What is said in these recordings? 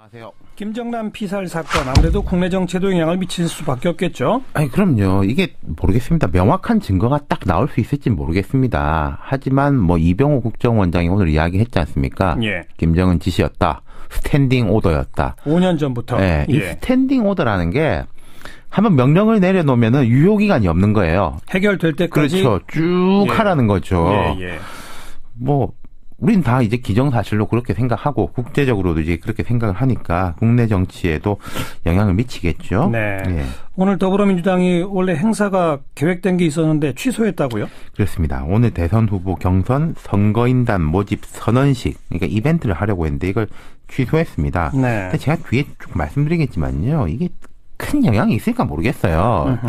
안녕하세요. 김정남 피살 사건 아무래도 국내 정치에도 영향을 미칠 수밖에 없겠죠. 아니 그럼요. 이게 모르겠습니다. 명확한 증거가 딱 나올 수 있을지 모르겠습니다. 하지만 뭐 이병호 국정원장이 오늘 이야기했지 않습니까? 예. 김정은 지시였다. 스탠딩 오더였다. 5년 전부터. 네, 이 스탠딩 오더라는 게 한번 명령을 내려놓으면은 유효기간이 없는 거예요. 해결될 때까지. 그렇죠. 쭉 하라는 거죠. 예. 뭐 우린 다 이제 기정사실로 그렇게 생각하고 국제적으로도 이제 그렇게 생각을 하니까 국내 정치에도 영향을 미치겠죠. 네. 예. 오늘 더불어민주당이 원래 행사가 계획된 게 있었는데 취소했다고요? 그렇습니다. 오늘 대선 후보 경선 선거인단 모집 선언식, 그러니까 이벤트를 하려고 했는데 이걸 취소했습니다. 네. 근데 제가 뒤에 쭉 말씀드리겠지만요. 이게 큰 영향이 있을까 모르겠어요.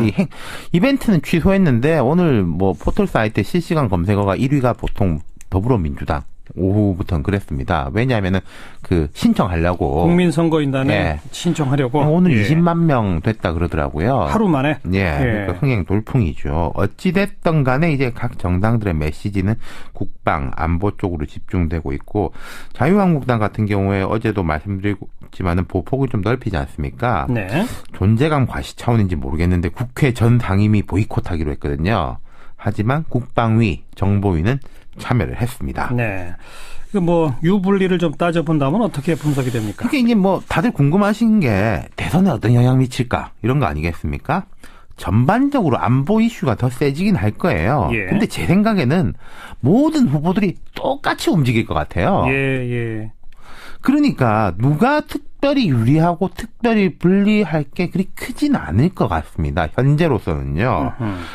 이벤트는 취소했는데 오늘 뭐 포털 사이트 실시간 검색어가 1위가 보통 더불어민주당. 오후부터는 그랬습니다. 왜냐하면은 그 신청하려고 국민선거인단에 예. 신청하려고 오늘 예. 20만 명 됐다 그러더라고요. 하루 만에. 그러니까 흥행 돌풍이죠. 어찌 됐든 간에 이제 각 정당들의 메시지는 국방 안보 쪽으로 집중되고 있고 자유한국당 같은 경우에 어제도 말씀드렸지만은 보폭을 좀 넓히지 않습니까? 네. 존재감 과시 차원인지 모르겠는데 국회 전 상임위 보이콧하기로 했거든요. 하지만 국방위, 정보위는 참여를 했습니다. 네. 뭐 유불리를 좀 따져본다면 어떻게 분석이 됩니까? 그게 이제 뭐 다들 궁금하신 게 대선에 어떤 영향 미칠까 이런 거 아니겠습니까? 전반적으로 안보 이슈가 더 세지긴 할 거예요. 예. 근데 제 생각에는 모든 후보들이 똑같이 움직일 것 같아요. 예. 그러니까 누가 특별히 유리하고 특별히 불리할 게 그리 크진 않을 것 같습니다. 현재로서는요.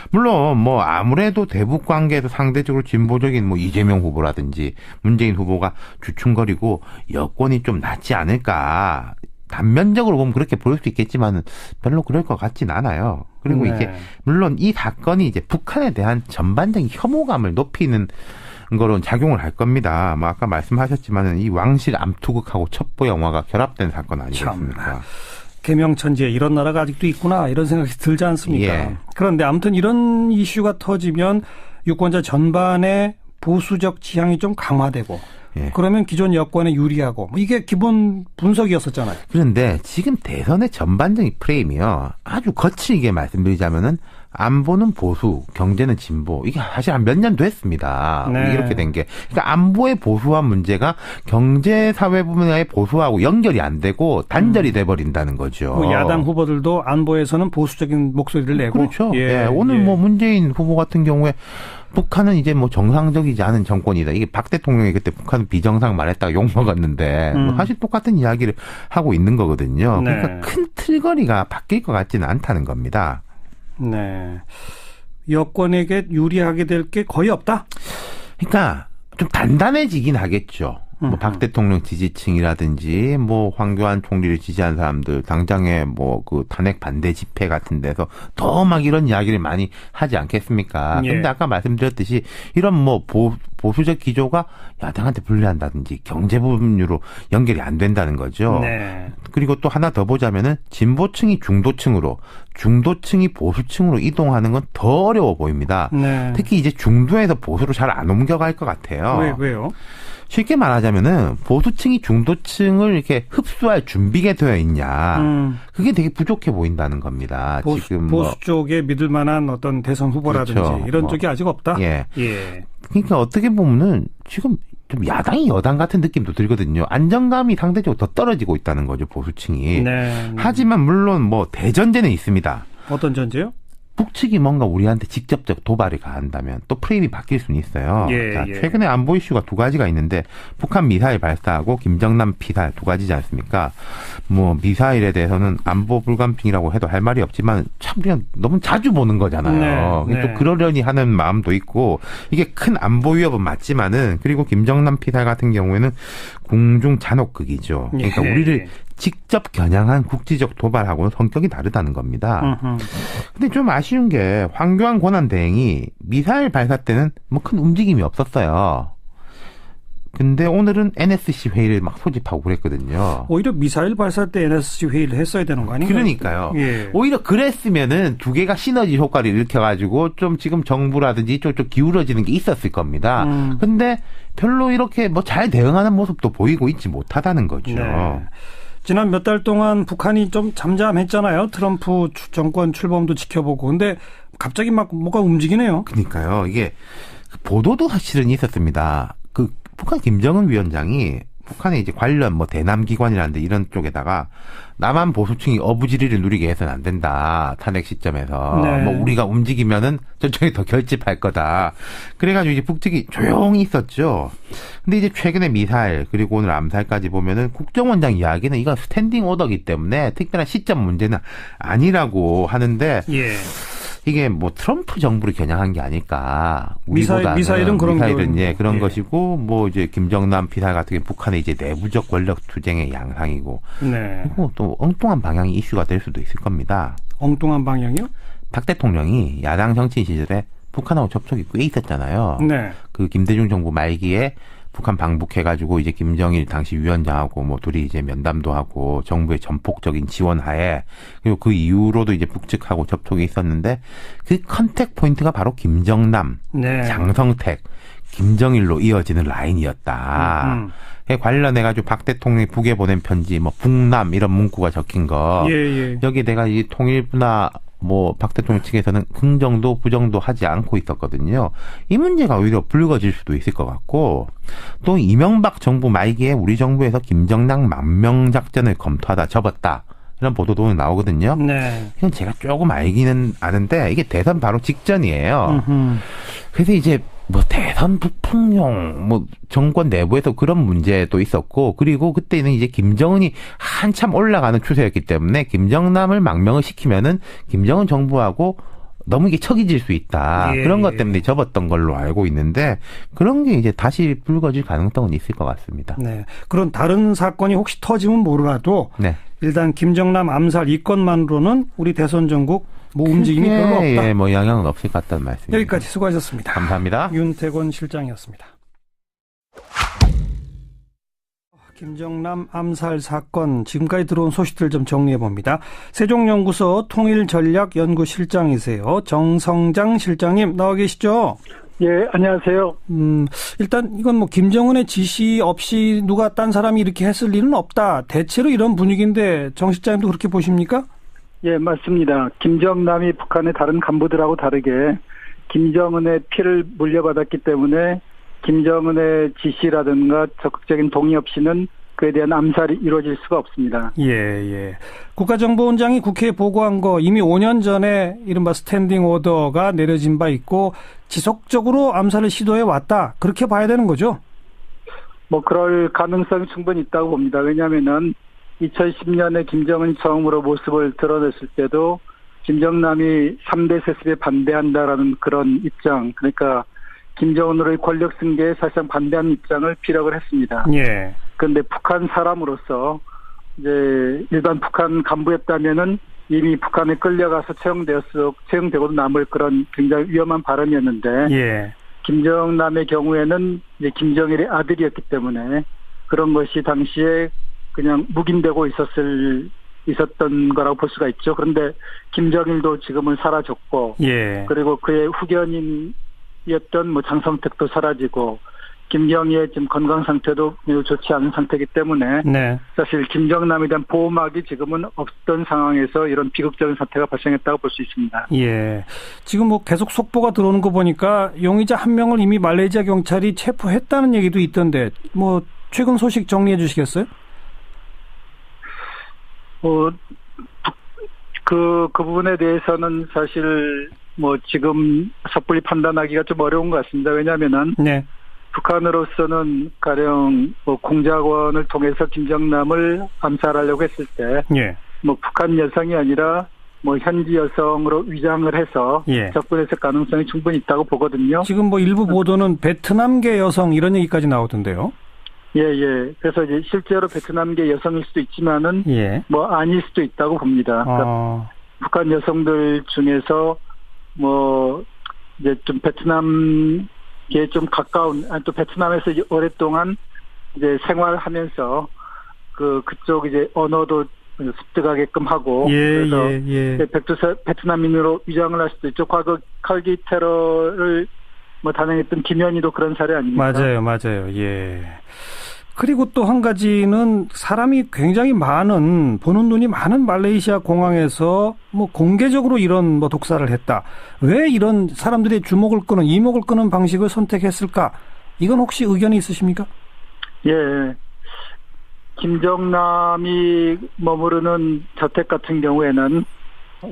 물론 뭐 아무래도 대북 관계에서 상대적으로 진보적인 뭐 이재명 후보라든지 문재인 후보가 주춤거리고 여권이 좀 낫지 않을까. 단면적으로 보면 그렇게 보일 수 있겠지만은 별로 그럴 것 같진 않아요. 그리고 네. 이게 물론 이 사건이 이제 북한에 대한 전반적인 혐오감을 높이는 거로 작용을 할 겁니다. 뭐 아까 말씀하셨지만은 이 왕실 암투극하고 첩보 영화가 결합된 사건 아니겠습니까? 개명천지에 이런 나라가 아직도 있구나 이런 생각이 들지 않습니까? 예. 그런데 아무튼 이런 이슈가 터지면 유권자 전반의 보수적 지향이 좀 강화되고 예. 그러면 기존 여권에 유리하고 이게 기본 분석이었었잖아요. 그런데 지금 대선의 전반적인 프레임이요. 아주 거칠게 말씀드리자면은 안보는 보수, 경제는 진보. 이게 사실 한 몇 년 됐습니다. 네. 이렇게 된 게. 그러니까 안보의 보수화 문제가 경제 사회 분야의 보수하고 연결이 안 되고 단절이 돼 버린다는 거죠. 뭐 야당 후보들도 안보에서는 보수적인 목소리를 내고. 그렇죠. 오늘 뭐 문재인 후보 같은 경우에 북한은 이제 뭐 정상적이지 않은 정권이다. 이게 박 대통령이 그때 북한은 비정상 말했다가 욕먹었는데 뭐 사실 똑같은 이야기를 하고 있는 거거든요. 네. 그러니까 큰 틀거리가 바뀔 것 같지는 않다는 겁니다. 네. 여권에게 유리하게 될 게 거의 없다? 그러니까 좀 단단해지긴 하겠죠. 뭐 박 대통령 지지층이라든지 뭐 황교안 총리를 지지한 사람들 당장에 뭐 그 탄핵 반대 집회 같은 데서 더 막 이런 이야기를 많이 하지 않겠습니까? 예. 근데 아까 말씀드렸듯이 이런 뭐 보수적 기조가 야당한테 불리한다든지 경제 부분으로 연결이 안 된다는 거죠. 네. 그리고 또 하나 더 보자면은 진보층이 중도층으로 중도층이 보수층으로 이동하는 건 더 어려워 보입니다. 네. 특히 이제 중도에서 보수로 잘 안 옮겨갈 것 같아요. 왜요? 쉽게 말하자면은 보수층이 중도층을 이렇게 흡수할 준비가 되어 있냐. 그게 되게 부족해 보인다는 겁니다. 지금 보수 쪽에 믿을 만한 어떤 대선 후보라든지 그렇죠. 이런 쪽이 아직 없다. 예. 예. 그러니까 어떻게 보면은 지금 좀 야당이 여당 같은 느낌도 들거든요. 안정감이 상대적으로 더 떨어지고 있다는 거죠, 보수층이. 네. 하지만 물론 뭐 대전제는 있습니다. 어떤 전제요? 북측이 뭔가 우리한테 직접적 도발을 가한다면 또 프레임이 바뀔 수는 있어요. 자, 최근에 안보 이슈가 두 가지가 있는데 북한 미사일 발사하고 김정남 피살 두 가지지 않습니까? 뭐 미사일에 대해서는 안보 불감증이라고 해도 할 말이 없지만 참 그냥 너무 자주 보는 거잖아요. 네. 또 그러려니 하는 마음도 있고 이게 큰 안보 위협은 맞지만은 그리고 김정남 피살 같은 경우에는 공중 잔혹극이죠. 그러니까 우리를 직접 겨냥한 국지적 도발하고는 성격이 다르다는 겁니다. 근데 좀 아쉬운 게 황교안 권한대행이 미사일 발사 때는 뭐 큰 움직임이 없었어요. 근데 오늘은 NSC 회의를 막 소집하고 그랬거든요. 오히려 미사일 발사 때 NSC 회의를 했어야 되는 거 아닌가요? 그러니까요. 예. 오히려 그랬으면은 두 개가 시너지 효과를 일으켜가지고 좀 지금 정부라든지 이쪽 기울어지는 게 있었을 겁니다. 근데 별로 이렇게 뭐 잘 대응하는 모습도 보이고 있지 못하다는 거죠. 네. 지난 몇 달 동안 북한이 좀 잠잠했잖아요. 트럼프 정권 출범도 지켜보고. 근데 갑자기 막 뭐가 움직이네요. 그러니까요. 이게 보도도 사실은 있었습니다. 그 북한 김정은 위원장이 북한의 이제 관련 뭐 대남기관이라는데 이런 쪽에다가 남한 보수층이 어부지리를 누리게 해서는 안 된다. 탄핵 시점에서. 네. 뭐 우리가 움직이면은 저쪽이 더 결집할 거다. 그래가지고 이제 북측이 조용히 있었죠. 근데 이제 최근에 미사일 그리고 오늘 암살까지 보면은 국정원장 이야기는 이건 스탠딩 오더기 때문에 특별한 시점 문제는 아니라고 하는데 예. 이게 뭐 트럼프 정부를 겨냥한 게 아닐까. 미사일은 그런 예, 그런 예. 것이고 뭐 이제 김정남 피살 같은 게 북한의 이제 내부적 권력 투쟁의 양상이고. 네. 그리고 또 엉뚱한 방향이 이슈가 될 수도 있을 겁니다. 엉뚱한 방향이요? 박 대통령이 야당 정치인 시절에 북한하고 접촉이 꽤 있었잖아요. 네. 그 김대중 정부 말기에 북한 방북해가지고 이제 김정일 당시 위원장하고 뭐 둘이 이제 면담도 하고 정부의 전폭적인 지원하에 그리고 그 이후로도 이제 북측하고 접촉이 있었는데 그 컨택 포인트가 바로 김정남, 네. 장성택, 김정일로 이어지는 라인이었다. 관련해가지고 박 대통령이 북에 보낸 편지, 뭐 북남 이런 문구가 적힌 거 예. 여기에 내가 이 통일부나 뭐 박 대통령 측에서는 긍정도 부정도 하지 않고 있었거든요. 이 문제가 오히려 불거질 수도 있을 것 같고 또 이명박 정부 말기에 우리 정부에서 김정남 망명 작전을 검토하다 접었다. 이런 보도도 나오거든요. 네. 이건 제가 조금 알기는 아는데 이게 대선 바로 직전이에요. 음흠. 그래서 이제 뭐 대선 북풍용 뭐 정권 내부에서 그런 문제도 있었고 그리고 그때는 이제 김정은이 한참 올라가는 추세였기 때문에 김정남을 망명을 시키면은 김정은 정부하고 너무 이게 척이질 수 있다. 예. 그런 것 때문에 접었던 걸로 알고 있는데 그런 게 이제 다시 불거질 가능성은 있을 것 같습니다. 네. 그런 다른 사건이 혹시 터지면 모르라도 네. 일단 김정남 암살 이 건만으로는 우리 대선 전국 뭐 움직임이 별로 없다. 예, 뭐 영향은 없을 것 같다는 말씀입니다. 여기까지 수고하셨습니다. 감사합니다. 윤태곤 실장이었습니다. 김정남 암살 사건 지금까지 들어온 소식들 좀 정리해 봅니다. 세종연구소 통일전략연구실장이세요. 정성장 실장님 나와 계시죠? 예, 안녕하세요. 일단 이건 뭐 김정은의 지시 없이 누가 딴 사람이 이렇게 했을 일은 없다. 대체로 이런 분위기인데 정 실장님도 그렇게 보십니까? 예, 맞습니다. 김정남이 북한의 다른 간부들하고 다르게 김정은의 피를 물려받았기 때문에 김정은의 지시라든가 적극적인 동의 없이는 그에 대한 암살이 이루어질 수가 없습니다. 예. 국가정보원장이 국회에 보고한 거 이미 5년 전에 이른바 스탠딩 오더가 내려진 바 있고 지속적으로 암살을 시도해 왔다. 그렇게 봐야 되는 거죠? 뭐 그럴 가능성이 충분히 있다고 봅니다. 왜냐하면은 2010년에 김정은이 처음으로 모습을 드러냈을 때도 김정남이 3대 세습에 반대한다라는 그런 입장, 그러니까 김정은으로의 권력 승계에 사실상 반대하는 입장을 피력을 했습니다. 예. 그런데 북한 사람으로서 이제 일반 북한 간부였다면은 이미 북한에 끌려가서 채용되고도 남을 그런 굉장히 위험한 발언이었는데 예. 김정남의 경우에는 이제 김정일의 아들이었기 때문에 그런 것이 당시에 그냥 묵인되고 있었던 거라고 볼 수가 있죠. 그런데 김정일도 지금은 사라졌고, 예. 그리고 그의 후견인이었던 뭐 장성택도 사라지고, 김경희의 지금 건강 상태도 매우 좋지 않은 상태이기 때문에 네. 사실 김정남에 대한 보호막이 지금은 없던 상황에서 이런 비극적인 사태가 발생했다고 볼 수 있습니다. 예. 지금 뭐 계속 속보가 들어오는 거 보니까 용의자 한 명을 이미 말레이시아 경찰이 체포했다는 얘기도 있던데 뭐 최근 소식 정리해 주시겠어요? 그 부분에 대해서는 사실 뭐 지금 섣불리 판단하기가 좀 어려운 것 같습니다. 왜냐하면은 네. 북한으로서는 가령 뭐 공작원을 통해서 김정남을 암살하려고 했을 때, 예. 뭐 북한 여성이 아니라 뭐 현지 여성으로 위장을 해서 예. 접근했을 가능성이 충분히 있다고 보거든요. 지금 뭐 일부 보도는 베트남계 여성 이런 얘기까지 나오던데요. 예. 그래서 이제 실제로 베트남계 여성일 수도 있지만은 예. 뭐 아닐 수도 있다고 봅니다. 그러니까 북한 여성들 중에서 뭐 이제 좀 베트남계 좀 가까운, 또 베트남에서 오랫동안 이제 생활하면서 그쪽 이제 언어도 습득하게끔 하고 그래서 베트남인으로 위장을 할 수도 있죠. 과거 칼기 테러를 뭐 단행했던 김현희도 그런 사례 아닙니까? 맞아요. 예. 그리고 또 한 가지는 사람이 굉장히 많은, 보는 눈이 많은 말레이시아 공항에서 뭐 공개적으로 이런 뭐 독사를 했다. 왜 이런 사람들의 주목을 끄는, 이목을 끄는 방식을 선택했을까? 이건 혹시 의견이 있으십니까? 예. 김정남이 머무르는 저택 같은 경우에는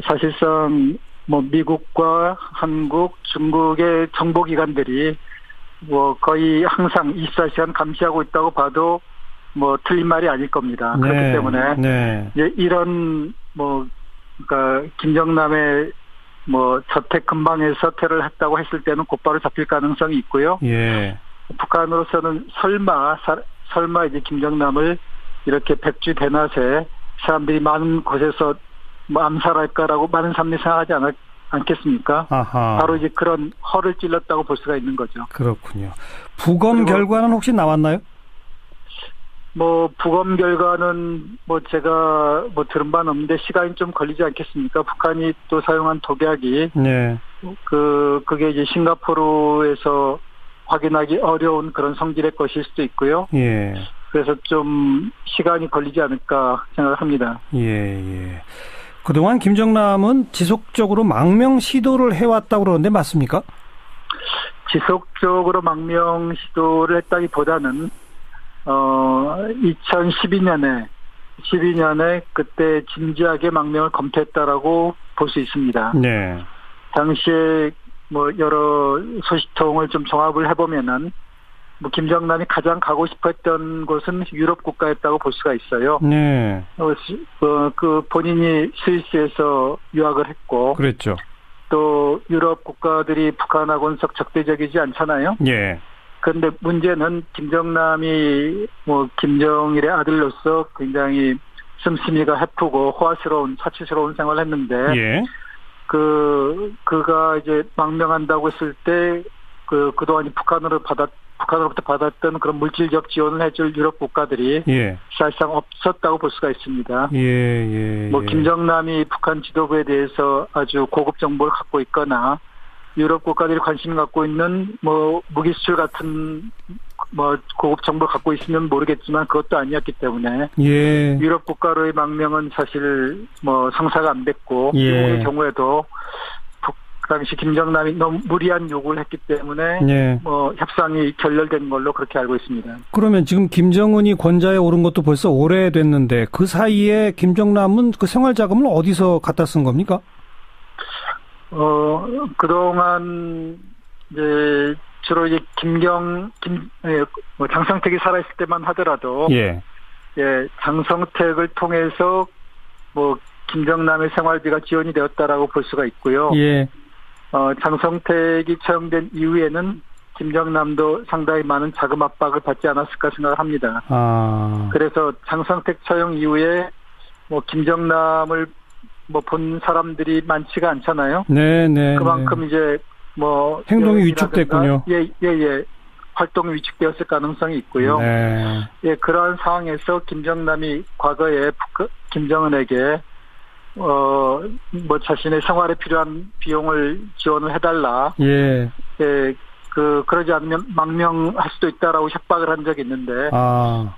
사실상 뭐 미국과 한국, 중국의 정보기관들이 뭐 거의 항상 24시간 감시하고 있다고 봐도 뭐 틀린 말이 아닐 겁니다. 네, 그렇기 때문에 네. 이런 뭐 그러니까 김정남의 뭐 저택 근방에서 테러를 했다고 했을 때는 곧바로 잡힐 가능성이 있고요. 예. 북한으로서는 설마 이제 김정남을 이렇게 백주 대낮에 사람들이 많은 곳에서 뭐 암살할까라고 많은 사람들이 생각하지 않겠습니까? 아하. 바로 이제 그런 허를 찔렀다고 볼 수가 있는 거죠. 그렇군요. 부검 결과는 혹시 나왔나요? 뭐 부검 결과는 뭐 제가 뭐 들은 바는 없는데 시간이 좀 걸리지 않겠습니까? 북한이 또 사용한 독약이 네. 그게 이제 싱가포르에서 확인하기 어려운 그런 성질의 것일 수도 있고요. 예. 그래서 좀 시간이 걸리지 않을까 생각합니다. 예. 그동안 김정남은 지속적으로 망명 시도를 해왔다고 그러는데 맞습니까? 지속적으로 망명 시도를 했다기보다는 2012년에 그때 진지하게 망명을 검토했다라고 볼 수 있습니다. 네. 당시에 뭐 여러 소식통을 좀 종합을 해보면은 뭐 김정남이 가장 가고 싶었던 곳은 유럽 국가였다고 볼 수가 있어요. 네. 그 본인이 스위스에서 유학을 했고, 그랬죠. 또 유럽 국가들이 북한하고는 썩 적대적이지 않잖아요. 예. 그런데 문제는 김정남이 뭐 김정일의 아들로서 굉장히 씀씀이가 헤프고 호화스러운 사치스러운 생활을 했는데, 예. 그가 이제 망명한다고 했을 때 그동안 북한으로부터 받았던 그런 물질적 지원을 해줄 유럽 국가들이 사실상 없었다고 볼 수가 있습니다. 뭐 김정남이 북한 지도부에 대해서 아주 고급 정보를 갖고 있거나 유럽 국가들이 관심 갖고 있는 뭐 무기 수출 같은 뭐 고급 정보를 갖고 있으면 모르겠지만 그것도 아니었기 때문에 유럽 국가로의 망명은 사실 뭐 성사가 안 됐고 미국의 경우에도 당시 김정남이 너무 무리한 요구를 했기 때문에 뭐 협상이 결렬된 걸로 그렇게 알고 있습니다. 그러면 지금 김정은이 권좌에 오른 것도 벌써 오래됐는데 그 사이에 김정남은 그 생활 자금을 어디서 갖다 쓴 겁니까? 그동안 이제 주로 이제 장성택이 살아있을 때만 하더라도 장성택을 통해서 뭐 김정남의 생활비가 지원이 되었다라고 볼 수가 있고요. 장성택이 처형된 이후에는 김정남도 상당히 많은 자금 압박을 받지 않았을까 생각을 합니다. 그래서 장성택 처형 이후에 뭐 김정남을 뭐 본 사람들이 많지가 않잖아요. 그만큼 이제 뭐 행동이 위축됐군요. 활동이 위축되었을 가능성이 있고요. 그러한 상황에서 김정남이 과거에 김정은에게 뭐 자신의 생활에 필요한 비용을 지원을 해달라. 그러지 않으면 망명할 수도 있다라고 협박을 한 적이 있는데,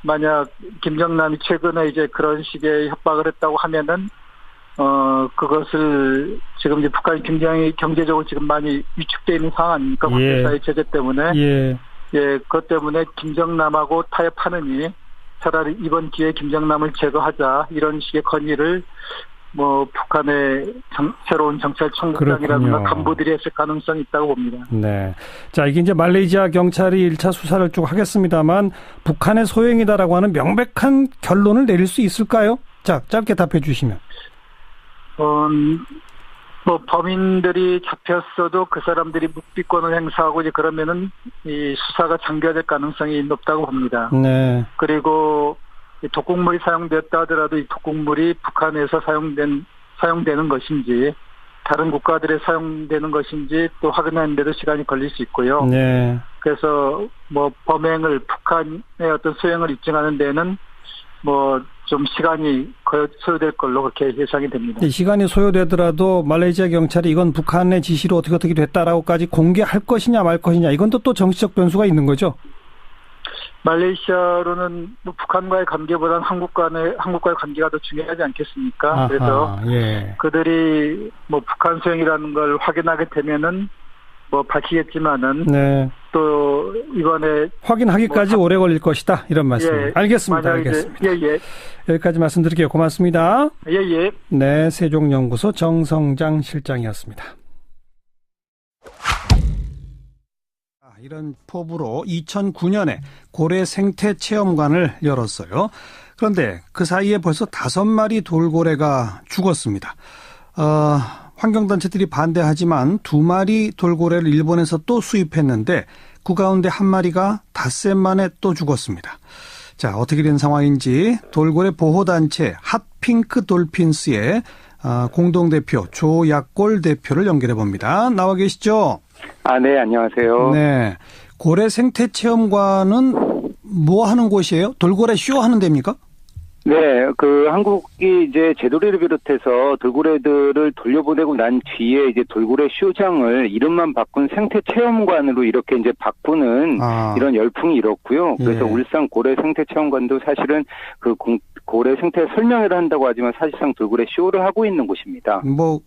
만약 김정남이 최근에 이제 그런 식의 협박을 했다고 하면은, 그것을 지금 이제 북한이 굉장히 경제적으로 지금 많이 위축되어 있는 상황 아닙니까? 국제사회 제재 때문에. 그것 때문에 김정남하고 타협하느니 차라리 이번 기회에 김정남을 제거하자 이런 식의 건의를 뭐 북한의 새로운 정찰총국장이라든가 간부들이 했을 가능성이 있다고 봅니다. 자, 이게 이제 말레이시아 경찰이 1차 수사를 쭉 하겠습니다만 북한의 소행이다라고 하는 명백한 결론을 내릴 수 있을까요? 자, 짧게 답해 주시면. 뭐 범인들이 잡혔어도 그 사람들이 묵비권을 행사하고 이제 그러면은 이 수사가 장기화될 가능성이 높다고 봅니다. 그리고 독극물이 사용되었다 하더라도 이 독극물이 북한에서 사용되는 것인지 다른 국가들에 사용되는 것인지 또 확인하는 데도 시간이 걸릴 수 있고요. 그래서 뭐 범행을 북한의 어떤 소행을 입증하는 데는 뭐 좀 시간이 소요될 걸로 그렇게 예상이 됩니다. 시간이 소요되더라도 말레이시아 경찰이 이건 북한의 지시로 어떻게 됐다라고까지 공개할 것이냐 말 것이냐 이건 또 정치적 변수가 있는 거죠? 말레이시아로는 뭐 북한과의 관계보다는 한국과의 관계가 더 중요하지 않겠습니까? 아하, 그래서 예. 그들이 뭐 북한 수행이라는 걸 확인하게 되면은 뭐 밝히겠지만은 네. 또 이번에 확인하기까지 오래 걸릴 것이다 이런 말씀. 예, 알겠습니다. 알겠습니다. 예. 여기까지 말씀드릴게요. 고맙습니다. 예. 네, 세종연구소 정성장 실장이었습니다. 이런 포부로 2009년에 고래 생태 체험관을 열었어요. 그런데 그 사이에 벌써 5마리 돌고래가 죽었습니다. 환경단체들이 반대하지만 2마리 돌고래를 일본에서 또 수입했는데 그 가운데 1마리가 닷새 만에 또 죽었습니다. 자, 어떻게 된 상황인지 돌고래 보호단체 핫핑크 돌핀스의 공동대표 조약골 대표를 연결해 봅니다. 나와 계시죠? 네, 안녕하세요. 네. 고래 생태 체험관은 뭐 하는 곳이에요? 돌고래 쇼 하는 데입니까? 네, 한국이 이제 제도리를 비롯해서 돌고래들을 돌려보내고 난 뒤에 이제 돌고래 쇼장을 이름만 바꾼 생태 체험관으로 이렇게 이제 바꾸는 이런 열풍이 일었고요. 그래서 예. 울산 고래 생태 체험관도 사실은 고래 생태 설명회를 한다고 하지만 사실상 돌고래 쇼를 하고 있는 곳입니다. 뭐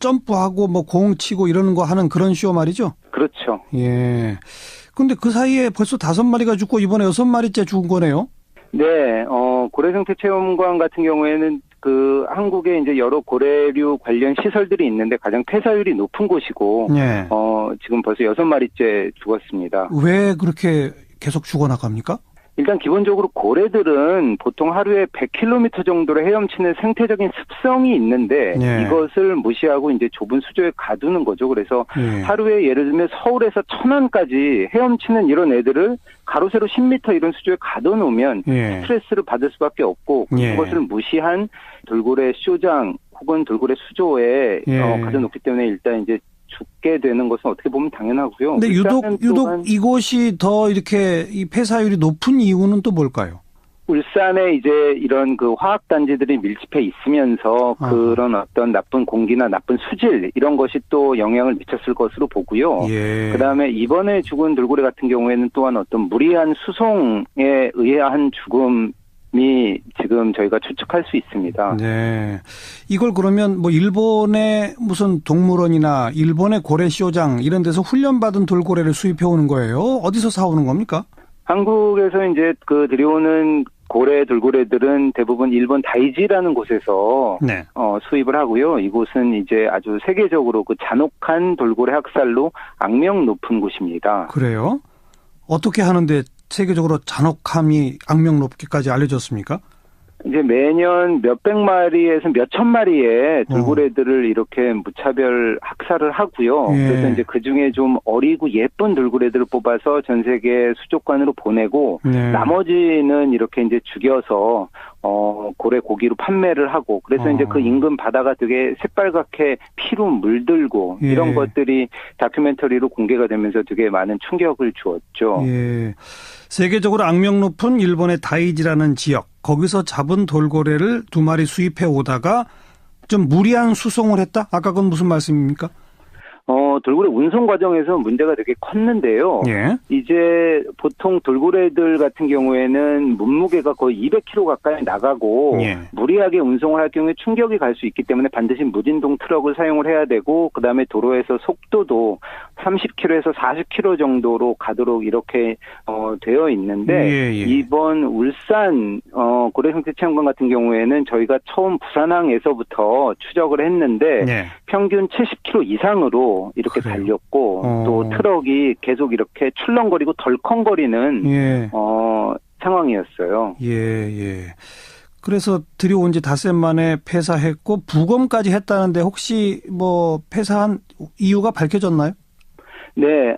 점프하고 공 치고 이러는 거 하는 그런 쇼 말이죠? 그렇죠. 예. 근데 그 사이에 벌써 5마리가 죽고 이번에 6마리째 죽은 거네요? 네, 고래 생태 체험관 같은 경우에는 한국에 이제 여러 고래류 관련 시설들이 있는데 가장 폐사율이 높은 곳이고, 예. 지금 벌써 6마리째 죽었습니다. 왜 그렇게 계속 죽어나갑니까? 일단 기본적으로 고래들은 보통 하루에 100km 정도로 헤엄치는 생태적인 습성이 있는데 예. 이것을 무시하고 이제 좁은 수조에 가두는 거죠. 그래서 예. 하루에 예를 들면 서울에서 천안까지 헤엄치는 이런 애들을 가로 세로 10m 이런 수조에 가둬놓으면 예. 스트레스를 받을 수밖에 없고 예. 그것을 무시한 돌고래 쇼장 혹은 돌고래 수조에 예. 가둬놓기 때문에 일단 이제 죽게 되는 것은 어떻게 보면 당연하고요. 근데 유독 이곳이 더 이렇게 이 폐사율이 높은 이유는 또 뭘까요? 울산에 이제 이런 화학단지들이 밀집해 있으면서 그런 어떤 나쁜 공기나 나쁜 수질 이런 것이 또 영향을 미쳤을 것으로 보고요. 예. 그다음에 이번에 죽은 돌고래 같은 경우에는 또한 어떤 무리한 수송에 의한 죽음이 지금 저희가 추측할 수 있습니다. 네. 이걸 그러면 일본의 무슨 동물원이나 일본의 고래쇼장 이런 데서 훈련받은 돌고래를 수입해 오는 거예요? 어디서 사오는 겁니까? 한국에서 이제 들여오는 돌고래들은 대부분 일본 다이지라는 곳에서 네. 수입을 하고요. 이곳은 이제 아주 세계적으로 잔혹한 돌고래 학살로 악명 높은 곳입니다. 그래요? 어떻게 하는데 세계적으로 잔혹함이 악명 높기까지 알려졌습니까? 이제 매년 몇백 마리에서 몇천 마리의 돌고래들을 이렇게 무차별 학살을 하고요. 예. 그래서 이제 그 중에 좀 어리고 예쁜 돌고래들을 뽑아서 전 세계 수족관으로 보내고 네. 나머지는 이렇게 이제 죽여서 고래 고기로 판매를 하고 그래서 이제 그 인근 바다가 되게 새빨갛게 피로 물들고 예. 이런 것들이 다큐멘터리로 공개가 되면서 되게 많은 충격을 주었죠. 예. 세계적으로 악명 높은 일본의 다이지라는 지역 거기서 잡은 돌고래를 2마리 수입해 오다가 좀 무리한 수송을 했다? 아까 그건 무슨 말씀입니까? 돌고래 운송 과정에서 문제가 되게 컸는데요. 예. 이제 보통 돌고래들 같은 경우에는 몸무게가 거의 200kg 가까이 나가고 예. 무리하게 운송을 할 경우에 충격이 갈 수 있기 때문에 반드시 무진동 트럭을 사용을 해야 되고 그다음에 도로에서 속도도 30km에서 40km 정도로 가도록 이렇게 되어 있는데 예. 이번 울산 고래 생태 체험관 같은 경우에는 저희가 처음 부산항에서부터 추적을 했는데 예. 평균 70km 이상으로 이렇게 그래요? 달렸고 또 트럭이 계속 이렇게 출렁거리고 덜컹거리는 예. 상황이었어요. 예. 그래서 들여온 지 닷새 만에 폐사했고 부검까지 했다는데 혹시 폐사한 이유가 밝혀졌나요? 네,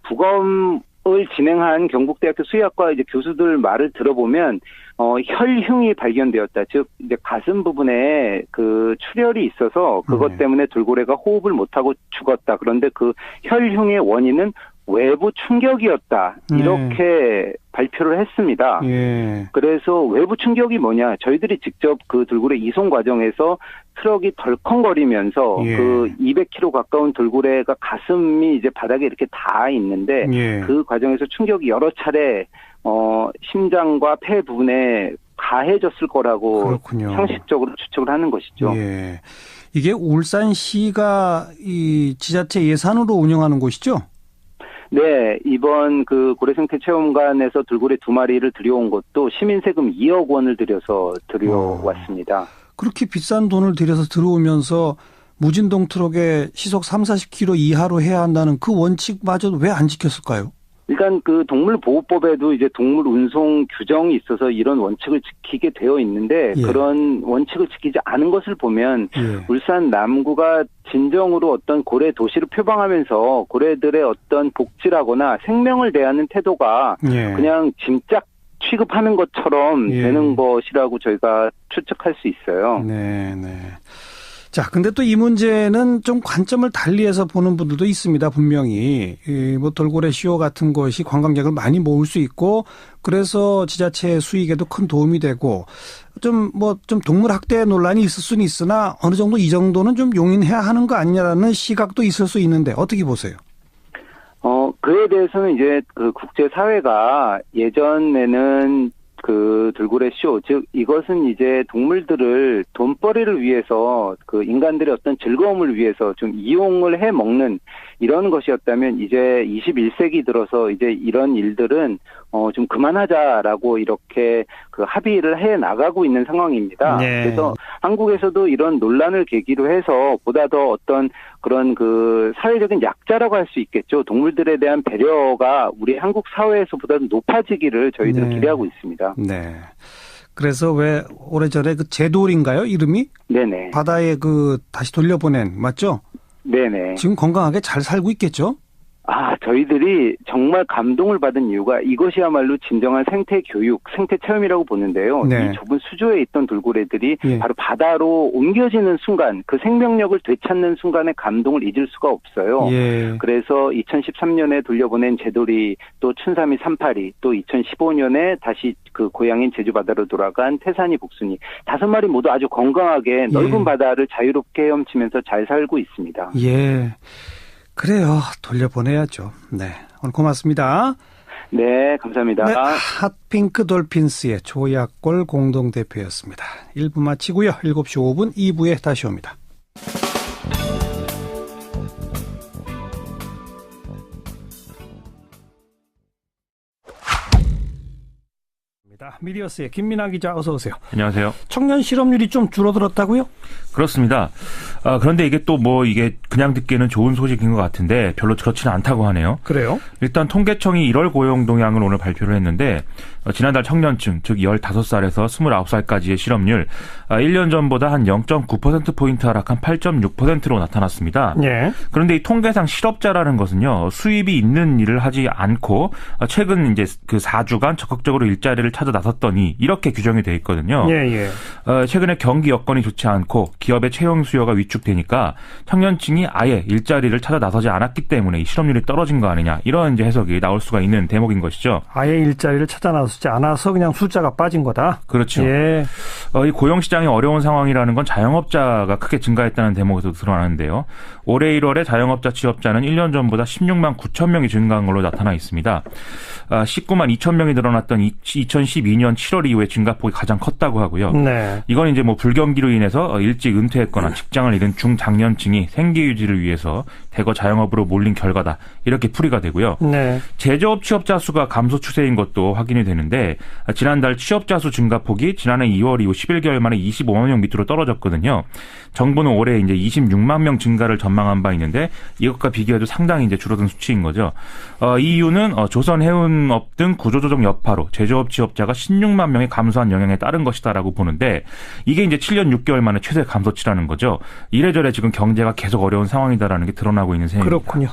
부검을 진행한 경북대학교 수의학과 이제 교수들 말을 들어보면 혈흉이 발견되었다. 즉 이제 가슴 부분에 출혈이 있어서 그것 때문에 돌고래가 호흡을 못하고 죽었다. 그런데 그 혈흉의 원인은 외부 충격이었다. 이렇게 발표를 했습니다. 그래서 외부 충격이 뭐냐. 저희들이 직접 그 돌고래 이송 과정에서 트럭이 덜컹거리면서 그 200kg 가까운 돌고래가 가슴이 이제 바닥에 이렇게 닿아 있는데 그 과정에서 충격이 여러 차례 심장과 폐 부분에 가해졌을 거라고 그렇군요. 상식적으로 추측을 하는 것이죠. 이게 울산시가 이 지자체 예산으로 운영하는 곳이죠? 네, 이번 그 고래생태체험관에서 돌고래 2마리를 들여온 것도 시민세금 2억 원을 들여서 들여왔습니다. 그렇게 비싼 돈을 들여서 들어오면서 무진동 트럭에 시속 30-40km 이하로 해야 한다는 그 원칙마저 왜 안 지켰을까요? 일단 그 동물보호법에도 이제 동물 운송 규정이 있어서 이런 원칙을 지키게 되어 있는데 그런 원칙을 지키지 않은 것을 보면 울산 남구가 진정으로 어떤 고래 도시를 표방하면서 고래들의 어떤 복지라거나 생명을 대하는 태도가 그냥 짐짝 취급하는 것처럼 되는 것이라고 저희가 추측할 수 있어요. 네. 자, 근데 또 이 문제는 좀 관점을 달리해서 보는 분들도 있습니다. 분명히 뭐 돌고래 쇼 같은 것이 관광객을 많이 모을 수 있고 그래서 지자체 수익에도 큰 도움이 되고 좀 동물 학대 논란이 있을 수는 있으나 어느 정도 이 정도는 좀 용인해야 하는 거 아니냐라는 시각도 있을 수 있는데 어떻게 보세요? 그에 대해서는 이제 그 국제사회가 예전에는 그 돌고래 쇼, 즉 이것은 이제 동물들을 돈벌이를 위해서 그 인간들의 어떤 즐거움을 위해서 좀 이용을 해 먹는 이런 것이었다면 이제 21세기 들어서 이제 이런 일들은 좀 그만하자라고 이렇게 그 합의를 해 나가고 있는 상황입니다. 그래서 한국에서도 이런 논란을 계기로 해서 보다 더 어떤 그런 그 사회적인 약자라고 할 수 있겠죠. 동물들에 대한 배려가 우리 한국 사회에서보다 높아지기를 저희들은 기대하고 있습니다. 네. 그래서 왜 오래전에 그 제돌인가요? 이름이? 네네. 바다에 그 다시 돌려보낸 맞죠? 네네. 지금 건강하게 잘 살고 있겠죠? 저희들이 정말 감동을 받은 이유가 이것이야말로 진정한 생태 교육, 생태 체험이라고 보는데요. 이 좁은 수조에 있던 돌고래들이 바로 바다로 옮겨지는 순간, 그 생명력을 되찾는 순간의 감동을 잊을 수가 없어요. 그래서 2013년에 돌려보낸 제돌이, 또 춘삼이 3파리, 또 2015년에 다시 그 고향인 제주 바다로 돌아간 태산이 복순이 5마리 모두 아주 건강하게 넓은 바다를 자유롭게 헤엄치면서 잘 살고 있습니다. 그래요. 돌려보내야죠. 네. 오늘 고맙습니다. 네, 감사합니다. 네, 핫핑크 돌핀스의 조약골 공동대표였습니다. 1부 마치고요. 7시 5분 2부에 다시 옵니다. 미디어스의 김민아 기자 어서 오세요. 안녕하세요. 청년 실업률이 좀 줄어들었다고요? 그렇습니다. 그런데 이게 또 뭐 이게 그냥 듣기에는 좋은 소식인 것 같은데 별로 그렇지는 않다고 하네요. 그래요? 일단 통계청이 1월 고용 동향을 오늘 발표를 했는데 지난달 청년층 즉 15살에서 29살까지의 실업률 1년 전보다 한 0.9%포인트 하락한 8.6%로 나타났습니다. 그런데 이 통계상 실업자라는 것은요. 수입이 있는 일을 하지 않고 최근 이제 그 4주간 적극적으로 일자리를 찾아 나섰더니 이렇게 규정이 돼 있거든요. 최근에 경기 여건이 좋지 않고 기업의 채용 수요가 위축되니까 청년층이 아예 일자리를 찾아 나서지 않았기 때문에 이 실업률이 떨어진 거 아니냐 이런 이제 해석이 나올 수가 있는 대목인 것이죠. 아예 일자리를 찾아 나서지 않아서 그냥 숫자가 빠진 거다. 그렇죠. 이 고용 시장이 어려운 상황이라는 건 자영업자가 크게 증가했다는 대목에서 드러나는데요. 올해 1월에 자영업자 취업자는 1년 전보다 16만 9천 명이 증가한 걸로 나타나 있습니다. 19만 2천 명이 늘어났던 2012년 7월 이후에 증가폭이 가장 컸다고 하고요. 이건 이제 뭐 불경기로 인해서 일찍 은퇴했거나 직장을 잃은 중장년층이 생계 유지를 위해서 대거 자영업으로 몰린 결과다. 이렇게 풀이가 되고요. 제조업 취업자 수가 감소 추세인 것도 확인이 되는데 지난달 취업자 수 증가폭이 지난해 2월 이후 11개월 만에 25만 명 밑으로 떨어졌거든요. 정부는 올해 이제 26만 명 증가를 전망한 바 있는데 이것과 비교해도 상당히 이제 줄어든 수치인 거죠. 이 이유는 조선 해운업 등 구조조정 여파로 제조업 취업자가 16만 명이 감소한 영향에 따른 것이다라고 보는데 이게 이제 7년 6개월 만에 최대 감소치라는 거죠. 이래저래 지금 경제가 계속 어려운 상황이다라는 게 드러나고 있는 셈입니다. 그렇군요.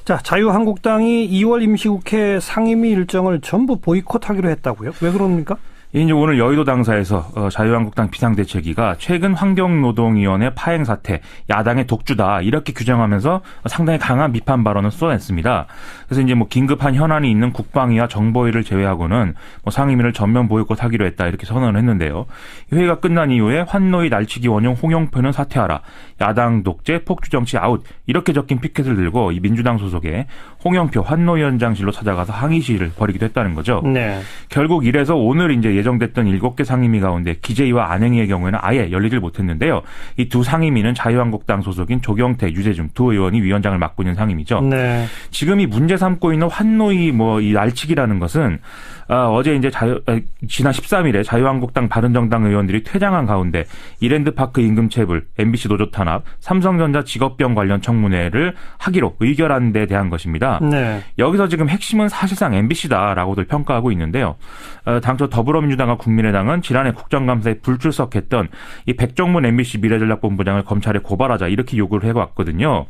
자, 자유한국당이 2월 임시국회 상임위 일정을 전부 보이콧하기로 했다고요? 왜 그럽니까? 이제 오늘 여의도 당사에서 자유한국당 비상대책위가 최근 환경노동위원회 파행 사태, 야당의 독주다 이렇게 규정하면서 상당히 강한 비판 발언을 쏟아냈습니다. 그래서 이제 뭐 긴급한 현안이 있는 국방위와 정보위를 제외하고는 뭐 상임위를 전면 보이콧하기로 했다 이렇게 선언을 했는데요. 회의가 끝난 이후에 환노위 날치기 원흉 홍영표는 사퇴하라, 야당 독재, 폭주 정치 아웃 이렇게 적힌 피켓을 들고 이 민주당 소속의 홍영표 환노위원장실로 찾아가서 항의 시위를 벌이기도 했다는 거죠. 네. 결국 이래서 오늘 이제 예정됐던 7개 상임위 가운데 기재위와 안행위의 경우에는 아예 열리질 못했는데요. 이 두 상임위는 자유한국당 소속인 조경태, 유재중 두 의원이 위원장을 맡고 있는 상임위죠. 네. 지금 이 문제 삼고 있는 환노위 이 날치기라는 것은 어제 이제 지난 13일에 자유한국당 바른정당 의원들이 퇴장한 가운데 이랜드파크 임금체불, MBC 노조 탄압, 삼성전자 직업병 관련 청문회를 하기로 의결한 데 대한 것입니다. 네. 여기서 지금 핵심은 사실상 MBC다라고들 평가하고 있는데요. 당초 더불어민주당과 국민의당은 지난해 국정감사에 불출석했던 이 백종문 MBC 미래전략본부장을 검찰에 고발하자 이렇게 요구를 해왔거든요.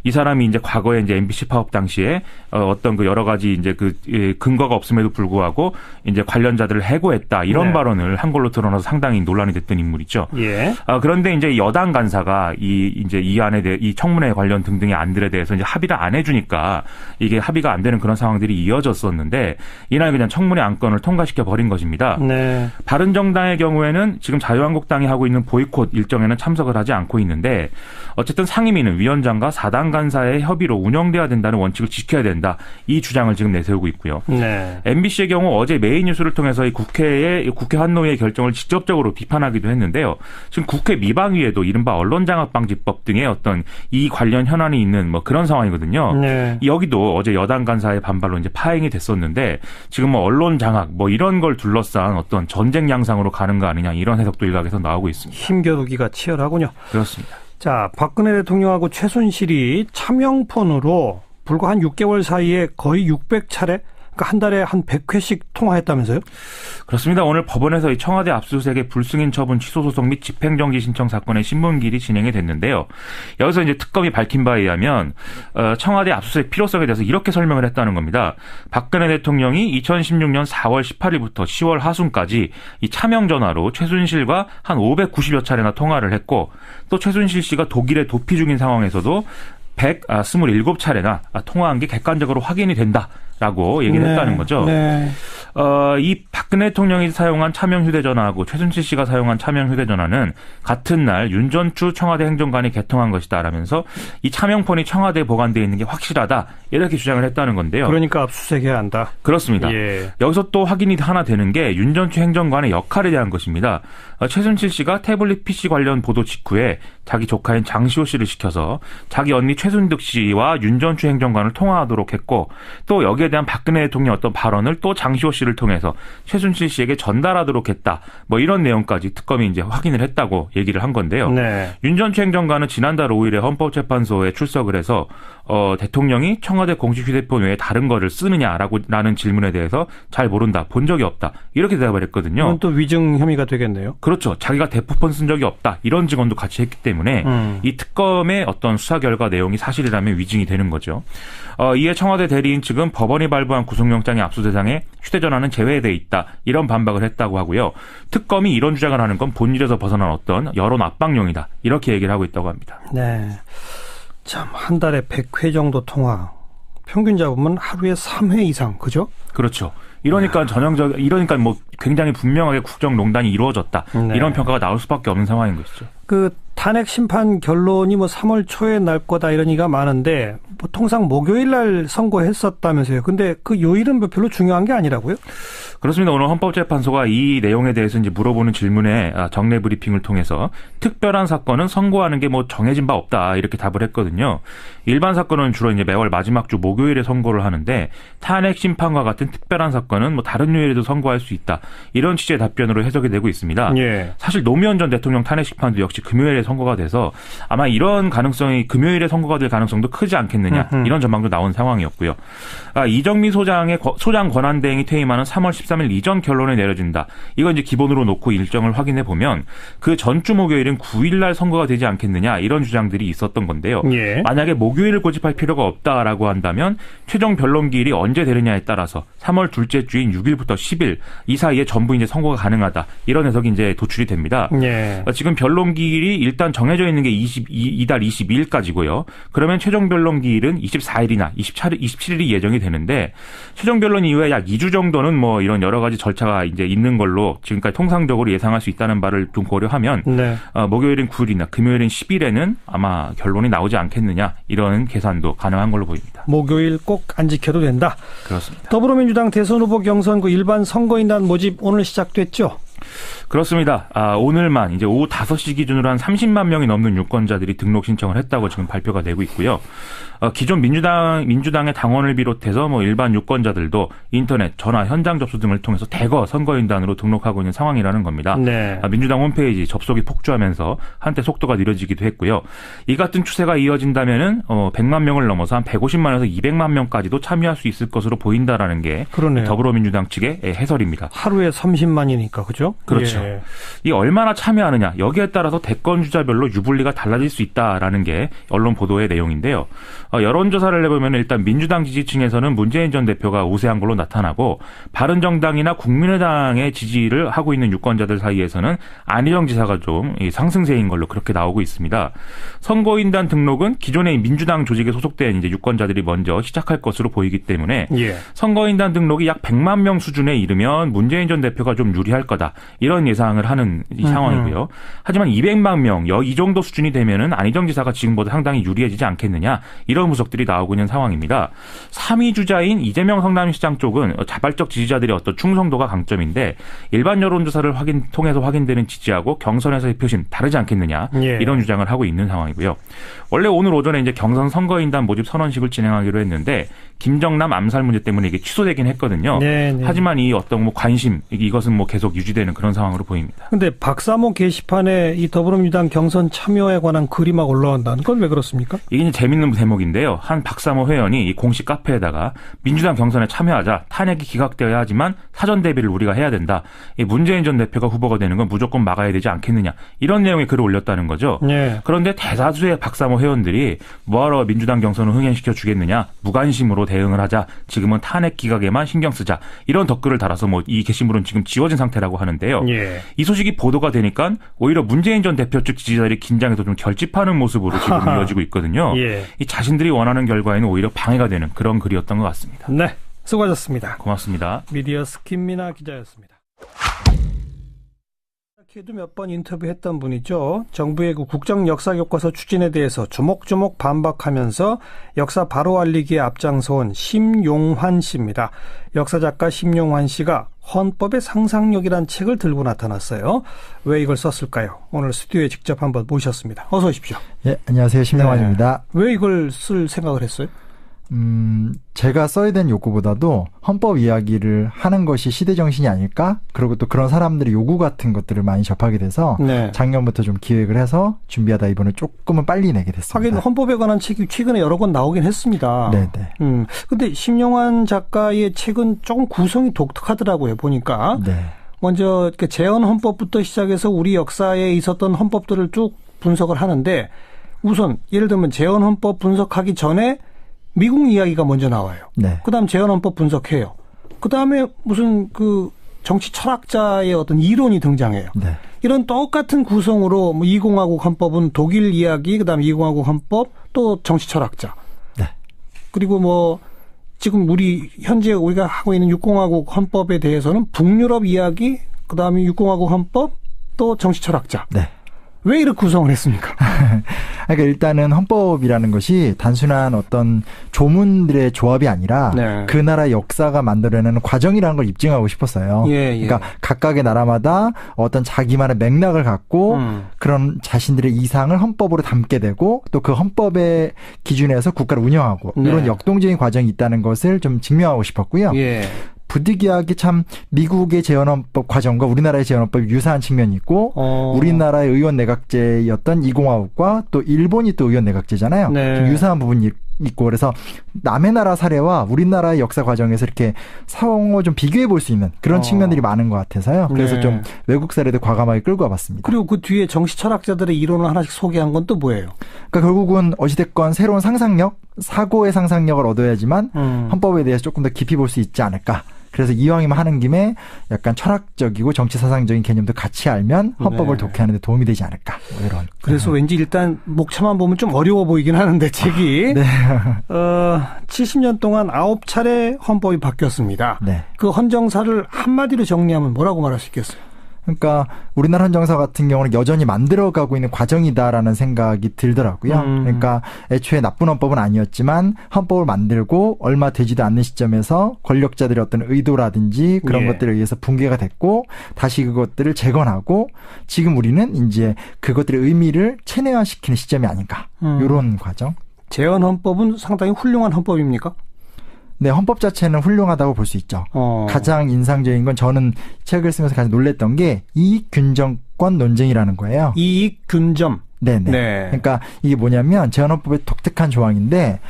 이 사람이 이제 과거에 이제 MBC 파업 당시에 어떤 그 여러 가지 이제 그 근거가 없음에도 불구하고 이제 관련자들을 해고했다 이런 네. 발언을 발언을 한 걸로 드러나서 상당히 논란이 됐던 인물이죠. 예. 그런데 이제 여당 간사가 이 안에 대해 이 청문회 관련 등등의 안들에 대해서 이제 합의를 안 해주니까 이게 합의가 안 되는 그런 상황들이 이어졌었는데 이날 그냥 청문회 안건을 통과시켜 버린 것입니다. 네. 바른정당의 경우에는 지금 자유한국당이 하고 있는 보이콧 일정에는 참석을 하지 않고 있는데 어쨌든 상임위는 위원장과 4당 간사의 협의로 운영돼야 된다는 원칙을 지켜야 된다. 이 주장을 지금 내세우고 있고요. 네. MBC의 경우 어제 메인 뉴스를 통해서 이 국회 환노위의 결정을 직접적으로 비판하기도 했는데요. 지금 국회 미방위에도 이른바 언론장악방지법 등의 어떤 이 관련 현안이 있는 뭐 그런 상황이거든요. 네. 여기도 어제 여당 간사의 반발로 이제 파행이 됐었는데 지금 뭐 언론장악 뭐 이런 걸 둘러싼 어떤 전쟁 양상으로 가는 거 아니냐 이런 해석도 일각에서 나오고 있습니다. 힘겨루기가 치열하군요. 그렇습니다. 자, 박근혜 대통령하고 최순실이 차명폰으로 불과 한 6개월 사이에 거의 600차례, 그러니까 한 달에 한 100회씩 통화했다면서요? 그렇습니다. 오늘 법원에서 이 청와대 압수수색의 불승인 처분 취소 소송 및 집행정지 신청 사건의 신문기일이 진행이 됐는데요. 여기서 이제 특검이 밝힌 바에 의하면 청와대 압수수색 필요성에 대해서 이렇게 설명을 했다는 겁니다. 박근혜 대통령이 2016년 4월 18일부터 10월 하순까지 이 차명 전화로 최순실과 한 590여 차례나 통화를 했고 또 최순실 씨가 독일에 도피 중인 상황에서도 127차례나 통화한 게 객관적으로 확인이 된다라고 얘기를 했다는 거죠. 네. 이 박근혜 대통령이 사용한 차명 휴대전화하고 최순실 씨가 사용한 차명 휴대전화는 같은 날 윤전추 청와대 행정관이 개통한 것이다라면서 이 차명폰이 청와대에 보관되어 있는 게 확실하다 이렇게 주장을 했다는 건데요. 그러니까 압수수색해야 한다. 그렇습니다. 예. 여기서 또 확인이 하나 되는 게 윤전추 행정관의 역할에 대한 것입니다. 최순실 씨가 태블릿 PC 관련 보도 직후에 자기 조카인 장시호 씨를 시켜서 자기 언니 최순득 씨와 윤전추 행정관을 통화하도록 했고 또 여기에 대한 박근혜 대통령 어떤 발언을 또 장시호 씨를 통해서 최순실 씨에게 전달하도록 했다. 뭐 이런 내용까지 특검이 이제 확인을 했다고 얘기를 한 건데요. 네. 윤전추 행정관은 지난달 5일에 헌법재판소에 출석을 해서 대통령이 청와대 공식 휴대폰 외에 다른 거를 쓰느냐라는 질문에 대해서 잘 모른다. 본 적이 없다. 이렇게 대답을 했거든요. 이건 또 위증 혐의가 되겠네요. 그렇죠. 자기가 대포폰 쓴 적이 없다. 이런 증언도 같이 했기 때문에 이 특검의 어떤 수사 결과 내용이 사실이라면 위증이 되는 거죠. 이에 청와대 대리인 측은 법원이 발부한 구속영장의 압수 대상에 휴대전화는 제외돼 있다. 이런 반박을 했다고 하고요. 특검이 이런 주장을 하는 건 본질에서 벗어난 어떤 여론 압박용이다. 이렇게 얘기를 하고 있다고 합니다. 네. 참, 한 달에 100회 정도 통화. 평균 잡으면 하루에 3회 이상, 그죠? 그렇죠. 이러니까 뭐 굉장히 분명하게 국정농단이 이루어졌다. 네. 이런 평가가 나올 수밖에 없는 상황인 것이죠. 그 탄핵 심판 결론이 뭐 3월 초에 날 거다 이런 얘기가 많은데 뭐 통상 목요일 날 선고했었다면서요. 근데 그 요일은 별로 중요한 게 아니라고요? 그렇습니다. 오늘 헌법재판소가 이 내용에 대해서 이제 물어보는 질문에 정례 브리핑을 통해서 특별한 사건은 선고하는 게 뭐 정해진 바 없다 이렇게 답을 했거든요. 일반 사건은 주로 이제 매월 마지막 주 목요일에 선고를 하는데 탄핵 심판과 같은 특별한 사건은 뭐 다른 요일에도 선고할 수 있다. 이런 취지의 답변으로 해석이 되고 있습니다. 예. 사실 노무현 전 대통령 탄핵 심판도 역시 금요일에 선고가 돼서 아마 이런 가능성이 금요일에 선고가 될 가능성도 크지 않겠느냐 이런 전망도 나온 상황이었고요. 이정미 소장의 소장 권한대행이 퇴임하는 3월 13일 이전 결론이 내려진다. 이건 이제 기본으로 놓고 일정을 확인해 보면 그 전주 목요일은 9일날 선고가 되지 않겠느냐 이런 주장들이 있었던 건데요. 예. 만약에 목요일을 고집할 필요가 없다라고 한다면 최종 변론 기일이 언제 되느냐에 따라서 3월 둘째 주인 6일부터 10일 이 사이에 전부 이제 선고가 가능하다 이런 해석이 이제 도출이 됩니다. 예. 지금 변론 기일이 일단 정해져 있는 게 이달 22일까지고요. 그러면 최종 변론 기일은 24일이나 27일이 예정이 되는데 최종 변론 이후에 약 2주 정도는 뭐 이런 여러 가지 절차가 이제 있는 걸로 지금까지 통상적으로 예상할 수 있다는 바를 좀 고려하면 네. 목요일은 9일이나 금요일은 10일에는 아마 결론이 나오지 않겠느냐 이런 계산도 가능한 걸로 보입니다. 목요일 꼭 안 지켜도 된다. 그렇습니다. 더불어민주당 대선 후보 경선 그 일반 선거인단 모집 오늘 시작됐죠? 그렇습니다. 오늘만 이제 오후 5시 기준으로 한 30만 명이 넘는 유권자들이 등록 신청을 했다고 지금 발표가 되고 있고요. 기존 민주당의 당원을 비롯해서 뭐 일반 유권자들도 인터넷, 전화, 현장 접수 등을 통해서 대거 선거인단으로 등록하고 있는 상황이라는 겁니다. 네. 민주당 홈페이지 접속이 폭주하면서 한때 속도가 느려지기도 했고요. 이 같은 추세가 이어진다면은 100만 명을 넘어서 한 150만에서 200만 명까지도 참여할 수 있을 것으로 보인다라는 게 그러네요. 더불어민주당 측의 해설입니다. 하루에 30만이니까 그죠? 그렇죠. 예. 이 얼마나 참여하느냐 여기에 따라서 대권 주자별로 유불리가 달라질 수 있다라는 게 언론 보도의 내용인데요. 여론조사를 해보면 일단 민주당 지지층에서는 문재인 전 대표가 우세한 걸로 나타나고 바른정당이나 국민의당의 지지를 하고 있는 유권자들 사이에서는 안희정 지사가 좀 상승세인 걸로 그렇게 나오고 있습니다. 선거인단 등록은 기존의 민주당 조직에 소속된 이제 유권자들이 먼저 시작할 것으로 보이기 때문에 예. 선거인단 등록이 약 100만 명 수준에 이르면 문재인 전 대표가 좀 유리할 거다. 이런 예상을 하는 이 상황이고요. 하지만 200만 명, 이 정도 수준이 되면은 안희정 지사가 지금보다 상당히 유리해지지 않겠느냐. 이런 분석들이 나오고 있는 상황입니다. 3위 주자인 이재명 성남시장 쪽은 자발적 지지자들의 어떤 충성도가 강점인데 일반 여론조사를 통해서 확인되는 지지하고 경선에서의 표심 다르지 않겠느냐. 예. 이런 주장을 하고 있는 상황이고요. 원래 오늘 오전에 이제 경선 선거인단 모집 선언식을 진행하기로 했는데 김정남 암살 문제 때문에 이게 취소되긴 했거든요. 네, 네. 하지만 이 어떤 뭐 관심 이것은 뭐 계속 유지되는 그런 상황으로 보입니다. 그런데 박사모 게시판에 이 더불어민주당 경선 참여에 관한 글이 막 올라온다는 건 왜 그렇습니까? 이게 이제 재밌는 대목인데요. 한 박사모 회원이 이 공식 카페에다가 민주당 경선에 참여하자 탄핵이 기각되어야 하지만 사전 대비를 우리가 해야 된다. 이 문재인 전 대표가 후보가 되는 건 무조건 막아야 되지 않겠느냐. 이런 내용의 글을 올렸다는 거죠. 네. 그런데 대다수의 박사모 회원들이 뭐하러 민주당 경선을 흥행시켜 주겠느냐. 무관심으로 대응을 하자. 지금은 탄핵 기각에만 신경 쓰자. 이런 댓글을 달아서 뭐 이 게시물은 지금 지워진 상태라고 하는데요. 예. 이 소식이 보도가 되니까 오히려 문재인 전 대표 측 지지자들이 긴장해서 좀 결집하는 모습으로 지금 이어지고 있거든요. 예. 이 자신들이 원하는 결과에는 오히려 방해가 되는 그런 글이었던 것 같습니다. 네, 수고하셨습니다. 고맙습니다. 미디어스 김민아 기자였습니다. 도 몇 번 인터뷰했던 분이죠. 정부의 그 국정 역사 교과서 추진에 대해서 조목조목 반박하면서 역사 바로 알리기에 앞장서온 심용환 씨입니다. 역사작가 심용환 씨가 헌법의 상상력이란 책을 들고 나타났어요. 왜 이걸 썼을까요? 오늘 스튜디오에 직접 한번 모셨습니다. 어서 오십시오. 예, 안녕하세요. 심용환입니다. 네. 왜 이걸 쓸 생각을 했어요? 제가 써야 된 욕구보다도 헌법 이야기를 하는 것이 시대 정신이 아닐까? 그리고 또 그런 사람들의 요구 같은 것들을 많이 접하게 돼서 네. 작년부터 좀 기획을 해서 준비하다 이번에 조금은 빨리 내게 됐습니다. 하긴 헌법에 관한 책이 최근에 여러 권 나오긴 했습니다. 네네. 근데 심용환 작가의 책은 조금 구성이 독특하더라고요. 보니까. 네. 먼저 재헌 헌법부터 시작해서 우리 역사에 있었던 헌법들을 쭉 분석을 하는데 우선 예를 들면 재헌 헌법 분석하기 전에 미국 이야기가 먼저 나와요. 네. 그다음 재헌헌법 분석해요. 그다음에 무슨 그 정치 철학자의 어떤 이론이 등장해요. 네. 이런 똑같은 구성으로 뭐 2공화국 헌법은 독일 이야기, 그다음 2공화국 헌법, 또 정치 철학자. 네. 그리고 뭐 지금 현재 우리가 하고 있는 6공화국 헌법에 대해서는 북유럽 이야기, 그다음에 6공화국 헌법, 또 정치 철학자. 네. 왜 이렇게 구성을 했습니까? 그러니까 일단은 헌법이라는 것이 단순한 어떤 조문들의 조합이 아니라 네. 그 나라 역사가 만들어내는 과정이라는 걸 입증하고 싶었어요. 예, 예. 그러니까 각각의 나라마다 어떤 자기만의 맥락을 갖고 그런 자신들의 이상을 헌법으로 담게 되고 또 그 헌법의 기준에서 국가를 운영하고 네. 이런 역동적인 과정이 있다는 것을 좀 증명하고 싶었고요. 예. 부득이하게 참 미국의 재헌헌법 과정과 우리나라의 재헌헌법이 유사한 측면이 있고 우리나라의 의원 내각제였던 이공화국과 또 일본이 또 의원 내각제잖아요. 네. 유사한 부분이 있고 그래서 남의 나라 사례와 우리나라의 역사 과정에서 이렇게 상호 좀 비교해 볼 수 있는 그런 측면들이 많은 것 같아서요. 그래서 네. 좀 외국 사례도 과감하게 끌고 와봤습니다. 그리고 그 뒤에 정치 철학자들의 이론을 하나씩 소개한 건 또 뭐예요? 그러니까 결국은 어찌됐건 새로운 상상력, 사고의 상상력을 얻어야지만 헌법에 대해서 조금 더 깊이 볼 수 있지 않을까. 그래서 이왕이면 하는 김에 약간 철학적이고 정치 사상적인 개념도 같이 알면 헌법을 네. 독해하는 데 도움이 되지 않을까. 뭐 이런. 그래서 왠지 일단 목차만 보면 좀 어려워 보이긴 하는데 책이. 네. 70년 동안 9차례 헌법이 바뀌었습니다. 네. 그 헌정사를 한마디로 정리하면 뭐라고 말할 수 있겠어요? 그러니까 우리나라 헌정사 같은 경우는 여전히 만들어가고 있는 과정이다라는 생각이 들더라고요. 그러니까 애초에 나쁜 헌법은 아니었지만 헌법을 만들고 얼마 되지도 않는 시점에서 권력자들의 어떤 의도라든지 그런 예. 것들에 의해서 붕괴가 됐고 다시 그것들을 재건하고 지금 우리는 이제 그것들의 의미를 체내화시키는 시점이 아닌가. 이런 과정. 재헌 헌법은 상당히 훌륭한 헌법입니까? 네, 헌법 자체는 훌륭하다고 볼 수 있죠. 가장 인상적인 건 저는 책을 쓰면서 가장 놀랬던 게 이익균정권 논쟁이라는 거예요. 이익균점. 네네. 네. 그러니까 이게 뭐냐면 재헌헌법의 독특한 조항인데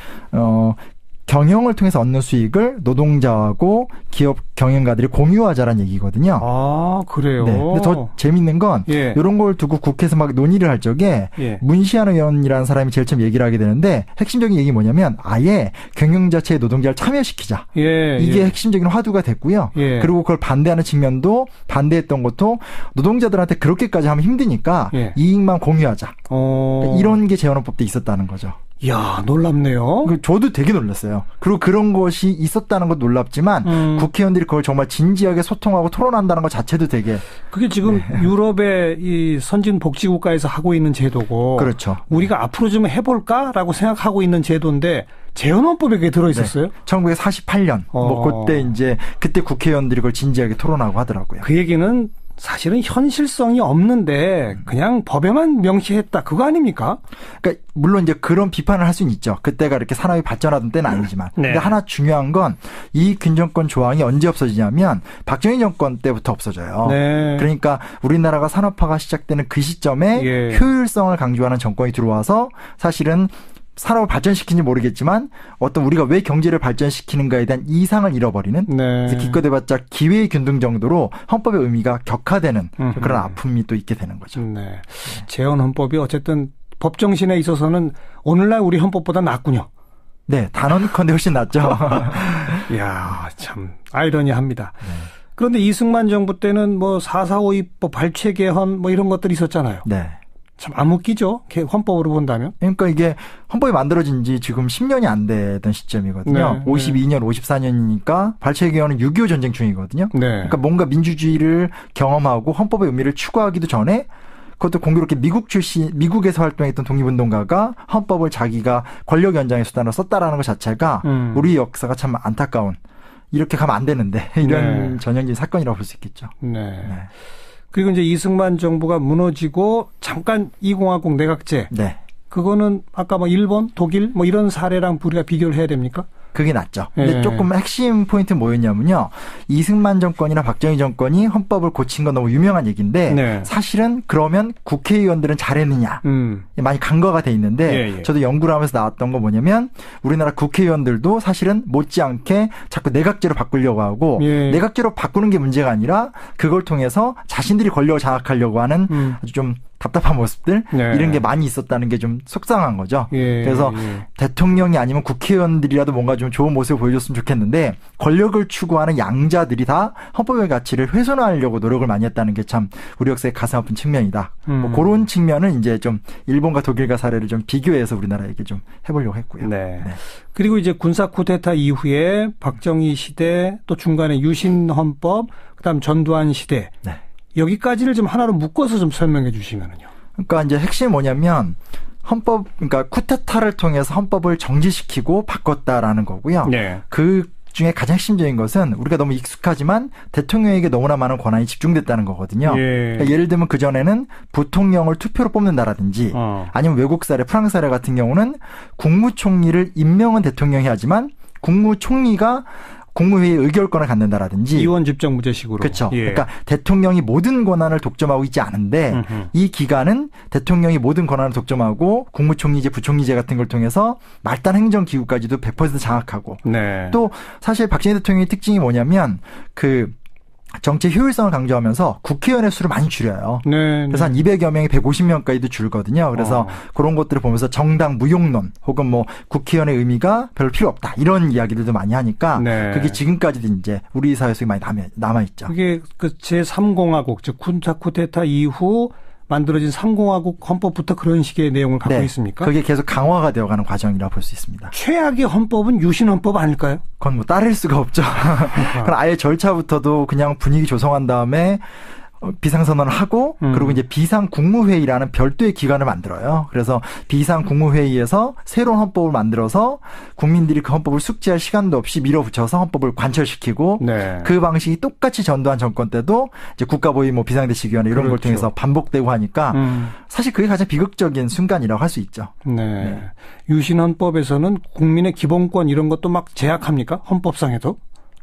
경영을 통해서 얻는 수익을 노동자하고 기업 경영가들이 공유하자라는 얘기거든요. 아, 그래요? 네. 근데 더 재밌는 건 예. 이런 걸 두고 국회에서 막 논의를 할 적에 예. 문시환 의원이라는 사람이 제일 처음 얘기를 하게 되는데 핵심적인 얘기 뭐냐면 아예 경영 자체에 노동자를 참여시키자. 예. 이게 예. 핵심적인 화두가 됐고요. 예. 그리고 그걸 반대하는 측면도 반대했던 것도 노동자들한테 그렇게까지 하면 힘드니까 예. 이익만 공유하자. 그러니까 이런 게 재헌헌법 때 있었다는 거죠. 이야, 놀랍네요. 저도 되게 놀랐어요. 그리고 그런 것이 있었다는 것도 놀랍지만 국회의원들이 그걸 정말 진지하게 소통하고 토론한다는 것 자체도 되게 그게 지금 네. 유럽의 이 선진 복지국가에서 하고 있는 제도고 그렇죠. 우리가 앞으로 좀 해볼까라고 생각하고 있는 제도인데 재헌헌법에 그게 들어있었어요? 네. 1948년 뭐 그때 국회의원들이 그걸 진지하게 토론하고 하더라고요. 그 얘기는 사실은 현실성이 없는데 그냥 법에만 명시했다. 그거 아닙니까? 그러니까 물론 이제 그런 비판을 할 수는 있죠. 그때가 이렇게 산업이 발전하던 때는 아니지만. 네. 근데 하나 중요한 건 이 균정권 조항이 언제 없어지냐면 박정희 정권 때부터 없어져요. 네. 그러니까 우리나라가 산업화가 시작되는 그 시점에 예. 효율성을 강조하는 정권이 들어와서 사실은 산업을 발전시키는지 모르겠지만 어떤 우리가 왜 경제를 발전시키는가에 대한 이상을 잃어버리는 네. 그래서 기껏해봤자 기회의 균등 정도로 헌법의 의미가 격화되는 그런 아픔이 또 있게 되는 거죠. 네. 재헌 헌법이 어쨌든 법 정신에 있어서는 오늘날 우리 헌법보다 낫군요. 네. 단언컨대 훨씬 낫죠. 이야, 참 아이러니합니다. 네. 그런데 이승만 정부 때는 뭐 4.4.5입법 발췌 개헌 뭐 이런 것들이 있었잖아요. 네. 참 안 웃기죠. 헌법으로 본다면. 그러니까 이게 헌법이 만들어진 지 지금 10년이 안 되던 시점이거든요. 네, 52년, 54년이니까 발췌 개헌은 6.25 전쟁 중이거든요. 네. 그러니까 뭔가 민주주의를 경험하고 헌법의 의미를 추구하기도 전에 그것도 공교롭게 미국에서 활동했던 독립운동가가 헌법을 자기가 권력 연장의 수단으로 썼다라는 것 자체가 우리 역사가 참 안타까운 이렇게 가면 안 되는데 이런 네. 전형적인 사건이라고 볼 수 있겠죠. 네. 네. 그리고 이제 이승만 정부가 무너지고 잠깐 이공화국 내각제. 네. 그거는 아까 뭐 일본, 독일 뭐 이런 사례랑 우리가 비교를 해야 됩니까? 그게 낫죠. 근데 네. 조금 핵심 포인트는 뭐였냐면요. 이승만 정권이나 박정희 정권이 헌법을 고친 건 너무 유명한 얘기인데 네. 사실은 그러면 국회의원들은 잘했느냐. 많이 간과가 돼 있는데 예, 예. 저도 연구를 하면서 나왔던 건 뭐냐면 우리나라 국회의원들도 사실은 못지않게 자꾸 내각제로 바꾸려고 하고 예. 내각제로 바꾸는 게 문제가 아니라 그걸 통해서 자신들이 권력을 장악하려고 하는 아주 좀 답답한 모습들 네. 이런 게 많이 있었다는 게 좀 속상한 거죠. 예, 그래서 예. 대통령이 아니면 국회의원들이라도 뭔가 좀 좋은 모습을 보여줬으면 좋겠는데 권력을 추구하는 양자들이 다 헌법의 가치를 훼손하려고 노력을 많이 했다는 게 참 우리 역사의 가슴 아픈 측면이다. 뭐 그런 측면은 이제 좀 일본과 독일과 사례를 좀 비교해서 우리나라에게 좀 해보려고 했고요. 네. 네. 그리고 이제 군사 쿠데타 이후에 박정희 시대 또 중간에 유신 헌법 그다음 전두환 시대 네. 여기까지를 좀 하나로 묶어서 좀 설명해 주시면은요. 그러니까 이제 핵심이 뭐냐면 그러니까 쿠데타를 통해서 헌법을 정지시키고 바꿨다라는 거고요. 네. 그 중에 가장 핵심적인 것은 우리가 너무 익숙하지만 대통령에게 너무나 많은 권한이 집중됐다는 거거든요. 예. 그러니까 예를 들면 그전에는 부통령을 투표로 뽑는다라든지 아니면 외국 사례, 프랑스 사례 같은 경우는 국무총리를 임명은 대통령이 하지만 국무총리가 국무회의 의결권을 갖는다라든지 이원 집정무제식으로. 그렇죠. 예. 그러니까 대통령이 모든 권한을 독점하고 있지 않은데 이 기관은 대통령이 모든 권한을 독점하고 국무총리제, 부총리제 같은 걸 통해서 말단 행정기구까지도 100% 장악하고 네. 또 사실 박정희 대통령의 특징이 뭐냐면 그 정치 효율성을 강조하면서 국회의원의 수를 많이 줄여요. 네, 그래서 한 200여 명이 150명까지도 줄거든요. 그래서 그런 것들을 보면서 정당 무용론 혹은 뭐 국회의원의 의미가 별로 필요 없다. 이런 이야기들도 많이 하니까 네. 그게 지금까지도 이제 우리 사회에서 많이 남아있죠. 그게 그 제3공화국, 즉 군사 쿠데타 이후 만들어진 3공화국 헌법부터 그런 식의 내용을 갖고 네. 있습니까? 그게 계속 강화가 되어가는 과정이라 볼 수 있습니다. 최악의 헌법은 유신헌법 아닐까요? 그건 뭐 따를 수가 없죠. 그럼 아예 절차부터도 그냥 분위기 조성한 다음에 비상선언을 하고 그리고 이제 비상국무회의라는 별도의 기관을 만들어요. 그래서 비상국무회의에서 새로운 헌법을 만들어서 국민들이 그 헌법을 숙지할 시간도 없이 밀어붙여서 헌법을 관철시키고 네. 그 방식이 똑같이 전두환 정권 때도 이제 국가보위 뭐 비상대책위원회 이런 그렇죠. 걸 통해서 반복되고 하니까 사실 그게 가장 비극적인 순간이라고 할 수 있죠. 네. 네. 유신헌법에서는 국민의 기본권 이런 것도 막 제약합니까? 헌법상에도?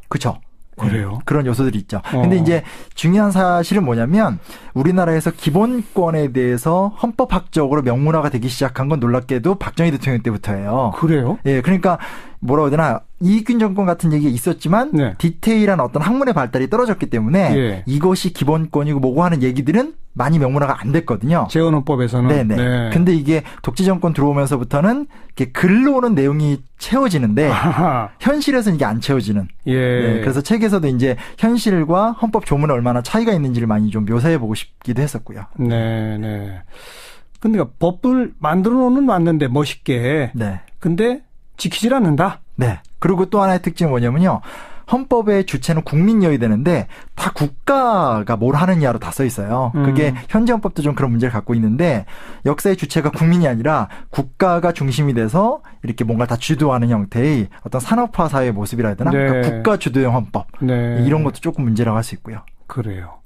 그렇죠. 그래요. 그런 요소들이 있죠. 근데 이제 중요한 사실은 뭐냐면 우리나라에서 기본권에 대해서 헌법학적으로 명문화가 되기 시작한 건 놀랍게도 박정희 대통령 때부터예요. 그래요? 예, 그러니까 뭐라고 해야 되나 이익균 정권 같은 얘기가 있었지만 네. 디테일한 어떤 학문의 발달이 떨어졌기 때문에 예. 이것이 기본권이고 뭐고 하는 얘기들은 많이 명문화가 안 됐거든요. 재헌헌법에서는. 네네. 네. 근데 이게 독재 정권 들어오면서부터는 이렇게 글로는 내용이 채워지는데 아하. 현실에서는 이게 안 채워지는. 예. 네, 그래서 책에서도 이제 현실과 헌법 조문에 얼마나 차이가 있는지를 많이 좀 묘사해 보고 싶기도 했었고요. 네, 네. 근데 법을 만들어 놓는 맞는데 멋있게. 네. 근데 지키질 않는다. 네. 그리고 또 하나의 특징은 뭐냐면요. 헌법의 주체는 국민이어야 되는데 다 국가가 뭘 하느냐로 다 써 있어요. 그게 현재 헌법도 좀 그런 문제를 갖고 있는데 역사의 주체가 국민이 아니라 국가가 중심이 돼서 이렇게 뭔가 다 주도하는 형태의 어떤 산업화 사회의 모습이라 해야 되나? 네. 그러니까 국가 주도형 헌법. 네. 이런 것도 조금 문제라고 할 수 있고요. 그래요.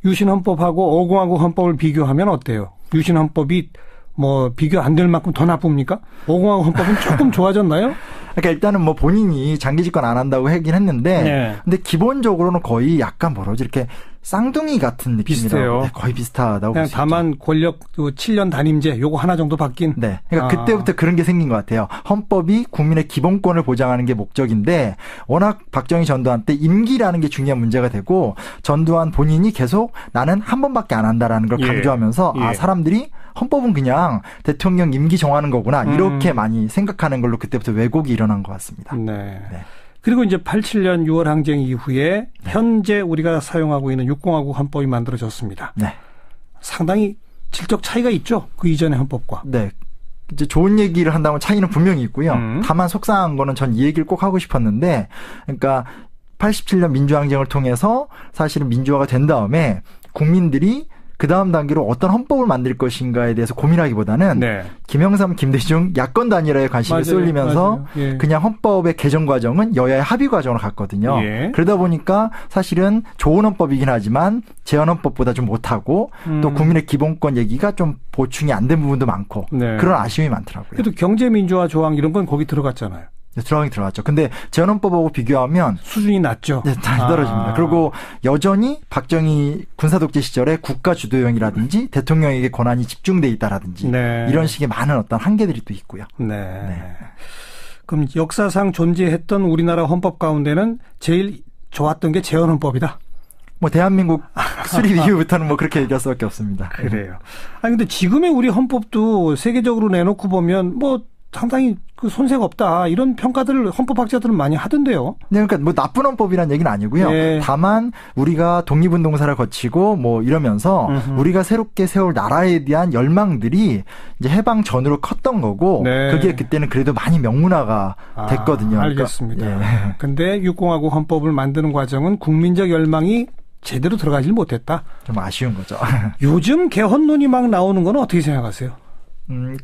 유신헌법하고 5공화국 헌법을 비교하면 어때요? 유신헌법이 뭐 비교 안 될 만큼 더 나쁩니까? 5공화국 헌법은 조금 좋아졌나요? 그러니까 일단은 뭐 본인이 장기 집권 안 한다고 하긴 했는데, 네. 근데 기본적으로는 거의 약간 뭐라 그러지 이렇게 쌍둥이 같은 느낌이라고. 비슷해요. 네, 거의 비슷하다고 볼 수 있죠. 다만 권력 7년 단임제 요거 하나 정도 바뀐. 네, 그러니까 그때부터 그런 게 생긴 것 같아요. 헌법이 국민의 기본권을 보장하는 게 목적인데, 워낙 박정희 전두환 때 임기라는 게 중요한 문제가 되고, 전두환 본인이 계속 나는 한 번밖에 안 한다라는 걸 강조하면서, 예. 사람들이 헌법은 그냥 대통령 임기 정하는 거구나 이렇게 많이 생각하는 걸로 그때부터 왜곡이 일어난 것 같습니다. 네. 네. 그리고 이제 87년 6월 항쟁 이후에 현재 우리가 사용하고 있는 6공화국 헌법이 만들어졌습니다. 네. 상당히 질적 차이가 있죠. 그 이전의 헌법과. 네. 이제 좋은 얘기를 한다면 차이는 분명히 있고요. 다만 속상한 거는 전 이 얘기를 꼭 하고 싶었는데, 그러니까 87년 민주항쟁을 통해서 사실은 민주화가 된 다음에 국민들이 그 다음 단계로 어떤 헌법을 만들 것인가에 대해서 고민하기보다는 네. 김영삼, 김대중 야권 단일화에 관심이 쏠리면서 예. 그냥 헌법의 개정 과정은 여야의 합의 과정으로 갔거든요. 예. 그러다 보니까 사실은 좋은 헌법이긴 하지만 제헌 헌법보다 좀 못하고 또 국민의 기본권 얘기가 좀 보충이 안 된 부분도 많고 네. 그런 아쉬움이 많더라고요. 그래도 경제민주화 조항 이런 건 거기 들어갔잖아요. 들어가긴 들어갔죠. 근데 제헌헌법하고 비교하면 수준이 낮죠. 네, 잘 떨어집니다. 그리고 여전히 박정희 군사독재 시절에 국가 주도형이라든지 대통령에게 권한이 집중돼 있다라든지 네. 이런 식의 많은 어떤 한계들이 또 있고요. 네. 그럼 역사상 존재했던 우리나라 헌법 가운데는 제일 좋았던 게 제헌헌법이다. 뭐 대한민국 수립 이후부터는 뭐 그렇게 얘기할 수밖에 없습니다. 그래요. 아니 근데 지금의 우리 헌법도 세계적으로 내놓고 보면 뭐 상당히 그 손색 없다 이런 평가들을 헌법학자들은 많이 하던데요. 네, 그러니까 뭐 나쁜 헌법이란 얘기는 아니고요. 네. 다만 우리가 독립운동사를 거치고 뭐 이러면서 우리가 새롭게 세울 나라에 대한 열망들이 이제 해방 전후로 컸던 거고 네. 그게 그때는 그래도 많이 명문화가 됐거든요. 알겠습니다. 그러니까, 근데 6공화국 헌법을 만드는 과정은 국민적 열망이 제대로 들어가질 못했다. 좀 아쉬운 거죠. 요즘 개헌론이 막 나오는 건 어떻게 생각하세요?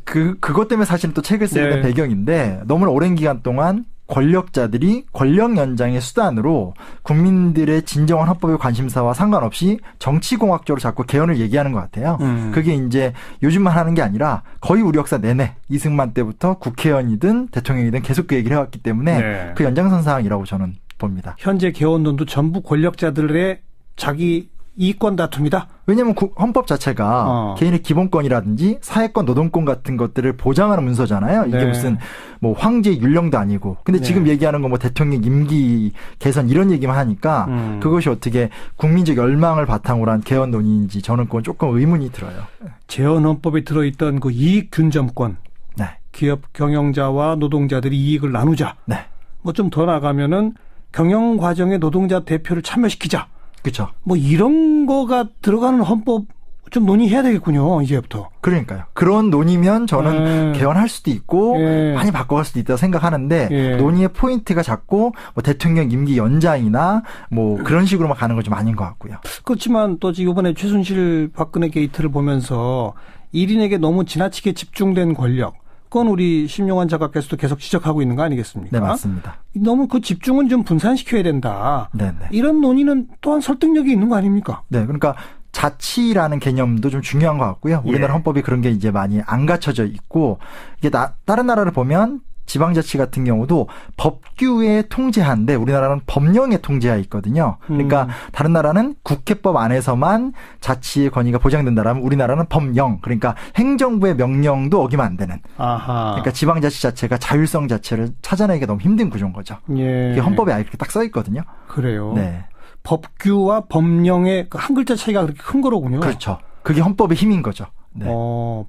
그것 때문에 사실은 또 책을 쓰게 된 네. 배경인데 너무 오랜 기간 동안 권력자들이 권력 연장의 수단으로 국민들의 진정한 헌법의 관심사와 상관없이 정치공학적으로 자꾸 개헌을 얘기하는 것 같아요. 그게 이제 요즘만 하는 게 아니라 거의 우리 역사 내내 이승만 때부터 국회의원이든 대통령이든 계속 그 얘기를 해왔기 때문에 네. 그 연장선상이라고 저는 봅니다. 현재 개헌론도 전부 권력자들의 자기 이권 다툼이다? 왜냐하면 헌법 자체가 개인의 기본권이라든지 사회권, 노동권 같은 것들을 보장하는 문서잖아요. 이게 네. 무슨 뭐 황제의 율령도 아니고. 근데 네. 지금 얘기하는 건 뭐 대통령 임기 개선 이런 얘기만 하니까 그것이 어떻게 국민적 열망을 바탕으로 한 개헌 논의인지 저는 그건 조금 의문이 들어요. 재헌 헌법에 들어있던 그 이익 균점권. 네. 기업 경영자와 노동자들이 이익을 나누자. 네. 뭐 좀 더 나가면은 경영 과정에 노동자 대표를 참여시키자. 그렇죠. 뭐 이런 거가 들어가는 헌법 좀 논의해야 되겠군요. 이제부터. 그러니까요. 그런 논의면 저는 개헌할 수도 있고 많이 바꿔갈 수도 있다고 생각하는데 논의의 포인트가 자꾸 뭐 대통령 임기 연장이나 뭐 그런 식으로만 가는 건 좀 아닌 것 같고요. 그렇지만 또 이번에 최순실 박근혜 게이트를 보면서 1인에게 너무 지나치게 집중된 권력. 그건 우리 심용환 작가께서도 계속 지적하고 있는 거 아니겠습니까? 네, 맞습니다. 너무 그 집중은 좀 분산시켜야 된다. 네네. 이런 논의는 또한 설득력이 있는 거 아닙니까? 네, 그러니까 자치라는 개념도 좀 중요한 것 같고요. 우리나라 헌법이 그런 게 이제 많이 안 갖춰져 있고 이게 다른 나라를 보면 지방자치 같은 경우도 법규에 통제하는데 우리나라는 법령에 통제하에 있거든요. 그러니까 다른 나라는 국회법 안에서만 자치의 권위가 보장된다라면 우리나라는 법령, 그러니까 행정부의 명령도 어기면 안 되는. 아하. 그러니까 지방자치 자체가 자율성 자체를 찾아내기가 너무 힘든 구조인 거죠. 예. 이게 헌법에 아예 이렇게 딱 써 있거든요. 그래요. 네. 법규와 법령의 그 한 글자 차이가 그렇게 큰 거로군요. 그렇죠. 그게 헌법의 힘인 거죠. 네.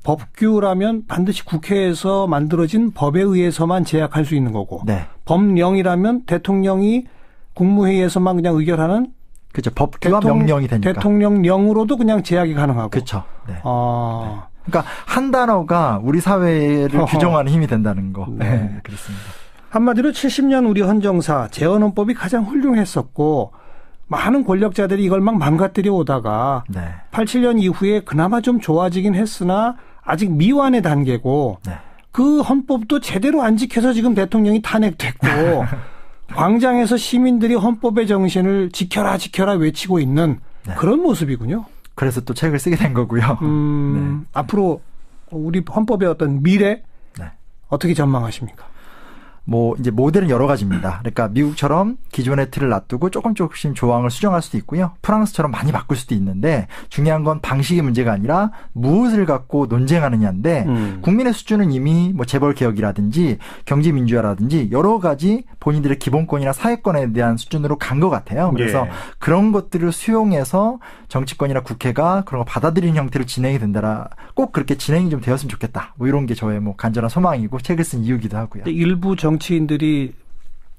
법규라면 반드시 국회에서 만들어진 법에 의해서만 제약할 수 있는 거고, 네. 법령이라면 대통령이 국무회의에서만 그냥 의결하는. 그렇죠. 법규와 명령이 되니까. 대통령령으로도 그냥 제약이 가능하고. 그렇죠. 네. 네. 그러니까 한 단어가 우리 사회를 규정하는 힘이 된다는 거. 네. 네. 그렇습니다. 한마디로 70년 우리 헌정사 재헌헌법이 가장 훌륭했었고 많은 권력자들이 이걸 막 망가뜨려 오다가 네. 87년 이후에 그나마 좀 좋아지긴 했으나 아직 미완의 단계고 네. 그 헌법도 제대로 안 지켜서 지금 대통령이 탄핵됐고 광장에서 시민들이 헌법의 정신을 지켜라 지켜라 외치고 있는 네. 그런 모습이군요. 그래서 또 책을 쓰게 된 거고요. 네. 앞으로 우리 헌법의 어떤 미래 네. 어떻게 전망하십니까? 뭐 이제 모델은 여러 가지입니다. 그러니까 미국처럼 기존의 틀을 놔두고 조금씩 조항을 수정할 수도 있고요. 프랑스처럼 많이 바꿀 수도 있는데 중요한 건 방식의 문제가 아니라 무엇을 갖고 논쟁하느냐인데 국민의 수준은 이미 뭐 재벌 개혁이라든지 경제 민주화라든지 여러 가지 본인들의 기본권이나 사회권에 대한 수준으로 간 것 같아요. 그래서 그런 것들을 수용해서 정치권이나 국회가 그런 거 받아들이는 형태로 진행이 된다라 꼭 그렇게 진행이 좀 되었으면 좋겠다. 뭐 이런 게 저의 뭐 간절한 소망이고 책을 쓴 이유기도 하고요. 일부 정치인들이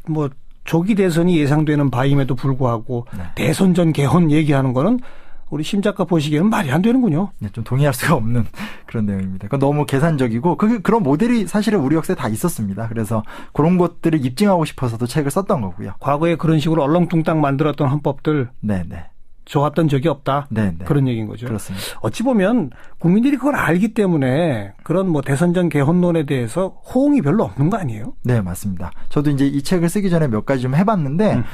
뭐 조기 대선이 예상되는 바임에도 불구하고 네. 대선 전 개헌 얘기하는 거는 우리 심 작가 보시기에는 말이 안 되는군요. 네, 좀 동의할 수가 없는 그런 내용입니다. 그건 너무 계산적이고 그런 모델이 사실은 우리 역사에 다 있었습니다. 그래서 그런 것들을 입증하고 싶어서도 책을 썼던 거고요. 과거에 그런 식으로 얼렁뚱땅 만들었던 헌법들 네네. 좋았던 적이 없다. 네네. 그런 얘기인 거죠. 그렇습니다. 어찌 보면 국민들이 그걸 알기 때문에 그런 뭐 대선 전 개헌론에 대해서 호응이 별로 없는 거 아니에요? 네, 맞습니다. 저도 이제 이 책을 쓰기 전에 몇 가지 좀 해봤는데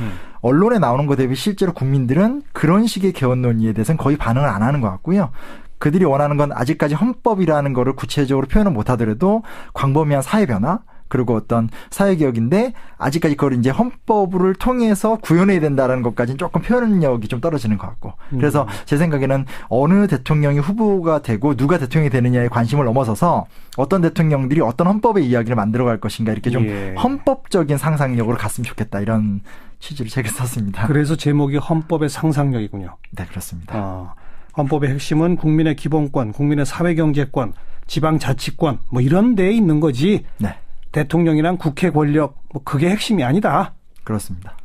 언론에 나오는 것 대비 실제로 국민들은 그런 식의 개헌 논의에 대해서는 거의 반응을 안 하는 것 같고요. 그들이 원하는 건 아직까지 헌법이라는 거를 구체적으로 표현을 못 하더라도 광범위한 사회 변화 그리고 어떤 사회개혁인데 아직까지 그걸 이제 헌법을 통해서 구현해야 된다는 것까지는 조금 표현력이 좀 떨어지는 것 같고 그래서 제 생각에는 어느 대통령이 후보가 되고 누가 대통령이 되느냐에 관심을 넘어서서 어떤 대통령들이 어떤 헌법의 이야기를 만들어갈 것인가 이렇게 좀 헌법적인 상상력으로 갔으면 좋겠다 이런 취지로 책을 썼습니다. 그래서 제목이 헌법의 상상력이군요. 네, 그렇습니다. 헌법의 핵심은 국민의 기본권, 국민의 사회경제권, 지방자치권 뭐 이런 데에 있는 거지. 네. 대통령이랑 국회 권력 뭐 그게 핵심이 아니다. 그렇습니다.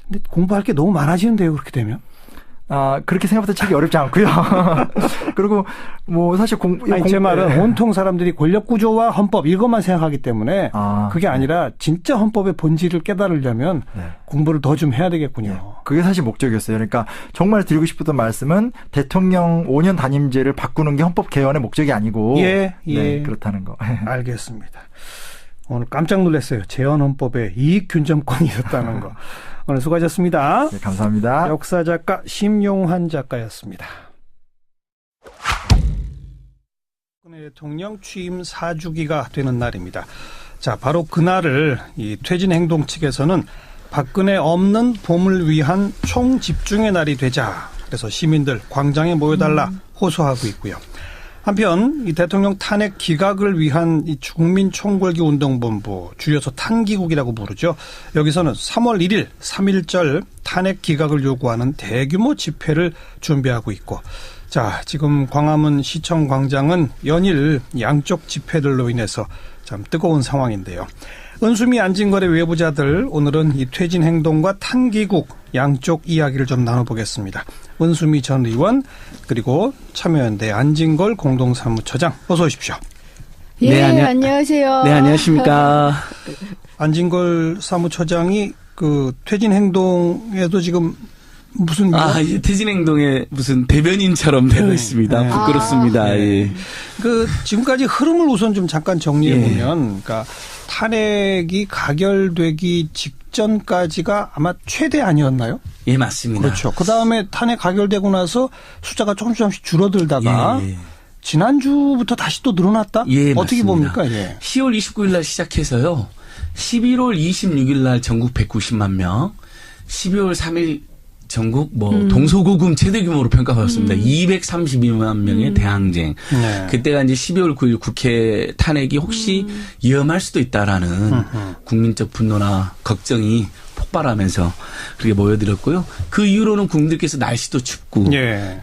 근데 공부할 게 너무 많아지는데요. 그렇게 되면? 그렇게 생각보다 책이 어렵지 않고요. 그리고 뭐 사실 제 말은 온통 사람들이 권력 구조와 헌법 이것만 생각하기 때문에 그게 아니라 진짜 헌법의 본질을 깨달으려면 공부를 더 좀 해야 되겠군요. 네. 그게 사실 목적이었어요. 그러니까 정말 드리고 싶었던 말씀은 대통령 5년 단임제를 바꾸는 게 헌법 개헌의 목적이 아니고 네, 그렇다는 거. 알겠습니다. 오늘 깜짝 놀랐어요. 재헌 헌법에 이익 균점권이 있었다는 거. 오늘 수고하셨습니다. 네, 감사합니다. 역사작가 심용환 작가였습니다. 박근혜 대통령 취임 4주기가 되는 날입니다. 자, 바로 그날을 이 퇴진행동 측에서는 박근혜 없는 봄을 위한 총집중의 날이 되자. 그래서 시민들 광장에 모여달라 호소하고 있고요. 한편 이 대통령 탄핵 기각을 위한 이 국민총궐기 운동본부, 줄여서 탄기국이라고 부르죠. 여기서는 3월 1일 3.1절 탄핵 기각을 요구하는 대규모 집회를 준비하고 있고, 자, 지금 광화문 시청 광장은 연일 양쪽 집회들로 인해서 참 뜨거운 상황인데요. 은수미 안진걸의 외부자들, 오늘은 이 퇴진행동과 탄기국 양쪽 이야기를 좀 나눠보겠습니다. 은수미 전 의원, 그리고 참여연대 안진걸 공동사무처장, 어서 오십시오. 예, 네, 안녕하세요. 네, 안녕하십니까. 안진걸 사무처장이 그 퇴진행동에도 지금 무슨 퇴진행동에 무슨 대변인처럼 되어 있습니다. 부끄럽습니다. 예. 그 지금까지 흐름을 우선 좀 잠깐 정리해 보면, 그러니까 탄핵이 가결되기 직전까지가 아마 최대 아니었나요? 예, 맞습니다. 그렇죠. 그 다음에 탄핵 가결되고 나서 숫자가 조금씩 줄어들다가 지난주부터 다시 또 늘어났다? 예, 어떻게 맞습니다. 봅니까? 예. 10월 29일 날 시작해서요. 11월 26일 날 전국 190만 명, 12월 3일 전국 동서고금 최대 규모로 평가받았습니다. 232만 명의 대항쟁. 네. 그때가 이제 12월 9일 국회 탄핵이 혹시 위험할 수도 있다라는 국민적 분노나 걱정이 폭발하면서 그렇게 모여들었고요. 그 이후로는 국민들께서 날씨도 춥고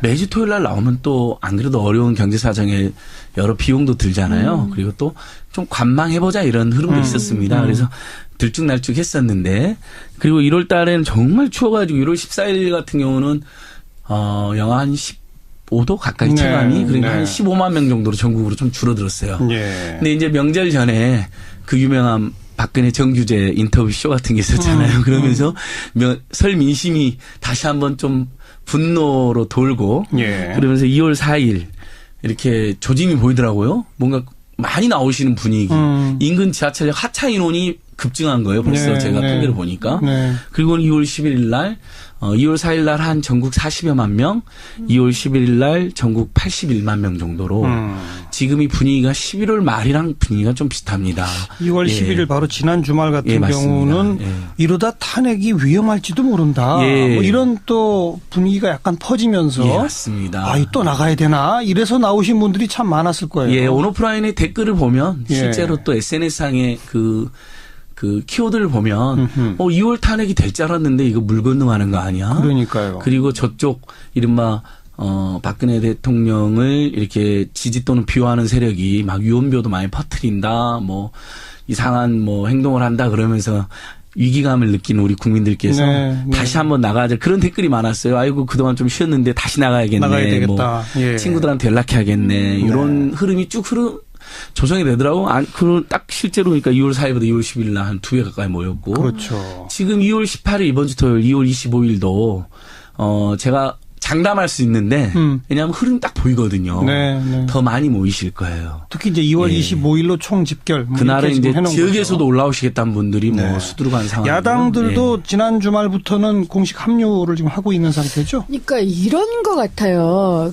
매주 토요일 날 나오면 또 안 그래도 어려운 경제 사정에 여러 비용도 들잖아요. 그리고 또 좀 관망해보자 이런 흐름도 있었습니다. 그래서 들쭉날쭉 했었는데, 그리고 1월 달에는 정말 추워가지고 1월 14일 같은 경우는 영하 한 15도 가까이 체감이, 그러니까 한 15만 명 정도로 전국으로 좀 줄어들었어요. 근데 이제 명절 전에 그 유명한 박근혜 정규제 인터뷰 쇼 같은 게 있었잖아요. 그러면서 설 민심이 다시 한번 좀 분노로 돌고, 그러면서 2월 4일 이렇게 조짐이 보이더라고요. 뭔가 많이 나오시는 분위기. 인근 지하철역 하차 인원이 급증한 거예요. 벌써 제가 통계를 보니까. 그리고 2월 11일 날, 2월 4일 날 한 전국 40여만 명, 2월 11일 날 전국 81만 명 정도로 지금 이 분위기가 11월 말이랑 분위기가 좀 비슷합니다. 2월 11일 바로 지난 주말 같은 경우는 이러다 탄핵이 위험할지도 모른다. 뭐 이런 또 분위기가 약간 퍼지면서 맞습니다. 또 나가야 되나? 이래서 나오신 분들이 참 많았을 거예요. 온오프라인의 댓글을 보면 실제로 또 SNS상의 그 키워드를 보면 2월 탄핵이 될 줄 알았는데 이거 물 건너가는 거 아니야? 그러니까요. 그리고 저쪽 이른바 박근혜 대통령을 이렇게 지지 또는 비호하는 세력이 막 유언비어도 많이 퍼뜨린다, 뭐 이상한 뭐 행동을 한다 그러면서 위기감을 느끼는 우리 국민들께서 다시 한번 나가자, 그런 댓글이 많았어요. 아이고 그동안 좀 쉬었는데 다시 나가야 되겠다. 친구들한테 연락해야겠네. 이런 흐름이 쭉 조성이 되더라고. 그걸 딱 실제로 그러니까 2월 4일부터 2월 10일 날 한 2배 가까이 모였고. 그렇죠. 지금 2월 18일 이번 주 토요일 2월 25일도 제가 장담할 수 있는데 왜냐하면 흐름 딱 보이거든요. 더 많이 모이실 거예요. 특히 이제 2월 25일로 총 집결. 그날은 이제 지역에서도 올라오시겠다는 분들이 뭐 수두룩한 상황. 야당들도 지난 주말부터는 공식 합류를 지금 하고 있는 상태죠. 그러니까 이런 것 같아요.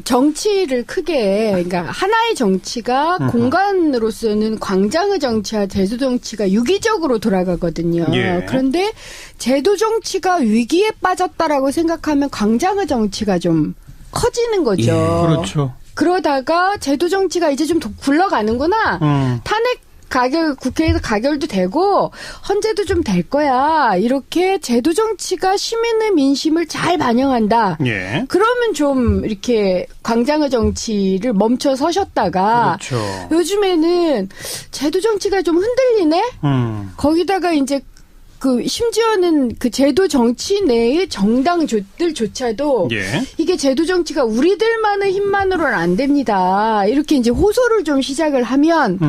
정치를 크게, 그러니까 하나의 정치가 공간으로서는 광장의 정치와 제도 정치가 유기적으로 돌아가거든요. 그런데 제도 정치가 위기에 빠졌다라고 생각하면 광장의 정치가 좀 커지는 거죠. 그렇죠. 그러다가 제도 정치가 이제 좀 굴러가는구나. 탄핵 국회에서 가결도 되고 헌재도 좀 될 거야. 이렇게 제도 정치가 시민의 민심을 잘 반영한다. 그러면 좀 이렇게 광장의 정치를 멈춰 서셨다가 요즘에는 제도 정치가 좀 흔들리네. 거기다가 이제 심지어는 제도 정치 내의 정당들조차도 이게 제도 정치가 우리들만의 힘만으로는 안 됩니다. 이렇게 이제 호소를 좀 시작을 하면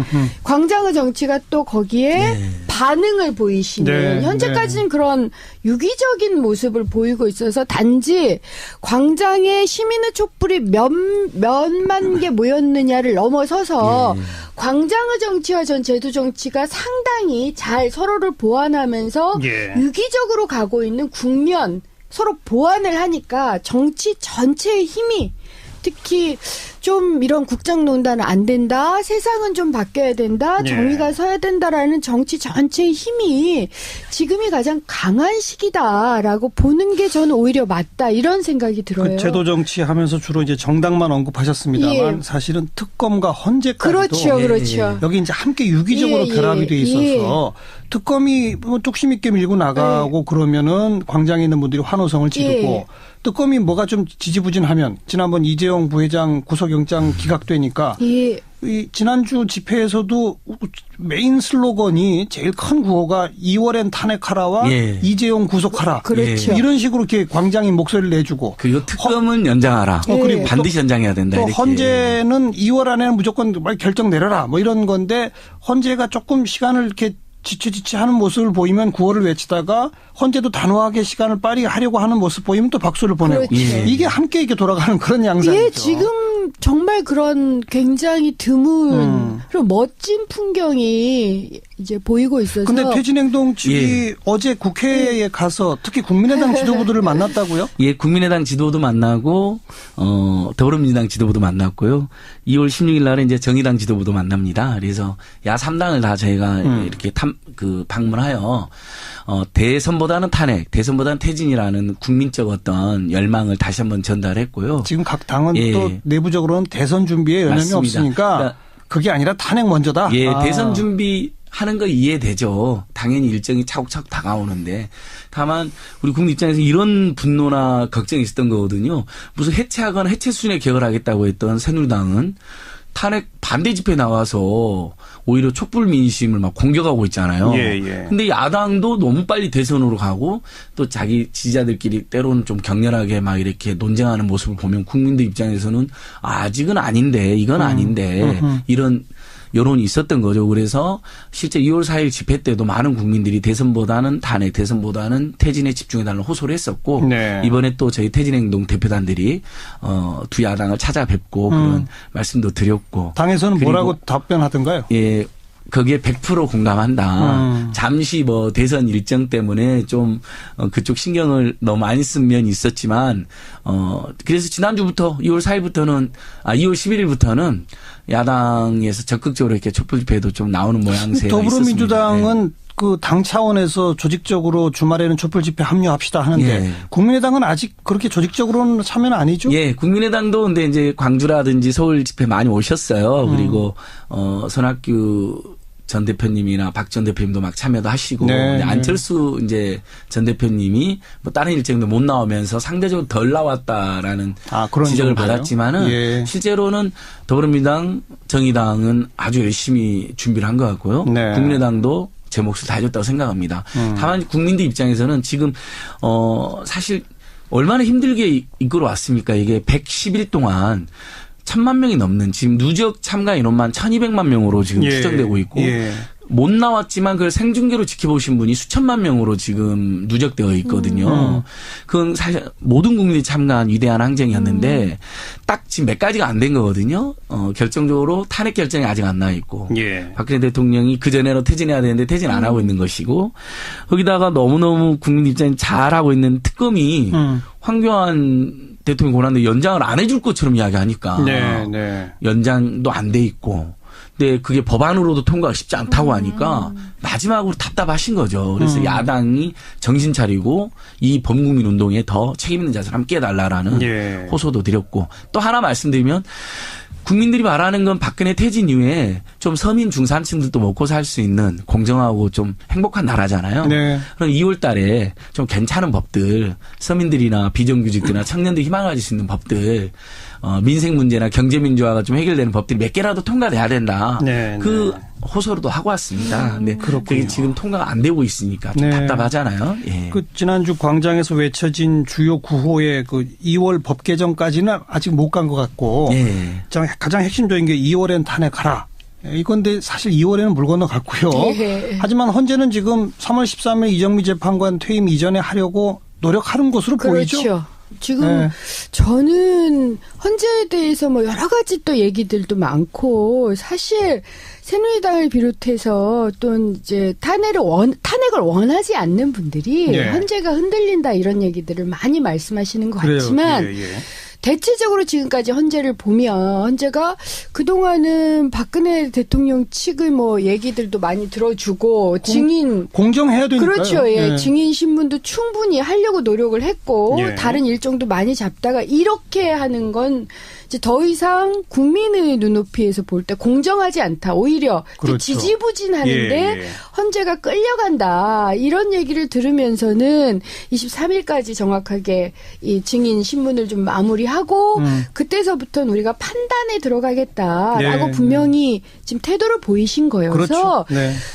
광장의 정치가 또 거기에 반응을 보이시는 현재까지는 그런 유기적인 모습을 보이고 있어서 단지 광장에 시민의 촛불이 몇만 개 모였느냐를 넘어서서 광장의 정치와 전 제도 정치가 상당히 잘 서로를 보완하면서 유기적으로 가고 있는 국면, 서로 보완을 하니까 정치 전체의 힘이, 특히 좀 이런 국정농단은 안 된다. 세상은 좀 바뀌어야 된다. 정의가 서야 된다라는 정치 전체의 힘이 지금이 가장 강한 시기다라고 보는 게 저는 오히려 맞다. 이런 생각이 들어요. 그 제도 정치하면서 주로 이제 정당만 언급하셨습니다만 사실은 특검과 헌재까지도 그렇죠. 여기 이제 함께 유기적으로 결합이 돼 있어서 특검이 뭐 뚝심 있게 밀고 나가고 그러면은 광장에 있는 분들이 환호성을 지르고 특검이 뭐가 좀 지지부진하면 지난번 이재용 부회장 구속영장 기각되니까 이 지난주 집회에서도 메인 슬로건이 제일 큰 구호가 2월엔 탄핵하라와 이재용 구속하라. 그렇죠. 이런 식으로 이렇게 광장이 목소리를 내주고. 그리고 특검은 연장하라. 그리고 반드시 연장해야 된다. 또 이렇게. 헌재는 2월 안에는 무조건 결정 내려라. 뭐 이런 건데 헌재가 조금 시간을 이렇게 지치하는 모습을 보이면 구호를 외치다가 헌재도 단호하게 시간을 빨리 하려고 하는 모습 보이면 또 박수를 보내고. 이게 함께 이렇게 돌아가는 그런 양상이죠. 지금 정말 그런 굉장히 드문 그리고 멋진 풍경이 이제 보이고 있어서. 근데 퇴진행동 측이 어제 국회에 가서 특히 국민의당 지도부들을 만났다고요? 국민의당 지도부도 만나고 더불어민주당 지도부도 만났고요. 2월 16일 날에 이제 정의당 지도부도 만납니다. 그래서 야 3당을 다 저희가 이렇게 방문하여 대선보다는 탄핵, 대선보다는 퇴진이라는 국민적 어떤 열망을 다시 한번 전달했고요. 지금 각 당은 또 내부적으로는 대선 준비에 여념이 맞습니다. 없으니까 그러니까 그게 아니라 탄핵 먼저다. 대선 준비하는 거 이해되죠. 당연히 일정이 차곡차곡 다가오는데 다만 우리 국민 입장에서 이런 분노나 걱정이 있었던 거거든요. 무슨 해체하거나 해체 수준에 개혁을 하겠다고 했던 새누리당은 탄핵 반대 집회에 나와서 오히려 촛불 민심을 막 공격하고 있잖아요. 근데 야당도 너무 빨리 대선으로 가고 또 자기 지지자들끼리 때로는 좀 격렬하게 막 이렇게 논쟁하는 모습을 보면 국민들 입장에서는 아직은 아닌데 이건 아닌데 이런 여론이 있었던 거죠. 그래서 실제 2월 4일 집회 때도 많은 국민들이 대선보다는 탄핵, 대선보다는 퇴진에 집중해달라는 호소를 했었고 이번에 또 저희 퇴진행동 대표단들이 두 야당을 찾아뵙고 그런 말씀도 드렸고. 당에서는 뭐라고 답변하던가요? 거기에 100% 공감한다. 잠시 뭐 대선 일정 때문에 좀 그쪽 신경을 너무 안 쓴 면이 있었지만 그래서 지난주부터 2월 4일부터는 2월 11일부터는 야당에서 적극적으로 이렇게 촛불 집회도 좀 나오는 모양새가 더불어민주당은 그 당 차원에서 조직적으로 주말에는 촛불 집회 합류합시다 하는데 국민의당은 아직 그렇게 조직적으로는 참여는 아니죠? 국민의당도 근데 이제 광주라든지 서울 집회 많이 오셨어요. 그리고 손학규 전 대표님이나 박 전 대표님도 막 참여도 하시고 안철수 이제 전 대표님이 뭐 다른 일정도 못 나오면서 상대적으로 덜 나왔다라는 지적을 받았지만은 실제로는 더불어민주당, 정의당은 아주 열심히 준비를 한 것 같고요. 국민의당도 제 몫을 다 해줬다고 생각합니다. 다만 국민들 입장에서는 지금 사실 얼마나 힘들게 이끌어왔습니까? 이게 110일 동안 1,000만 명이 넘는 지금 누적 참가 인원만 1,200만 명으로 지금 추정되고 있고 못 나왔지만 그걸 생중계로 지켜보신 분이 수천만 명으로 지금 누적되어 있거든요. 그건 사실 모든 국민들이 참가한 위대한 항쟁이었는데 딱 지금 몇 가지가 안 된 거거든요. 결정적으로 탄핵 결정이 아직 안 나와 있고 박근혜 대통령이 그전에는 퇴진해야 되는데 퇴진 안 하고 있는 것이고 거기다가 너무너무 국민 입장이 잘하고 있는 특검이 황교안 대통령 권한대 연장을 안 해줄 것처럼 이야기하니까 연장도 안 돼 있고 근데 그게 법안으로도 통과가 쉽지 않다고 하니까 마지막으로 답답하신 거죠. 그래서 야당이 정신 차리고 이 범국민 운동에 더 책임 있는 자세를 함께 해달라라는 호소도 드렸고 또 하나 말씀드리면 국민들이 말하는 건 박근혜 퇴진 이후에 좀 서민 중산층들도 먹고 살 수 있는 공정하고 좀 행복한 나라잖아요. 그럼 2월 달에 좀 괜찮은 법들 서민들이나 비정규직들이나 청년들이 희망을 가질 수 있는 법들 민생 문제나 경제 민주화가 좀 해결되는 법들이 몇 개라도 통과돼야 된다. 그 호소로도 하고 왔습니다. 근데 그게 지금 통과가 안 되고 있으니까 좀 답답하잖아요. 그 지난주 광장에서 외쳐진 주요 구호의 그 2월 법 개정까지는 아직 못 간 것 같고 가장 핵심적인 게 2월엔 탄핵하라. 이건데 사실 2월에는 물 건너갔고요. 하지만 헌재는 지금 3월 13일 이정미 재판관 퇴임 이전에 하려고 노력하는 것으로 보이죠. 지금 저는 헌재에 대해서 뭐 여러 가지 또 얘기들도 많고 사실 새누리당을 비롯해서 또 이제 탄핵을 원하지 않는 분들이 헌재가 흔들린다 이런 얘기들을 많이 말씀하시는 것 같지만 대체적으로 지금까지 헌재를 보면 헌재가 그동안은 박근혜 대통령 측의 뭐 얘기들도 많이 들어주고 증인 공정해야 되니까요. 그렇죠. 예. 증인 신문도 충분히 하려고 노력을 했고 다른 일정도 많이 잡다가 이렇게 하는 건 이제 더 이상 국민의 눈높이에서 볼 때 공정하지 않다. 오히려 그렇죠. 지지부진하는데 헌재가 끌려간다. 이런 얘기를 들으면서는 23일까지 정확하게 이 증인 신문을 좀 마무리하고 그때서부터는 우리가 판단에 들어가겠다라고 분명히 지금 태도를 보이신 거여서 그렇죠.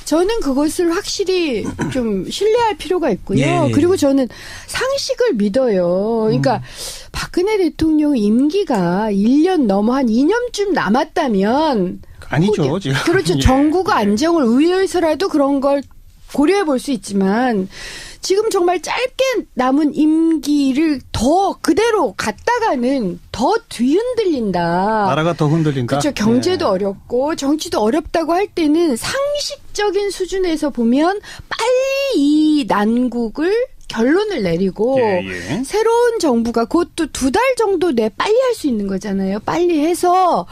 저는 그것을 확실히 좀 신뢰할 필요가 있고요. 그리고 저는 상식을 믿어요. 그러니까 박근혜 대통령 임기가 1년 넘어 한 2년쯤 남았다면 아니죠. 지금. 그렇죠. 정국의 안정을 위해서라도 그런 걸 고려해 볼 수 있지만 지금 정말 짧게 남은 임기를 더 그대로 갔다가는 더 뒤흔들린다. 나라가 더 흔들린다. 그렇죠. 경제도 어렵고 정치도 어렵다고 할 때는 상식적인 수준에서 보면 빨리 이 난국을 결론을 내리고 새로운 정부가 그것도 2달 정도 내 빨리 할 수 있는 거잖아요. 빨리 해서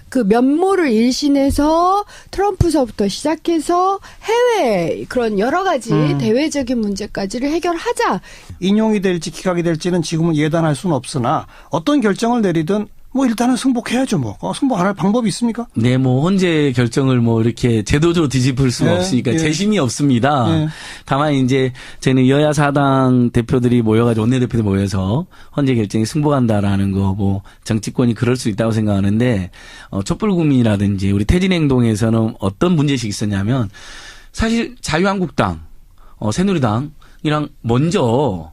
그 면모를 일신해서 트럼프서부터 시작해서 해외 그런 여러 가지 대외적인 문제까지를 해결하자. 인용이 될지 기각이 될지는 지금은 예단할 수는 없으나 어떤 결정을 내리든 뭐 일단은 승복해야죠. 뭐 승복 안 할 방법이 있습니까? 네, 뭐 헌재 결정을 뭐 이렇게 제도적으로 뒤집을 수는 없으니까 재심이 없습니다. 다만 이제 저는 여야 사당 대표들이 모여가지고 원내대표들 모여서 헌재 결정이 승복한다라는 거 뭐 정치권이 그럴 수 있다고 생각하는데 촛불국민이라든지 우리 태진행동에서는 어떤 문제식이 있었냐면 사실 자유한국당, 새누리당이랑 먼저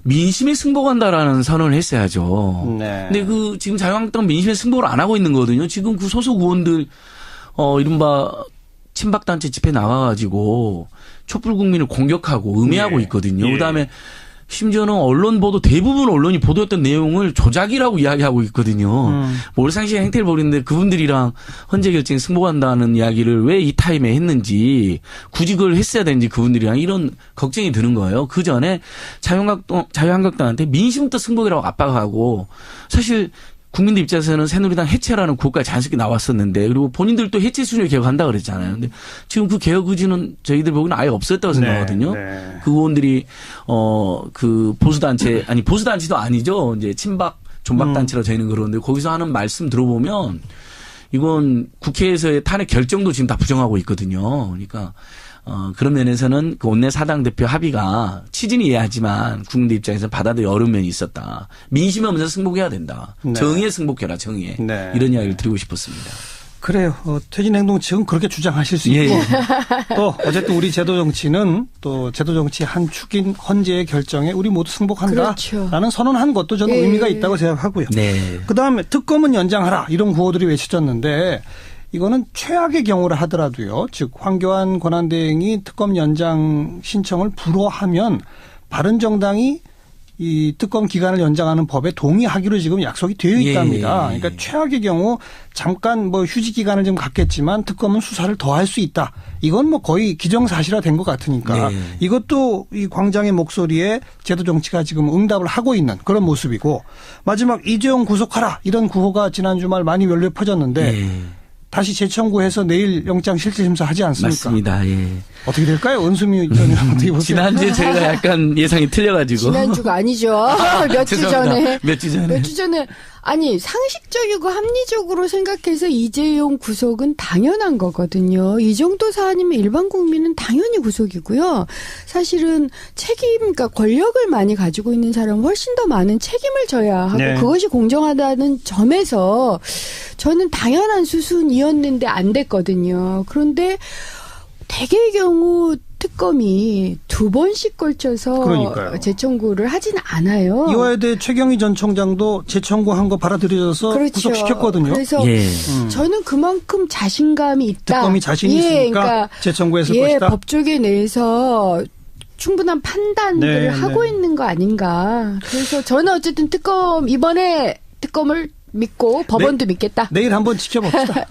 민심에 승복한다라는 선언을 했어야죠. 근데 그 지금 자유한국당 민심에 승복을 안 하고 있는 거거든요. 지금 그 소속 의원들 이른바 친박단체 집회 나가가지고 촛불국민을 공격하고 음해하고 있거든요. 그다음에 심지어는 언론 보도 대부분 언론이 보도했던 내용을 조작이라고 이야기하고 있거든요. 몰상식의 행태를 벌이는데 그분들이랑 헌재 결정에 승복한다는 이야기를 왜 이 타임에 했는지 굳이 그걸 했어야 되는지 그분들이랑 이런 걱정이 드는 거예요. 그 전에 자유한국당한테 민심부터 승복이라고 압박하고 사실 국민들 입장에서는 새누리당 해체라는 구호까지 자연스럽게 나왔었는데 그리고 본인들도 해체 순위를 개혁한다 그랬잖아요. 근데 지금 그 개혁 의지는 저희들 보기에는 아예 없었다고 생각하거든요. 그 의원들이 그 보수단체도 아니죠. 이제 친박 존박단체로 저희는 그러는데 거기서 하는 말씀 들어보면 이건 국회에서의 탄핵 결정도 지금 다 부정하고 있거든요. 그러니까 그런 면에서는 그 원내 사당 대표 합의가 취지는 이해하지만 국민들 입장에서 받아들여 어려운 면이 있었다. 민심에 먼저 승복해야 된다. 정의에 승복해라. 정의에. 이런 이야기를 드리고 싶었습니다. 그래요. 퇴진행동 측은 그렇게 주장하실 수 있고 또 어쨌든 우리 제도 정치는 또 제도 정치의 한 축인 헌재의 결정에 우리 모두 승복한다라는 선언한 것도 저는 의미가 있다고 생각하고요. 그다음에 특검은 연장하라 이런 구호들이 외쳐졌는데 이거는 최악의 경우를 하더라도요. 즉 황교안 권한대행이 특검 연장 신청을 불허하면 바른정당이 이 특검 기간을 연장하는 법에 동의하기로 지금 약속이 되어 있답니다. 그러니까 최악의 경우 잠깐 뭐 휴직 기간을 좀 갖겠지만 특검은 수사를 더 할 수 있다. 이건 뭐 거의 기정사실화된 것 같으니까 이것도 이 광장의 목소리에 제도 정치가 지금 응답을 하고 있는 그런 모습이고 마지막 이재용 구속하라 이런 구호가 지난 주말 많이 널리 퍼졌는데 다시 재청구해서 내일 영장 실질심사 하지 않습니까? 맞습니다. 어떻게 될까요? 은수미 의원님 어떻게 보세요? 지난주에 저희가 약간 예상이 틀려가지고. 지난주가 아니죠. 몇 주 전에. 몇 주 전에. 아니 상식적이고 합리적으로 생각해서 이재용 구속은 당연한 거거든요. 이 정도 사안이면 일반 국민은 당연히 구속이고요. 사실은 그러니까 권력을 많이 가지고 있는 사람은 훨씬 더 많은 책임을 져야 하고 그것이 공정하다는 점에서 저는 당연한 수순이었는데 안 됐거든요. 그런데 대개의 경우 특검이 2번씩 걸쳐서 재청구를 하지는 않아요. 이화여대 최경희 전 총장도 재청구한 거 받아들여져서 구속시켰거든요. 그래서 저는 그만큼 자신감이 있다. 특검이 자신이 있으니까 그러니까 재청구했을 것이다. 법조계 내에서 충분한 판단들을 하고 있는 거 아닌가. 그래서 저는 어쨌든 이번에 특검을 믿고 법원도 믿겠다. 내일 한번 지켜봅시다.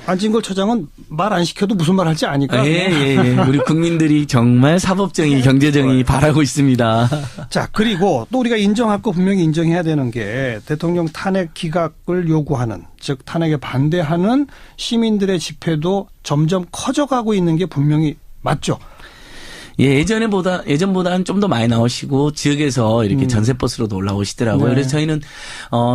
안진걸 처장은 말 안 시켜도 무슨 말 할지 아니까. 예. 우리 국민들이 정말 사법정의, 경제정의 바라고 있습니다. 자, 그리고 또 우리가 인정할 거 분명히 인정해야 되는 게 대통령 탄핵 기각을 요구하는, 즉 탄핵에 반대하는 시민들의 집회도 점점 커져가고 있는 게 분명히 맞죠. 예, 예전보다는 좀 더 많이 나오시고 지역에서 이렇게 전세버스로도 올라오시더라고요. 네. 그래서 저희는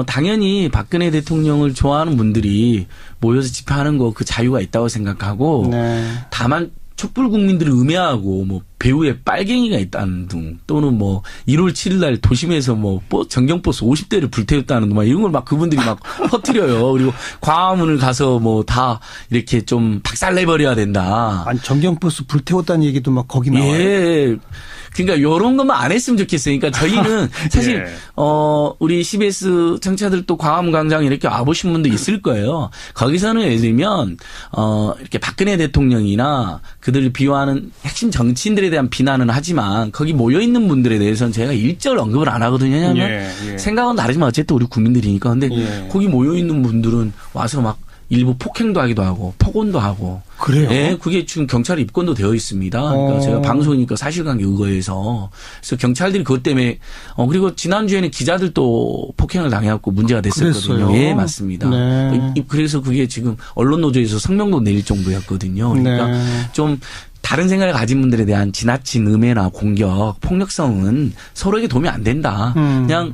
당연히 박근혜 대통령을 좋아하는 분들이 모여서 집회하는 거 그 자유가 있다고 생각하고 네. 다만 촛불 국민들을 음해하고 뭐 배후에 빨갱이가 있다는 등 또는 뭐 1월 7일 날 도심에서 뭐 전경버스 50대를 불태웠다는 등 막 이런 걸 막 그분들이 막 퍼뜨려요. 그리고 광화문을 가서 뭐 다 이렇게 좀 박살내버려야 된다. 아니 전경버스 불태웠다는 얘기도 막 거기 나와요. 예. 그러니까 이런 것만 안 했으면 좋겠어요. 그러니까 저희는 사실 예. 우리 CBS 청취자들도 광화문 광장 이렇게 와보신 분도 있을 거예요. 거기서는 예를 들면 이렇게 박근혜 대통령이나 그들을 비호하는 핵심 정치인들에 대한 비난은 하지만 거기 모여 있는 분들에 대해서는 제가 일절 언급을 안 하거든요. 왜냐하면 생각은 다르지만 어쨌든 우리 국민들이니까. 근데 거기 모여 있는 분들은 와서 막 일부 폭행도 하기도 하고 폭언도 하고. 그래요? 네, 그게 지금 경찰 입건도 되어 있습니다. 그러니까 제가 방송이니까 사실관계 의거해서. 그래서 경찰들이 그것 때문에 그리고 지난주에는 기자들도 폭행을 당해갖고 문제가 됐었거든요. 그랬어요? 예, 맞습니다. 네. 그래서 그게 지금 언론노조에서 성명도 내릴 정도였거든요. 그러니까 네. 좀 다른 생각을 가진 분들에 대한 지나친 음해나 공격, 폭력성은 서로에게 도움이 안 된다. 그냥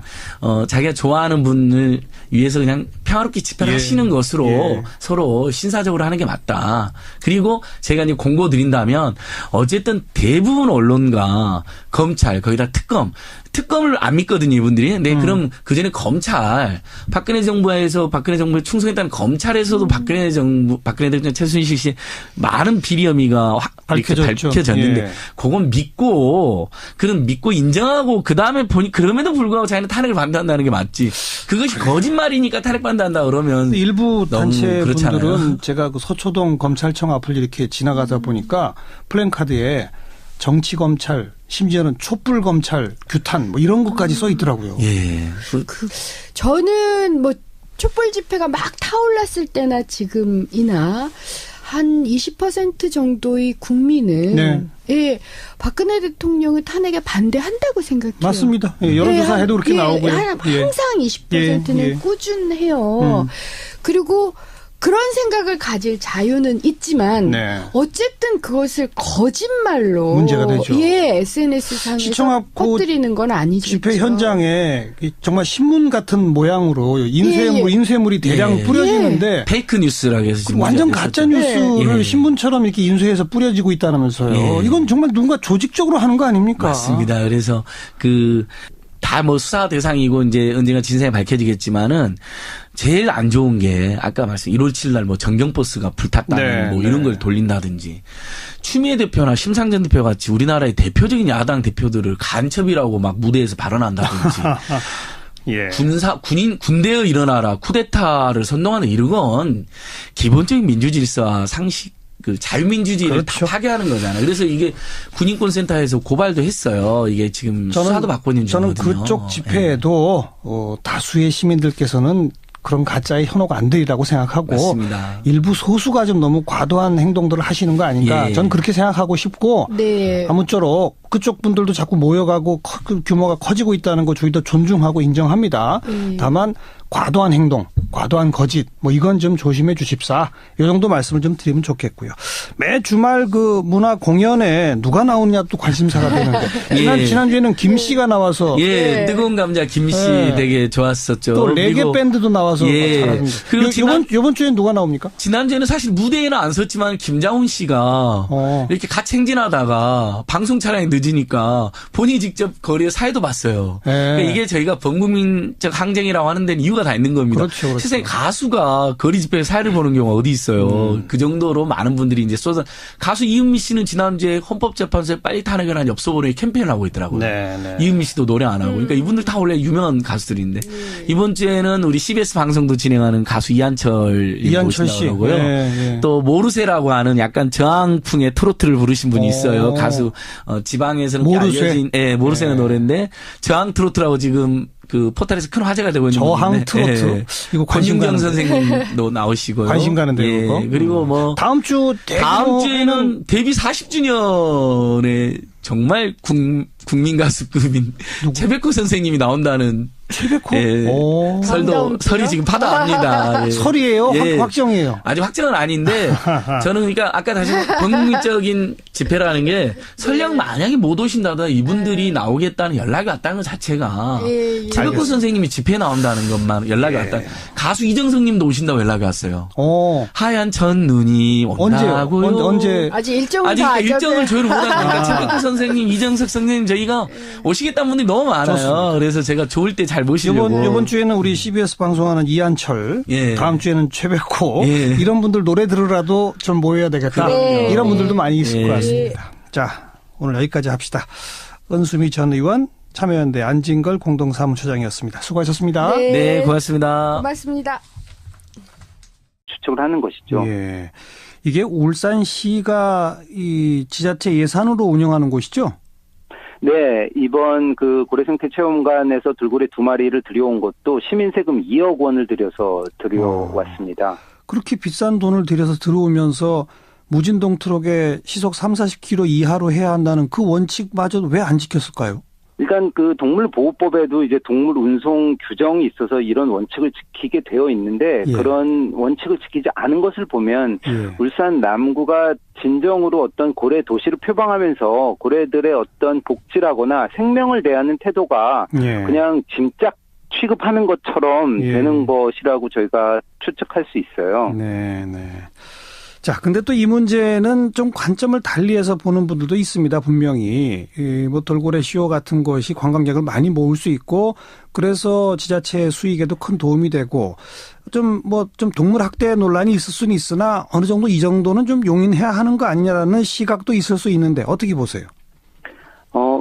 자기가 좋아하는 분을 위해서 그냥 평화롭게 집회를 하시는 것으로 서로 신사적으로 하는 게 맞다. 그리고 제가 이제 공고 드린다면 어쨌든 대부분 언론과 검찰 거기다 특검을 안 믿거든요, 이분들이. 네, 그럼 그전에 검찰, 박근혜 정부에 충성했다는 검찰에서도 박근혜 대통령 최순실 씨의 많은 비리 혐의가 밝혀졌는데, 그건 믿고 인정하고, 그 다음에 보니, 그럼에도 불구하고 자기는 탄핵을 반대한다는 게 맞지. 그것이 거짓말이니까 탄핵 반대한다 그러면. 일부 단체 분들은 제가 그 서초동 검찰청 앞을 이렇게 지나가다 보니까 플랜카드에 정치검찰, 심지어는 촛불검찰, 규탄 뭐 이런 것까지 써 있더라고요. 예. 저는 뭐 촛불 집회가 막 타올랐을 때나 지금이나 한 20% 정도의 국민은 예, 박근혜 대통령의 탄핵에 반대한다고 생각해요. 맞습니다. 예, 여론조사 해도 그렇게 나오고요. 항상 20%는 꾸준해요. 그리고 그런 생각을 가질 자유는 있지만 어쨌든 그것을 거짓말로 문제가 되죠. 예, SNS상에서 퍼뜨리는 건 아니죠. 집회 현장에 정말 신문 같은 모양으로 인쇄물이 대량 뿌려지는데 페이크 뉴스라고 해서 완전 가짜 뉴스를 신문처럼 이렇게 인쇄해서 뿌려지고 있다면서요. 이건 정말 누군가 조직적으로 하는 거 아닙니까? 맞습니다. 그래서 다 뭐 수사 대상이고 이제 언젠가 진상이 밝혀지겠지만은 제일 안 좋은 게 아까 말씀 1월 7일 날 뭐 전경버스가 불탔다는 뭐 이런 걸 돌린다든지 추미애 대표나 심상정 대표 같이 우리나라의 대표적인 야당 대표들을 간첩이라고 막 무대에서 발언한다든지 군대여 일어나라 쿠데타를 선동하는 이런 건 기본적인 민주질서와 상식 그 자유민주주의를 다 파괴하는 거잖아요. 그래서 이게 군인권센터에서 고발도 했어요. 이게 지금 수사도 받고 있는 중이거든요. 저는 그쪽 집회에도 다수의 시민들께서는 그런 가짜의 현혹 안 되리라고 생각하고 맞습니다. 일부 소수가 좀 너무 과도한 행동들을 하시는 거 아닌가. 저는 그렇게 생각하고 싶고 아무쪼록 그쪽 분들도 자꾸 모여가고 규모가 커지고 있다는 거 저희도 존중하고 인정합니다. 다만 과도한 행동, 과도한 거짓, 뭐 이건 좀 조심해 주십사. 이 정도 말씀을 좀 드리면 좋겠고요. 매 주말 그 문화 공연에 누가 나오느냐 또 관심사가 되는데 지난주에는 김 씨가 나와서 뜨거운 감자 김 씨 되게 좋았었죠. 또 레게 밴드도 나와서 잘하던데. 그리고 이번 주에는 누가 나옵니까? 지난주에는 사실 무대에는 안 섰지만 김장훈 씨가 이렇게 같이 행진하다가 방송 차량이 늦으니까 본인이 직접 거리에 사회도 봤어요. 그러니까 이게 저희가 범국민적 항쟁이라고 하는 데는 이유가 다 있는 겁니다. 그렇죠. 세상에 가수가 거리 집회에 사회를 보는 경우가 어디 있어요. 그 정도로 많은 분들이 이제 가수 이은미 씨는 지난주에 헌법재판소에 빨리 탄핵을 한 엽서 보내기 캠페인을 하고 있더라고요. 이은미 씨도 노래 안 하고. 그러니까 이분들 다 원래 유명한 가수들인데 이번 주에는 우리 CBS 방송도 진행하는 가수 이한철 씨고요. 또 모르세라고 하는 약간 저항풍의 트로트를 부르신 분이 있어요. 가수 지방에서는 모르쇠. 알려진 모르쇠는 노래인데 저항 트로트라고 지금 그 포털에서 큰 화제가 되고 있는 저항 트로트. 이거 권윤경 선생님도 나오시고요. 관심 가는데요. 그리고 뭐 다음 주에는 데뷔 40주년에 정말 국민 가수급인 최백호 선생님이 나온다는 최백호? 설이 지금 파다합니다. 설이에요? 확정이에요? 아직 확정은 아닌데 저는 그러니까 아까 다시 본국민적인 집회라는 게 설령 만약에 못 오신다다 이분들이 나오겠다는 연락이 왔다는 것 자체가 최백호 선생님이 집회에 나온다는 것만 연락이 왔다. 가수 이정석님도 오신다고 연락이 왔어요. 하얀 첫눈이 온다고요. 언제? 아직 일정을 조율을 못하니까 최백호 선생님, 이정석 선생님 저희가 오시겠다는 분들이 너무 많아요. 좋습니다. 그래서 제가 좋을 때 잘 모시려고. 이번 주에는 우리 CBS 방송하는 이한철, 다음 주에는 최백호 이런 분들 노래 들으라도 좀 모여야 되겠다. 이런 분들도 많이 있을 것 같습니다. 자, 오늘 여기까지 합시다. 은수미 전 의원, 참여연대 안진걸 공동사무처장이었습니다. 수고하셨습니다. 네, 고맙습니다. 고맙습니다. 추측을 하는 것이죠. 예. 이게 울산시가 이 지자체 예산으로 운영하는 곳이죠? 네, 이번 그 고래생태체험관에서 돌고래 2마리를 들여온 것도 시민세금 2억 원을 들여서 들여왔습니다. 그렇게 비싼 돈을 들여서 들어오면서 무진동 트럭에 시속 30-40km 이하로 해야 한다는 그 원칙마저도 왜 안 지켰을까요? 일단 그 동물보호법에도 이제 동물 운송 규정이 있어서 이런 원칙을 지키게 되어 있는데 그런 원칙을 지키지 않은 것을 보면 울산 남구가 진정으로 어떤 고래 도시를 표방하면서 고래들의 어떤 복지라거나 생명을 대하는 태도가 그냥 짐짝 취급하는 것처럼 되는 것이라고 저희가 추측할 수 있어요. 네. 자, 근데 또 이 문제는 좀 관점을 달리해서 보는 분들도 있습니다. 분명히 뭐 돌고래 쇼 같은 것이 관광객을 많이 모을 수 있고 그래서 지자체 수익에도 큰 도움이 되고 좀 동물 학대 논란이 있을 수는 있으나 어느 정도 이 정도는 좀 용인해야 하는 거 아니냐라는 시각도 있을 수 있는데 어떻게 보세요?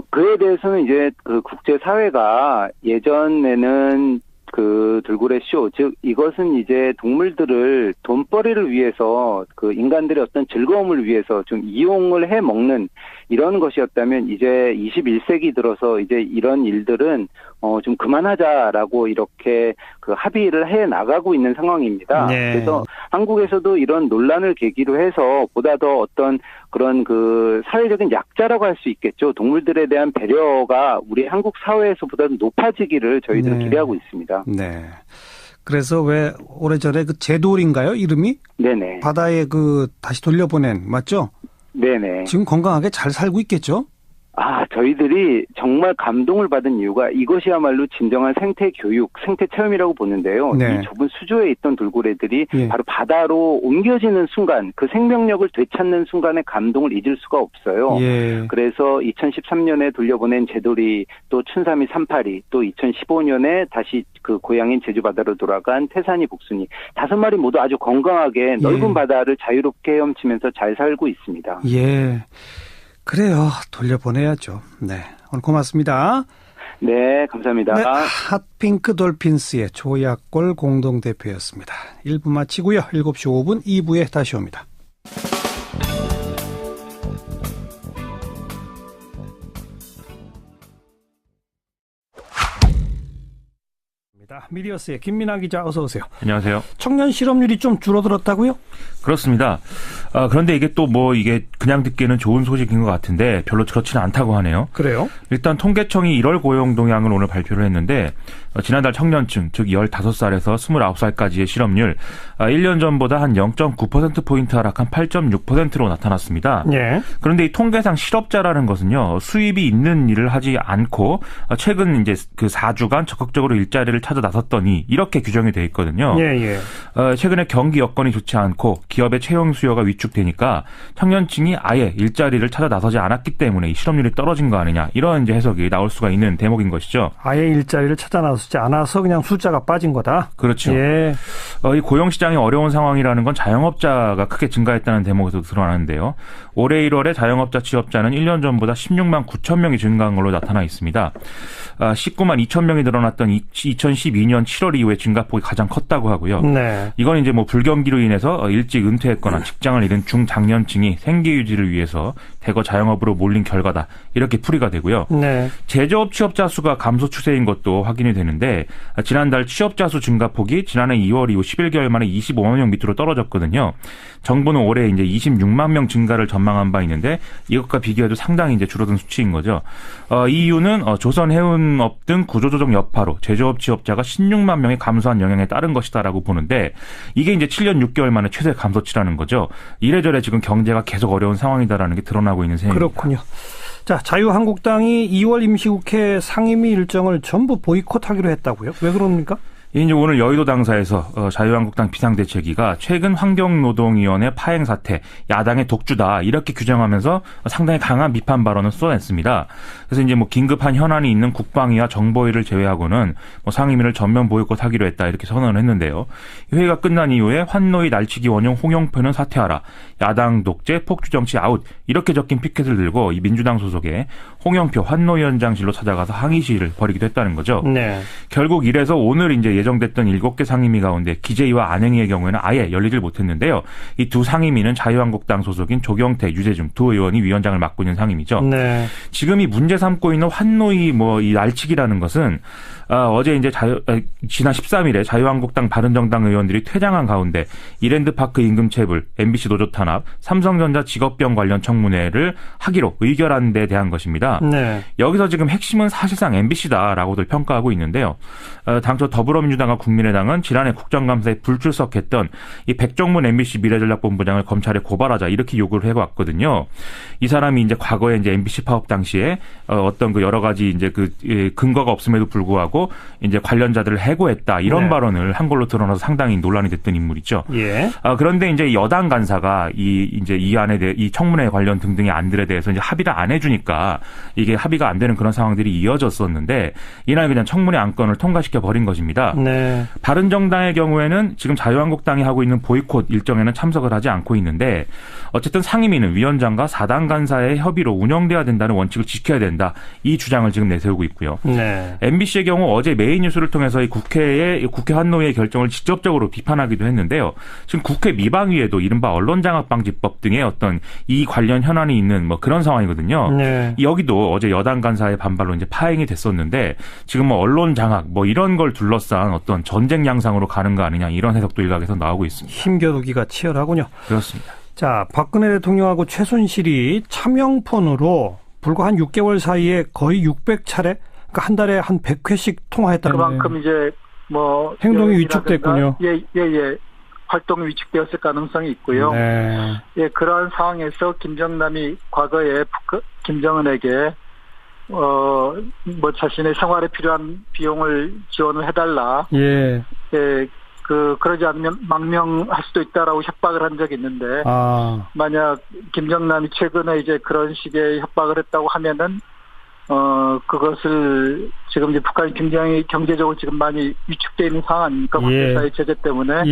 그에 대해서는 이제 그 국제사회가 예전에는 그 돌고래 쇼, 즉 이것은 이제 동물들을 돈벌이를 위해서 그 인간들의 어떤 즐거움을 위해서 좀 이용을 해 먹는 이런 것이었다면 이제 21세기 들어서 이제 이런 일들은 좀 그만하자라고 이렇게 그 합의를 해 나가고 있는 상황입니다. 그래서 한국에서도 이런 논란을 계기로 해서 보다 더 어떤 그런 그 사회적인 약자라고 할 수 있겠죠. 동물들에 대한 배려가 우리 한국 사회에서보다도 높아지기를 저희들은 기대하고 있습니다. 네. 그래서 왜 오래전에 그 제돌인가요? 이름이? 네네. 바다에 그 다시 돌려보낸 맞죠? 네네. 지금 건강하게 잘 살고 있겠죠? 저희들이 정말 감동을 받은 이유가 이것이야말로 진정한 생태 교육, 생태 체험이라고 보는데요. 이 좁은 수조에 있던 돌고래들이 바로 바다로 옮겨지는 순간, 그 생명력을 되찾는 순간의 감동을 잊을 수가 없어요. 그래서 2013년에 돌려보낸 제돌이, 또 춘삼이 3파리, 또 2015년에 다시 그 고향인 제주 바다로 돌아간 태산이 복순이 5마리 모두 아주 건강하게 넓은 바다를 자유롭게 헤엄치면서 잘 살고 있습니다. 그래요. 돌려보내야죠. 네. 오늘 고맙습니다. 네, 감사합니다. 네, 핫핑크 돌핀스의 조약골 공동대표였습니다. 1부 마치고요. 7시 5분 2부에 다시 옵니다. 미디어스의 김민아 기자 어서 오세요. 안녕하세요. 청년 실업률이 좀 줄어들었다고요? 그렇습니다. 그런데 이게 또 뭐 이게 그냥 듣기에는 좋은 소식인 것 같은데 별로 그렇지는 않다고 하네요. 그래요? 일단 통계청이 1월 고용 동향을 오늘 발표를 했는데 지난달 청년층 즉 15살에서 29살까지의 실업률 1년 전보다 한 0.9%포인트 하락한 8.6%로 나타났습니다. 그런데 이 통계상 실업자라는 것은요. 수입이 있는 일을 하지 않고 최근 이제 그 4주간 적극적으로 일자리를 찾아 나섰더니 이렇게 규정이 돼 있거든요. 최근에 경기 여건이 좋지 않고 기업의 채용 수요가 위축되니까 청년층이 아예 일자리를 찾아 나서지 않았기 때문에 이 실업률이 떨어진 거 아니냐 이런 이제 해석이 나올 수가 있는 대목인 것이죠. 아예 일자리를 찾아 나서지 않아서 그냥 숫자가 빠진 거다. 그렇죠. 이 고용 시장이 어려운 상황이라는 건 자영업자가 크게 증가했다는 대목에서 드러나는데요. 올해 1월에 자영업자 취업자는 1년 전보다 16만 9천 명이 증가한 걸로 나타나 있습니다. 19만 2천 명이 늘어났던 2012년 7월 이후에 증가폭이 가장 컸다고 하고요. 네. 이건 이제 뭐 불경기로 인해서 일찍 은퇴했거나 직장을 잃은 중장년층이 생계 유지를 위해서 대거 자영업으로 몰린 결과다. 이렇게 풀이가 되고요. 네. 제조업 취업자 수가 감소 추세인 것도 확인이 되는데 지난달 취업자 수 증가폭이 지난해 2월 이후 11개월 만에 25만 명 밑으로 떨어졌거든요. 정부는 올해 이제 26만 명 증가를 전망한 바 있는데 이것과 비교해도 상당히 이제 줄어든 수치인 거죠. 이 이유는 조선 해운업 등 구조조정 여파로 제조업 취업자가 16만 명이 감소한 영향에 따른 것이다라고 보는데 이게 이제 7년 6개월 만에 최대 감소치라는 거죠. 이래저래 지금 경제가 계속 어려운 상황이다라는 게 드러나고 있는 셈입니다. 그렇군요. 자, 자유한국당이 2월 임시국회 상임위 일정을 전부 보이콧하기로 했다고요? 왜 그럽니까? 이제 오늘 여의도 당사에서 자유한국당 비상대책위가 최근 환경노동위원회 파행 사태, 야당의 독주다 이렇게 규정하면서 상당히 강한 비판 발언을 쏟아냈습니다. 그래서 이제 뭐 긴급한 현안이 있는 국방위와 정보위를 제외하고는 뭐 상임위를 전면 보이콧하기로 했다 이렇게 선언을 했는데요. 회의가 끝난 이후에 환노위 날치기 원형 홍영표는 사퇴하라, 야당 독재, 폭주 정치 아웃 이렇게 적힌 피켓을 들고 이 민주당 소속의 홍영표 환노위원장실로 찾아가서 항의 시위를 벌이기도 했다는 거죠. 네. 결국 이래서 오늘 이제 예정됐던 7개 상임위 가운데 기재위와 안행위의 경우에는 아예 열리질 못했는데요. 이 두 상임위는 자유한국당 소속인 조경태, 유재중 두 의원이 위원장을 맡고 있는 상임위죠. 네. 지금 이 문제 삼고 있는 환노위 이 날치기라는 것은 어제 이제 지난 13일에 자유한국당 바른정당 의원들이 퇴장한 가운데 이랜드파크 임금 체불, MBC 노조 탄압, 삼성전자 직업병 관련 청문회를 하기로 의결한 데 대한 것입니다. 네. 여기서 지금 핵심은 사실상 MBC다라고들 평가하고 있는데요. 당초 더불어민주당과 국민의당은 지난해 국정감사에 불출석했던 이 백정문 MBC 미래전략본부장을 검찰에 고발하자 이렇게 요구를 해왔거든요. 이 사람이 이제 과거에 이제 MBC 파업 당시에 어떤 그 여러 가지 이제 근거가 없음에도 불구하고 이제 관련자들을 해고했다 이런 발언을 한 걸로 드러나서 상당히 논란이 됐던 인물이죠. 예. 그런데 이제 여당 간사가 이 안에 대해 이 청문회 관련 등등의 안들에 대해서 이제 합의를 안 해주니까 이게 합의가 안 되는 그런 상황들이 이어졌었는데 이날 그냥 청문회 안건을 통과시켜 버린 것입니다. 네. 바른정당의 경우에는 지금 자유한국당이 하고 있는 보이콧 일정에는 참석을 하지 않고 있는데 어쨌든 상임위는 위원장과 4당 간사의 협의로 운영돼야 된다는 원칙을 지켜야 된다. 이 주장을 지금 내세우고 있고요. 네. MBC의 경우 어제 메인 뉴스를 통해서 이 국회 환노위의 결정을 직접적으로 비판하기도 했는데요. 지금 국회 미방위에도 이른바 언론장악방지법 등의 어떤 이 관련 현안이 있는 뭐 그런 상황이거든요. 네. 여기도 어제 여당 간사의 반발로 이제 파행이 됐었는데 지금 뭐 언론장악 뭐 이런 걸 둘러싼 어떤 전쟁 양상으로 가는 거 아니냐 이런 해석도 일각에서 나오고 있습니다. 힘겨루기가 치열하군요. 그렇습니다. 자, 박근혜 대통령하고 최순실이 차명폰으로 불과 한 6개월 사이에 거의 600차례, 그러니까 한 달에 한 100회씩 통화했다는 그만큼 이제 뭐 행동이 위축됐군요. 예. 활동이 위축되었을 가능성이 있고요. 네. 예, 그러한 상황에서 김정남이 과거에 김정은에게 뭐 자신의 생활에 필요한 비용을 지원을 해달라. 예. 예. 그러지 않으면 망명할 수도 있다라고 협박을 한 적이 있는데, 만약 김정남이 최근에 이제 그런 식의 협박을 했다고 하면은, 그것을 지금 이제 북한이 굉장히 경제적으로 지금 많이 위축되어 있는 상황 아닙니까? 국제사회 제재 때문에.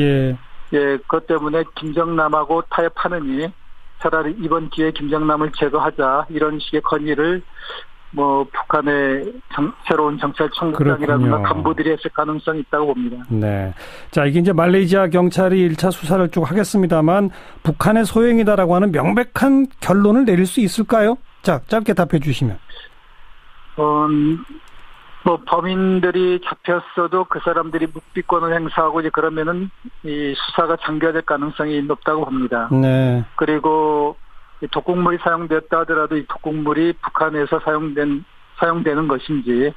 예, 그것 때문에 김정남하고 타협하느니 차라리 이번 기회에 김정남을 제거하자 이런 식의 건의를 뭐 북한의 새로운 정찰총국장이라든가 간부들이 했을 가능성이 있다고 봅니다. 네. 자, 이게 이제 말레이시아 경찰이 1차 수사를 쭉 하겠습니다만 북한의 소행이다라고 하는 명백한 결론을 내릴 수 있을까요? 자, 짧게 답해 주시면. 뭐 범인들이 잡혔어도 그 사람들이 묵비권을 행사하고 이제 그러면은 이 수사가 장기화될 가능성이 높다고 봅니다. 네. 그리고 독극물이 사용됐다 하더라도 이 독극물이 북한에서 사용되는 것인지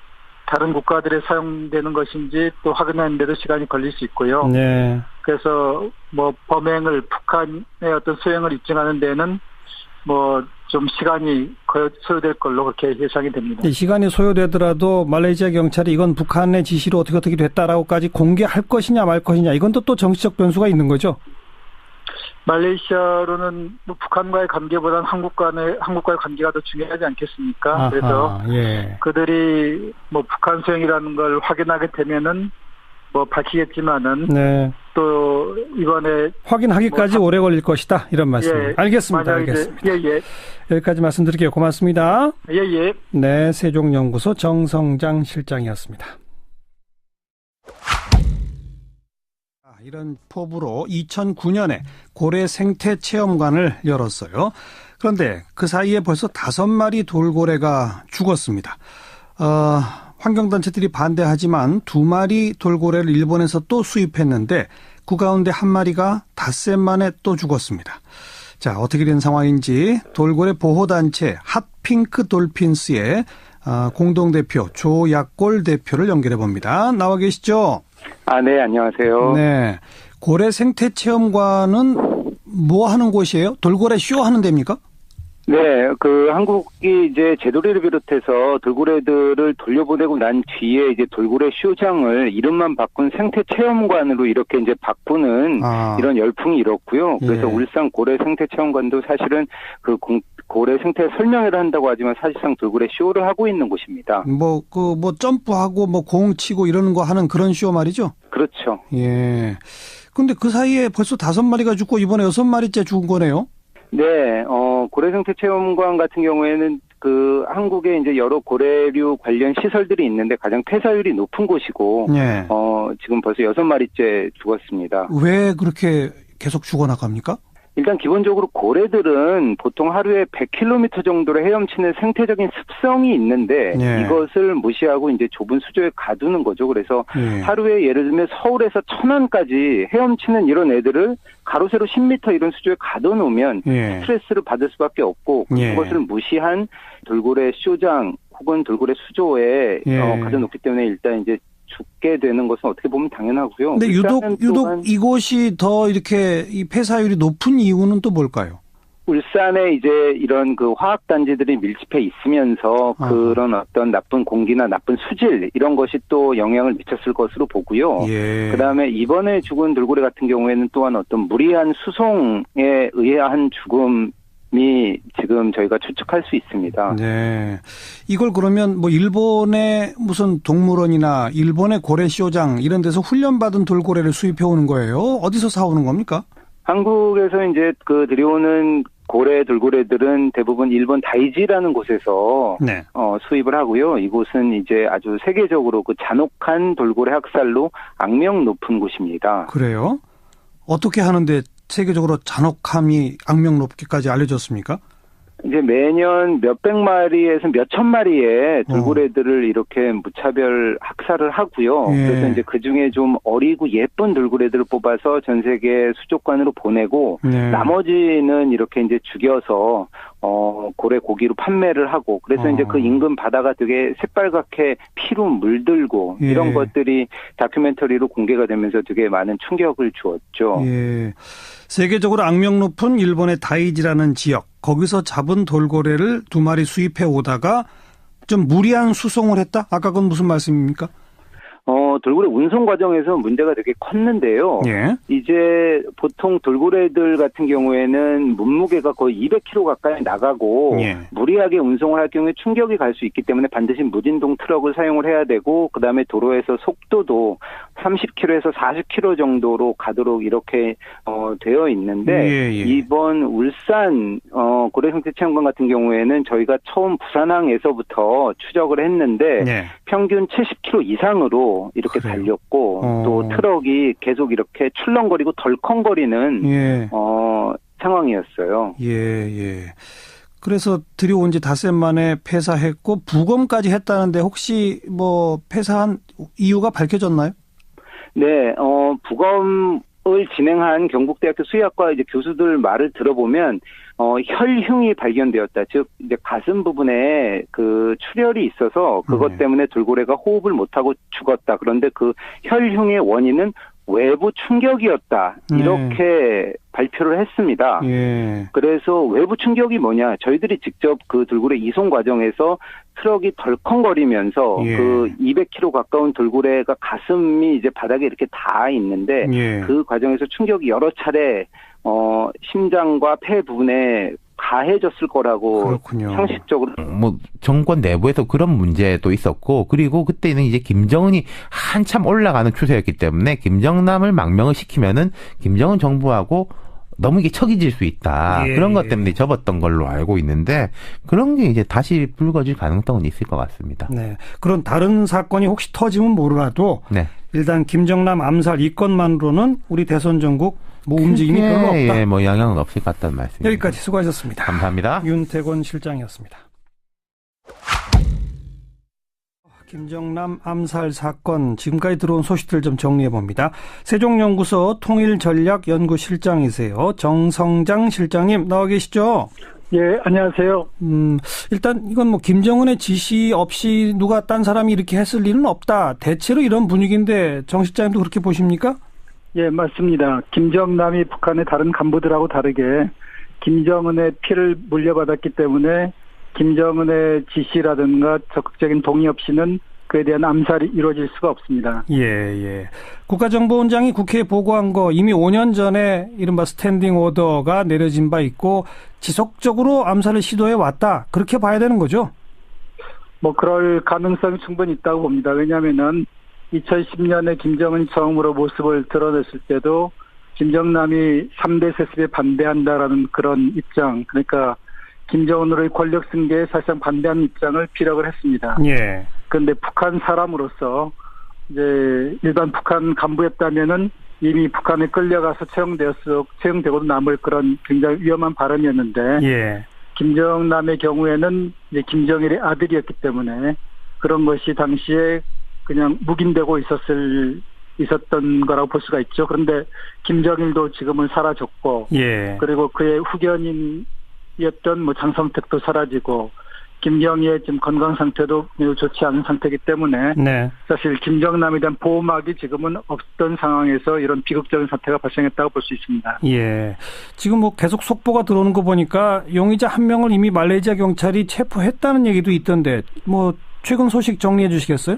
다른 국가들에 사용되는 것인지 또 확인하는 데도 시간이 걸릴 수 있고요. 네. 그래서 뭐 범행을 북한의 어떤 소행을 입증하는 데는 뭐 좀 시간이 소요될 걸로 그렇게 예상이 됩니다. 시간이 소요되더라도 말레이시아 경찰이 이건 북한의 지시로 어떻게 됐다라고까지 공개할 것이냐 말 것이냐 이건 또 정치적 변수가 있는 거죠? 말레이시아로는 뭐 북한과의 관계보다는 한국과의 관계가 더 중요하지 않겠습니까? 아하, 그래서 예. 그들이 뭐 북한 소행이라는 걸 확인하게 되면은 뭐 밝히겠지만은 네. 또 이번에 확인하기까지 오래 걸릴 것이다 이런 말씀. 예, 알겠습니다. 알겠습니다. 예. 여기까지 말씀드릴게요. 고맙습니다. 예. 네, 세종연구소 정성장 실장이었습니다. 이런 포부로 2009년에 고래 생태 체험관을 열었어요. 그런데 그 사이에 벌써 5마리 돌고래가 죽었습니다. 환경단체들이 반대하지만 2마리 돌고래를 일본에서 또 수입했는데 그 가운데 1마리가 닷새 만에 또 죽었습니다. 자, 어떻게 된 상황인지 돌고래 보호단체 핫핑크 돌핀스의 공동대표 조약골 대표를 연결해 봅니다. 나와 계시죠? 네, 안녕하세요. 네. 고래 생태 체험관은 뭐 하는 곳이에요? 돌고래 쇼 하는 데입니까? 네, 한국이 이제 제도리를 비롯해서 돌고래들을 돌려보내고 난 뒤에 이제 돌고래 쇼장을 이름만 바꾼 생태 체험관으로 이렇게 이제 바꾸는 이런 열풍이 일었고요. 그래서 울산 고래 생태 체험관도 사실은 고래 생태 설명회를 한다고 하지만 사실상 돌고래 쇼를 하고 있는 곳입니다. 점프하고 공 치고 이러는 거 하는 그런 쇼 말이죠? 그렇죠. 예. 근데 그 사이에 벌써 5마리가 죽고 이번에 6마리째 죽은 거네요? 네, 고래생태체험관 같은 경우에는 한국에 이제 여러 고래류 관련 시설들이 있는데 가장 폐사율이 높은 곳이고, 지금 벌써 6마리째 죽었습니다. 왜 그렇게 계속 죽어나갑니까? 일단 기본적으로 고래들은 보통 하루에 100km 정도를 헤엄치는 생태적인 습성이 있는데 이것을 무시하고 이제 좁은 수조에 가두는 거죠. 그래서 하루에 예를 들면 서울에서 천안까지 헤엄치는 이런 애들을 가로 세로 10m 이런 수조에 가둬놓으면 스트레스를 받을 수밖에 없고 그것을 무시한 돌고래 쇼장 혹은 돌고래 수조에 가둬놓기 때문에 일단 이제 죽게 되는 것은 어떻게 보면 당연하고요. 근데 유독 이곳이 더 이렇게 이 폐사율이 높은 이유는 또 뭘까요? 울산에 이제 이런 화학 단지들이 밀집해 있으면서 그런 어떤 나쁜 공기나 나쁜 수질 이런 것이 또 영향을 미쳤을 것으로 보고요. 그다음에 이번에 죽은 돌고래 같은 경우에는 또한 어떤 무리한 수송에 의한 죽음이 지금 저희가 추측할 수 있습니다. 네. 이걸 그러면 일본의 무슨 동물원이나 일본의 고래쇼장 이런 데서 훈련받은 돌고래를 수입해 오는 거예요? 어디서 사오는 겁니까? 한국에서 이제 들여오는 돌고래들은 대부분 일본 다이지라는 곳에서 수입을 하고요. 이곳은 이제 아주 세계적으로 잔혹한 돌고래 학살로 악명 높은 곳입니다. 그래요? 어떻게 하는데 세계적으로 잔혹함이 악명 높게까지 알려졌습니까? 이제 매년 몇백 마리에서 몇천 마리의 돌고래들을 이렇게 무차별 학살을 하고요. 그래서 이제 그 중에 좀 어리고 예쁜 돌고래들을 뽑아서 전 세계 수족관으로 보내고 나머지는 이렇게 이제 죽여서 고래 고기로 판매를 하고 그래서 이제 그 인근 바다가 되게 새빨갛게 피로 물들고 이런 것들이 다큐멘터리로 공개가 되면서 되게 많은 충격을 주었죠. 세계적으로 악명 높은 일본의 다이지라는 지역 거기서 잡은 돌고래를 2마리 수입해 오다가 좀 무리한 수송을 했다? 아까 그건 무슨 말씀입니까? 돌고래 운송 과정에서 문제가 되게 컸는데요. 이제 보통 돌고래들 같은 경우에는 몸무게가 거의 200kg 가까이 나가고 무리하게 운송을 할 경우에 충격이 갈 수 있기 때문에 반드시 무진동 트럭을 사용을 해야 되고 그다음에 도로에서 속도도 30km에서 40km 정도로 가도록 이렇게 되어 있는데 이번 울산 고래생태체험관 같은 경우에는 저희가 처음 부산항에서부터 추적을 했는데 평균 70km 이상으로 이렇게 달렸고 또 트럭이 계속 이렇게 출렁거리고 덜컹거리는 상황이었어요. 그래서 들여온 지 닷새 만에 폐사했고 부검까지 했다는데 혹시 폐사한 이유가 밝혀졌나요? 네, 부검을 진행한 경북대학교 수의학과 이제 교수들 말을 들어보면 혈흉이 발견되었다. 즉 이제 가슴 부분에 출혈이 있어서 그것 때문에 돌고래가 호흡을 못하고 죽었다. 그런데 그 혈흉의 원인은 외부 충격이었다. 이렇게 발표를 했습니다. 그래서 외부 충격이 뭐냐? 저희들이 직접 돌고래 이송 과정에서 트럭이 덜컹거리면서 200kg 가까운 돌고래가 가슴이 이제 바닥에 이렇게 닿아 있는데 그 과정에서 충격이 여러 차례 심장과 폐 부분에 가해졌을 거라고 그렇군요. 상식적으로 뭐 정권 내부에서 그런 문제도 있었고 그리고 그때는 이제 김정은이 한참 올라가는 추세였기 때문에 김정남을 망명을 시키면은 김정은 정부하고 너무 이게 척이질 수 있다. 그런 것 때문에 접었던 걸로 알고 있는데 그런 게 이제 다시 불거질 가능성은 있을 것 같습니다. 네. 그런 다른 사건이 혹시 터지면 모르라도 네. 일단 김정남 암살 이 건만으로는 우리 대선 전국 뭐 움직임이 별로 없다. 예, 뭐 영향은 없을 것 같다는 말씀입니다. 여기까지 수고하셨습니다. 감사합니다. 윤태권 실장이었습니다. 김정남 암살 사건 지금까지 들어온 소식들 좀 정리해 봅니다. 세종연구소 통일전략연구실장이세요. 정성장 실장님 나와 계시죠? 예, 안녕하세요. 일단 이건 뭐 김정은의 지시 없이 누가 딴 사람이 이렇게 했을 일은 없다. 대체로 이런 분위기인데 정 실장님도 그렇게 보십니까? 예, 맞습니다. 김정남이 북한의 다른 간부들하고 다르게 김정은의 피를 물려받았기 때문에 김정은의 지시라든가 적극적인 동의 없이는 그에 대한 암살이 이루어질 수가 없습니다. 예. 국가정보원장이 국회에 보고한 거 이미 5년 전에 이른바 스탠딩 오더가 내려진 바 있고 지속적으로 암살을 시도해 왔다. 그렇게 봐야 되는 거죠? 뭐 그럴 가능성이 충분히 있다고 봅니다. 왜냐하면은 2010년에 김정은이 처음으로 모습을 드러냈을 때도 김정남이 3대 세습에 반대한다라는 그런 입장, 그러니까 김정은으로의 권력 승계에 사실상 반대하는 입장을 피력을 했습니다. 예. 그런데 북한 사람으로서 이제 일반 북한 간부였다면은 이미 북한에 끌려가서 채용되고도 남을 그런 굉장히 위험한 발언이었는데, 예. 김정남의 경우에는 이제 김정일의 아들이었기 때문에 그런 것이 당시에 그냥 묵인되고 있었던 거라고 볼 수가 있죠. 그런데 김정일도 지금은 사라졌고, 예. 그리고 그의 후견인이었던 뭐 장성택도 사라지고, 김경희의 지금 건강 상태도 매우 좋지 않은 상태이기 때문에 네. 사실 김정남에 대한 보호막이 지금은 없던 상황에서 이런 비극적인 사태가 발생했다고 볼 수 있습니다. 예. 지금 뭐 계속 속보가 들어오는 거 보니까 용의자 한 명을 이미 말레이시아 경찰이 체포했다는 얘기도 있던데 뭐 최근 소식 정리해 주시겠어요?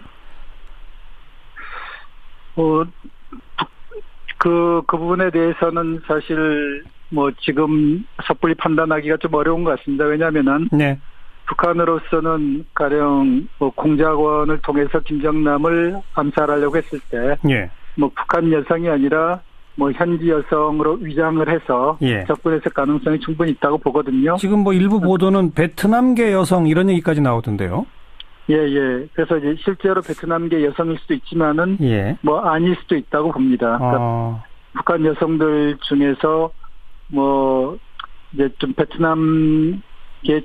그 부분에 대해서는 사실 뭐 지금 섣불리 판단하기가 좀 어려운 것 같습니다. 왜냐하면은 네. 북한으로서는 가령 뭐 공작원을 통해서 김정남을 암살하려고 했을 때, 예. 뭐 북한 여성이 아니라 뭐 현지 여성으로 위장을 해서 예. 접근했을 가능성이 충분히 있다고 보거든요. 지금 뭐 일부 보도는 베트남계 여성 이런 얘기까지 나오던데요. 예. 그래서 이제 실제로 베트남계 여성일 수도 있지만은 예. 뭐 아닐 수도 있다고 봅니다. 그러니까 북한 여성들 중에서 뭐 이제 좀 베트남에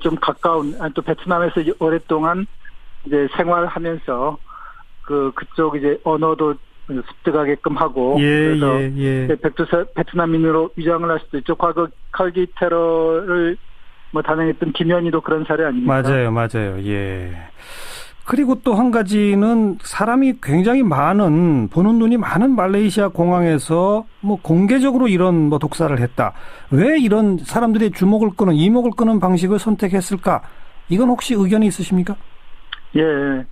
좀 가까운, 또 베트남에서 오랫동안 이제 생활하면서 그쪽 이제 언어도 습득하게끔 하고, 그래서 베트남인으로 위장을 할 수도 있죠. 과거 칼기 테러를 뭐 단행했던 김현희도 그런 사례 아닙니까? 맞아요. 예. 그리고 또 한 가지는 사람이 굉장히 많은, 보는 눈이 많은 말레이시아 공항에서 뭐 공개적으로 이런 뭐 독사를 했다. 왜 이런 사람들의 주목을 끄는, 이목을 끄는 방식을 선택했을까? 이건 혹시 의견이 있으십니까? 예.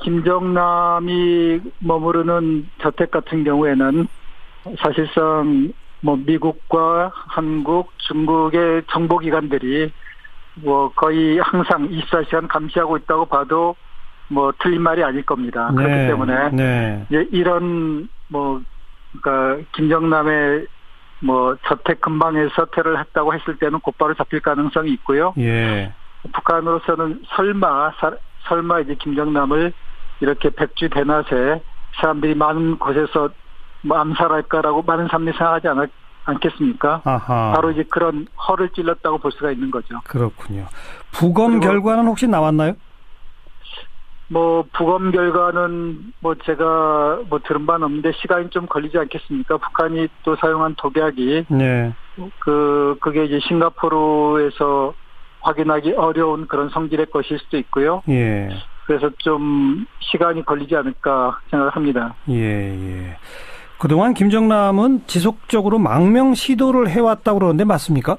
김정남이 머무르는 저택 같은 경우에는 사실상 뭐 미국과 한국, 중국의 정보기관들이 뭐 거의 항상 24시간 감시하고 있다고 봐도 뭐 틀린 말이 아닐 겁니다. 네, 그렇기 때문에 이제 이런 뭐 그러니까 김정남의 뭐 저택 근방에서 테러를 했다고 했을 때는 곧바로 잡힐 가능성이 있고요. 예. 북한으로서는 설마 이제 김정남을 이렇게 백주 대낮에 사람들이 많은 곳에서 뭐 암살할까라고 많은 사람들이 생각하지 않겠습니까? 아하. 바로 이제 그런 허를 찔렀다고 볼 수가 있는 거죠. 그렇군요. 부검 결과는 혹시 나왔나요? 뭐 부검 결과는 뭐 제가 뭐 들은 바는 없는데 시간이 좀 걸리지 않겠습니까? 북한이 또 사용한 독약이 그게 이제 싱가포르에서 확인하기 어려운 그런 성질의 것일 수도 있고요. 예. 그래서 좀 시간이 걸리지 않을까 생각합니다. 예. 그동안 김정남은 지속적으로 망명 시도를 해왔다고 그러는데 맞습니까?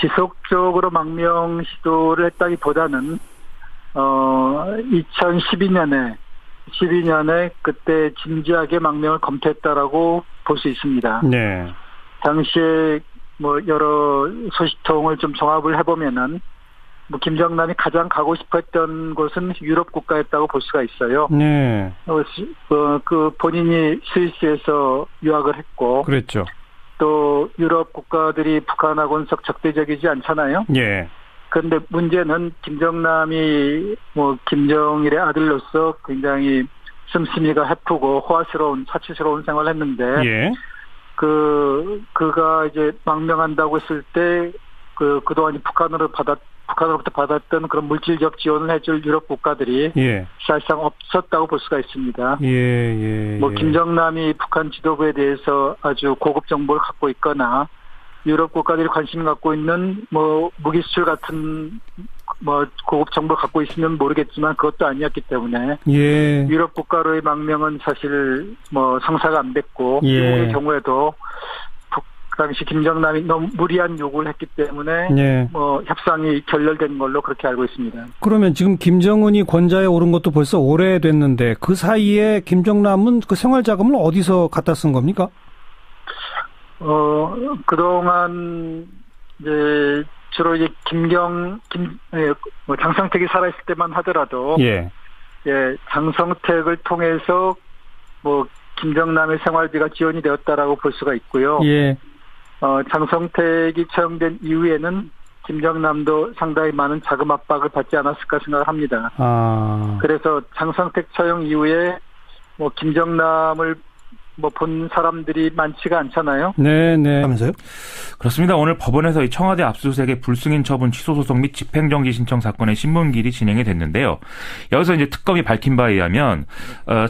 지속적으로 망명 시도를 했다기보다는 2012년에 그때 진지하게 망명을 검토했다라고 볼 수 있습니다. 네. 당시에 뭐 여러 소식통을 좀 종합을 해보면은 뭐 김정남이 가장 가고 싶었던 곳은 유럽 국가였다고 볼 수가 있어요. 네. 그 본인이 스위스에서 유학을 했고, 그랬죠. 또 유럽 국가들이 북한하고는 썩 적대적이지 않잖아요. 예. 그런데 문제는 김정남이 뭐 김정일의 아들로서 굉장히 씀씀이가 헤프고 호화스러운 사치스러운 생활을 했는데, 예. 그가 이제 망명한다고 했을 때 그동안 북한으로부터 받았던 그런 물질적 지원을 해줄 유럽 국가들이 예. 사실상 없었다고 볼 수가 있습니다. 예. 뭐 김정남이 북한 지도부에 대해서 아주 고급 정보를 갖고 있거나 유럽 국가들이 관심 갖고 있는 뭐 무기 수출 같은 뭐 고급 정보를 갖고 있으면 모르겠지만 그것도 아니었기 때문에 예. 유럽 국가로의 망명은 사실 뭐 상사가 안 됐고 예. 미국의 경우에도 당시 김정남이 너무 무리한 요구를 했기 때문에 예. 뭐 협상이 결렬된 걸로 그렇게 알고 있습니다. 그러면 지금 김정은이 권좌에 오른 것도 벌써 오래됐는데 그 사이에 김정남은 그 생활 자금을 어디서 갖다 쓴 겁니까? 그동안 이제 주로 이제 장성택이 살아있을 때만 하더라도 예, 장성택을 통해서 뭐 김정남의 생활비가 지원이 되었다라고 볼 수가 있고요. 예. 장성택이 처형된 이후에는 김정남도 상당히 많은 자금 압박을 받지 않았을까 생각을 합니다. 그래서 장성택 처형 이후에 뭐 김정남을 뭐 본 사람들이 많지가 않잖아요. 네. 하면서요? 그렇습니다. 오늘 법원에서 이 청와대 압수수색의 불승인 처분 취소 소송 및 집행정지 신청 사건의 신문길이 진행이 됐는데요. 여기서 이제 특검이 밝힌 바에 의하면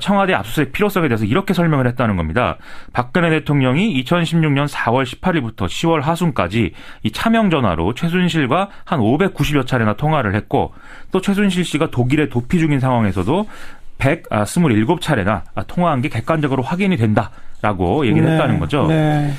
청와대 압수수색 필요성에 대해서 이렇게 설명을 했다는 겁니다. 박근혜 대통령이 2016년 4월 18일부터 10월 하순까지 이 차명 전화로 최순실과 한 590여 차례나 통화를 했고 또 최순실 씨가 독일에 도피 중인 상황에서도 127차례나 통화한 게 객관적으로 확인이 된다라고 얘기를 했다는 거죠. 네.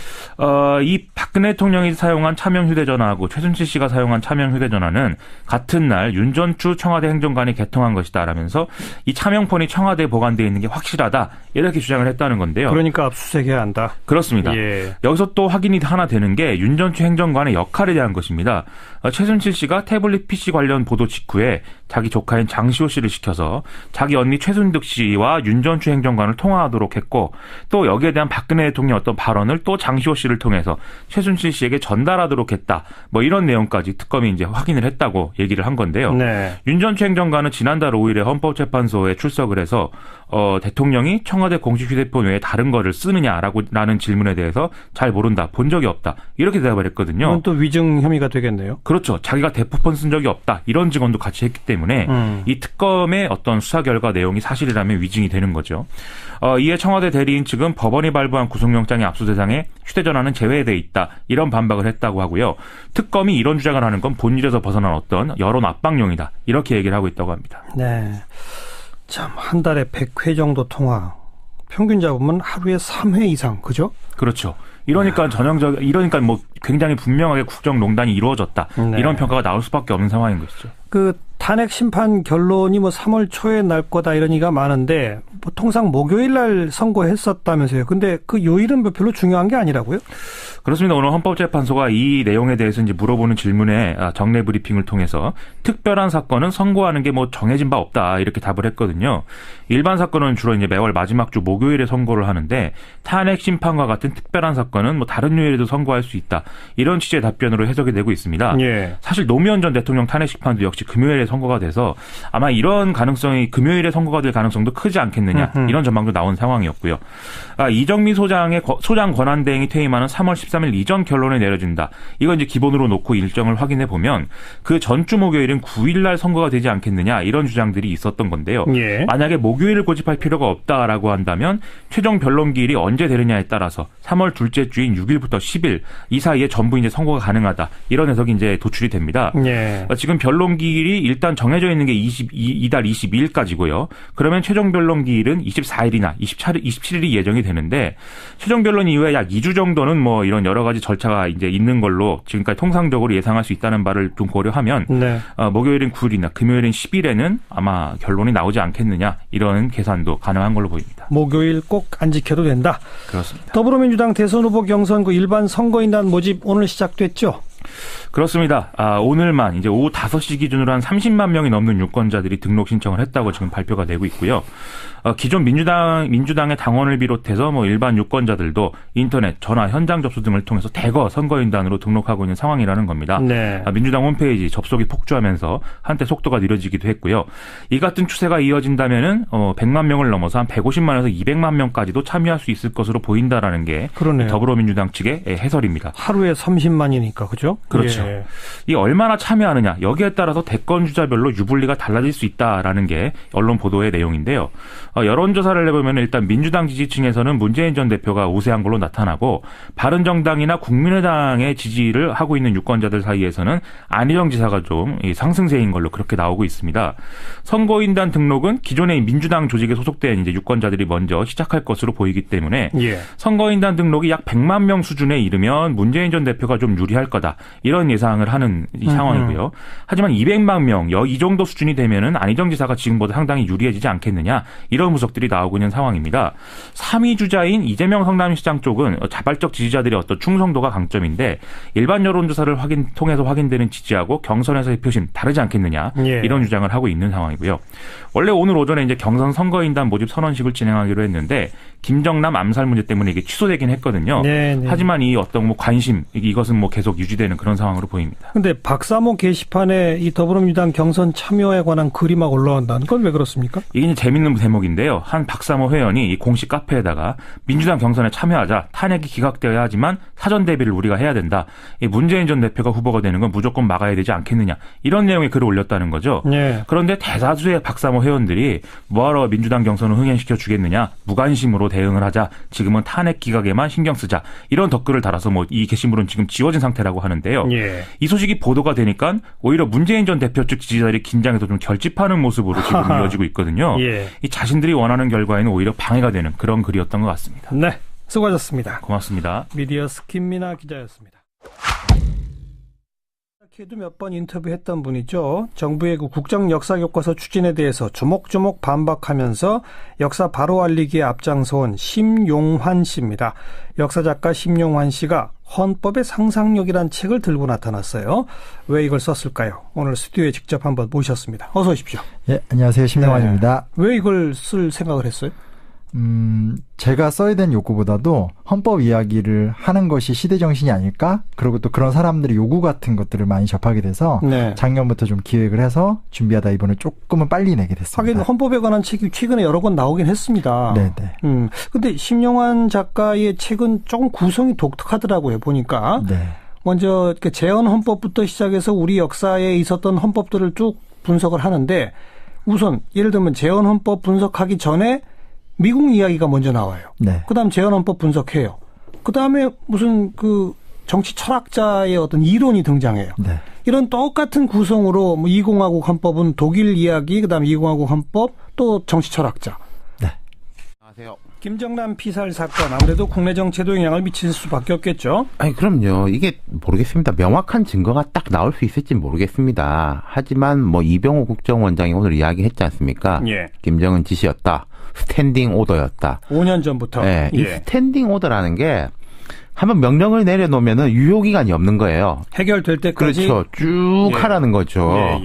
이 박근혜 대통령이 사용한 차명 휴대전화하고 최순실 씨가 사용한 차명 휴대전화는 같은 날 윤전추 청와대 행정관이 개통한 것이다라면서 이 차명폰이 청와대에 보관되어 있는 게 확실하다 이렇게 주장을 했다는 건데요. 그러니까 압수수색해야 한다. 그렇습니다. 예. 여기서 또 확인이 하나 되는 게 윤전추 행정관의 역할에 대한 것입니다. 최순실 씨가 태블릿 PC 관련 보도 직후에 자기 조카인 장시호 씨를 시켜서 자기 언니 최순득 씨와 윤전추 행정관을 통화하도록 했고 또 여기에 대한 박근혜 대통령의 어떤 발언을 또 장시호 씨를 통해서 최순실 씨에게 전달하도록 했다. 뭐 이런 내용까지 특검이 이제 확인을 했다고 얘기를 한 건데요. 네. 윤전추 행정관은 지난달 5일에 헌법재판소에 출석을 해서 대통령이 청와대 공식 휴대폰 외에 다른 거를 쓰느냐라는 질문에 대해서 잘 모른다. 본 적이 없다. 이렇게 대답을 했거든요. 이건 또 위증 혐의가 되겠네요. 그렇죠. 자기가 대포폰 쓴 적이 없다. 이런 증언도 같이 했기 때문에 이 특검의 어떤 수사 결과 내용이 사실이라면 위증이 되는 거죠. 이에 청와대 대리인 측은 법원이 발부한 구속영장의 압수 대상에 휴대전화는 제외돼 있다. 이런 반박을 했다고 하고요. 특검이 이런 주장을 하는 건 본질에서 벗어난 어떤 여론 압박용이다. 이렇게 얘기를 하고 있다고 합니다. 네. 참, 한 달에 100회 정도 통화. 평균 잡으면 하루에 3회 이상, 그죠? 그렇죠. 이러니까 이러니까 뭐 굉장히 분명하게 국정농단이 이루어졌다. 네. 이런 평가가 나올 수밖에 없는 상황인 것이죠. 그 탄핵 심판 결론이 뭐 3월 초에 날 거다 이런 얘기가 많은데 뭐 통상 목요일 날 선고했었다면서요. 근데 그 요일은 별로 중요한 게 아니라고요? 그렇습니다. 오늘 헌법재판소가 이 내용에 대해서 이제 물어보는 질문에 정례 브리핑을 통해서 특별한 사건은 선고하는 게 뭐 정해진 바 없다 이렇게 답을 했거든요. 일반 사건은 주로 이제 매월 마지막 주 목요일에 선고를 하는데 탄핵 심판과 같은 특별한 사건은 뭐 다른 요일에도 선고할 수 있다. 이런 취지의 답변으로 해석이 되고 있습니다. 예. 사실 노무현 전 대통령 탄핵 심판도 역시 금요일에 선고가 돼서 아마 이런 가능성이 금요일에 선고가 될 가능성도 크지 않겠느냐 이런 전망도 나온 상황이었고요. 이정미 소장 권한대행이 퇴임하는 3월 13일 이전 결론을 내려준다. 이건 이제 기본으로 놓고 일정을 확인해 보면 그 전주 목요일은 9일 날 선고가 되지 않겠느냐 이런 주장들이 있었던 건데요. 예. 만약에 목요일을 고집할 필요가 없다라고 한다면 최종 변론기일이 언제 되느냐에 따라서 3월 둘째 주인 6일부터 10일 이 사이에 전부 이제 선고가 가능하다. 이런 해석이 이제 도출이 됩니다. 예. 지금 변론기일이 일단 정해져 있는 게 이달 22일까지고요. 그러면 최종 변론기일이 기일은 24일이나 27일이 예정이 되는데 최종 변론 이후에 약 2주 정도는 뭐 이런 여러 가지 절차가 이제 있는 걸로 지금까지 통상적으로 예상할 수 있다는 바를 좀 고려하면 네. 목요일인 9일이나 금요일인 10일에는 아마 결론이 나오지 않겠느냐 이런 계산도 가능한 걸로 보입니다. 목요일 꼭 안 지켜도 된다. 그렇습니다. 더불어민주당 대선 후보 경선 그 일반 선거인단 모집 오늘 시작됐죠? 그렇습니다. 오늘만 이제 오후 5시 기준으로 한 30만 명이 넘는 유권자들이 등록 신청을 했다고 지금 발표가 되고 있고요. 기존 민주당의 당원을 비롯해서 뭐 일반 유권자들도 인터넷, 전화, 현장 접수 등을 통해서 대거 선거인단으로 등록하고 있는 상황이라는 겁니다. 네. 민주당 홈페이지 접속이 폭주하면서 한때 속도가 느려지기도 했고요. 이 같은 추세가 이어진다면은 100만 명을 넘어서 한 150만에서 200만 명까지도 참여할 수 있을 것으로 보인다라는 게 그러네요. 더불어민주당 측의 해설입니다. 하루에 30만이니까 그죠? 그렇죠. 예. 이 얼마나 참여하느냐 여기에 따라서 대권 주자별로 유불리가 달라질 수 있다라는 게 언론 보도의 내용인데요. 여론조사를 해보면 일단 민주당 지지층에서는 문재인 전 대표가 우세한 걸로 나타나고 바른정당이나 국민의당의 지지를 하고 있는 유권자들 사이에서는 안희정 지사가 좀 상승세인 걸로 그렇게 나오고 있습니다. 선거인단 등록은 기존의 민주당 조직에 소속된 이제 유권자들이 먼저 시작할 것으로 보이기 때문에 예. 선거인단 등록이 약 100만 명 수준에 이르면 문재인 전 대표가 좀 유리할 거다. 이런 예상을 하는 이 상황이고요. 하지만 200만 명, 이 정도 수준이 되면은 안희정 지사가 지금보다 상당히 유리해지지 않겠느냐. 이런 분석들이 나오고 있는 상황입니다. 3위 주자인 이재명 성남시장 쪽은 자발적 지지자들의 어떤 충성도가 강점인데 일반 여론조사를 통해서 확인되는 지지하고 경선에서의 표심 다르지 않겠느냐. 예. 이런 주장을 하고 있는 상황이고요. 원래 오늘 오전에 이제 경선 선거인단 모집 선언식을 진행하기로 했는데 김정남 암살 문제 때문에 이게 취소되긴 했거든요. 네, 네. 하지만 이 어떤 뭐 관심 이것은 뭐 계속 유지되는 그런 상황으로 보입니다. 그런데 박사모 게시판에 이 더불어민주당 경선 참여에 관한 글이 막 올라온다는 건 왜 그렇습니까? 이게 이제 재밌는 대목인데요. 한 박사모 회원이 이 공식 카페에다가 민주당 경선에 참여하자 탄핵이 기각되어야 하지만 사전 대비를 우리가 해야 된다. 이 문재인 전 대표가 후보가 되는 건 무조건 막아야 되지 않겠느냐. 이런 내용의 글을 올렸다는 거죠. 네. 그런데 대다수의 박사모 회원들이 뭐하러 민주당 경선을 흥행시켜 주겠느냐. 무관심으로 대응을 하자. 지금은 탄핵 기각에만 신경 쓰자. 이런 댓글을 달아서 뭐 이 게시물은 지금 지워진 상태라고 하는데요. 예. 이 소식이 보도가 되니까 오히려 문재인 전 대표 측 지지자들이 긴장해서 좀 결집하는 모습으로 지금 이어지고 있거든요. 예. 이 자신들이 원하는 결과에는 오히려 방해가 되는 그런 글이었던 것 같습니다. 네, 수고하셨습니다. 고맙습니다. 미디어스 김민아 기자였습니다. 이렇게도 몇 번 인터뷰했던 분이죠. 정부의 그 국정 역사 교과서 추진에 대해서 조목조목 반박하면서 역사 바로 알리기에 앞장서온 심용환 씨입니다. 역사작가 심용환 씨가 헌법의 상상력이란 책을 들고 나타났어요. 왜 이걸 썼을까요? 오늘 스튜디오에 직접 한번 모셨습니다. 어서 오십시오. 예, 안녕하세요. 심용환입니다. 네. 왜 이걸 쓸 생각을 했어요? 제가 써야 된 욕구보다도 헌법 이야기를 하는 것이 시대 정신이 아닐까? 그리고 또 그런 사람들의 요구 같은 것들을 많이 접하게 돼서 네. 작년부터 좀 기획을 해서 준비하다 이번에 조금은 빨리 내게 됐습니다. 하긴 헌법에 관한 책이 최근에 여러 권 나오긴 했습니다. 네네. 근데 심용환 작가의 책은 조금 구성이 독특하더라고요. 보니까. 네. 먼저 재헌 헌법부터 시작해서 우리 역사에 있었던 헌법들을 쭉 분석을 하는데 우선 예를 들면 재헌 헌법 분석하기 전에 미국 이야기가 먼저 나와요. 네. 그다음 재헌헌법 분석해요. 그다음에 무슨 그 정치 철학자의 어떤 이론이 등장해요. 네. 이런 똑같은 구성으로 뭐 2공화국 헌법은 독일 이야기, 그다음 2공화국 헌법, 또 정치 철학자. 네. 안녕하세요. 김정남 피살 사건 아무래도 국내 정치에도 영향을 미칠 수밖에 없겠죠. 아니 그럼요. 이게 모르겠습니다. 명확한 증거가 딱 나올 수 있을지 모르겠습니다. 하지만 뭐 이병호 국정원장이 오늘 이야기했지 않습니까? 예. 김정은 지시였다. 스탠딩 오더였다. 5년 전부터. 네, 이 스탠딩 오더라는 게 한번 명령을 내려놓으면은 유효기간이 없는 거예요. 해결될 때까지. 그렇죠. 쭉 하라는 거죠.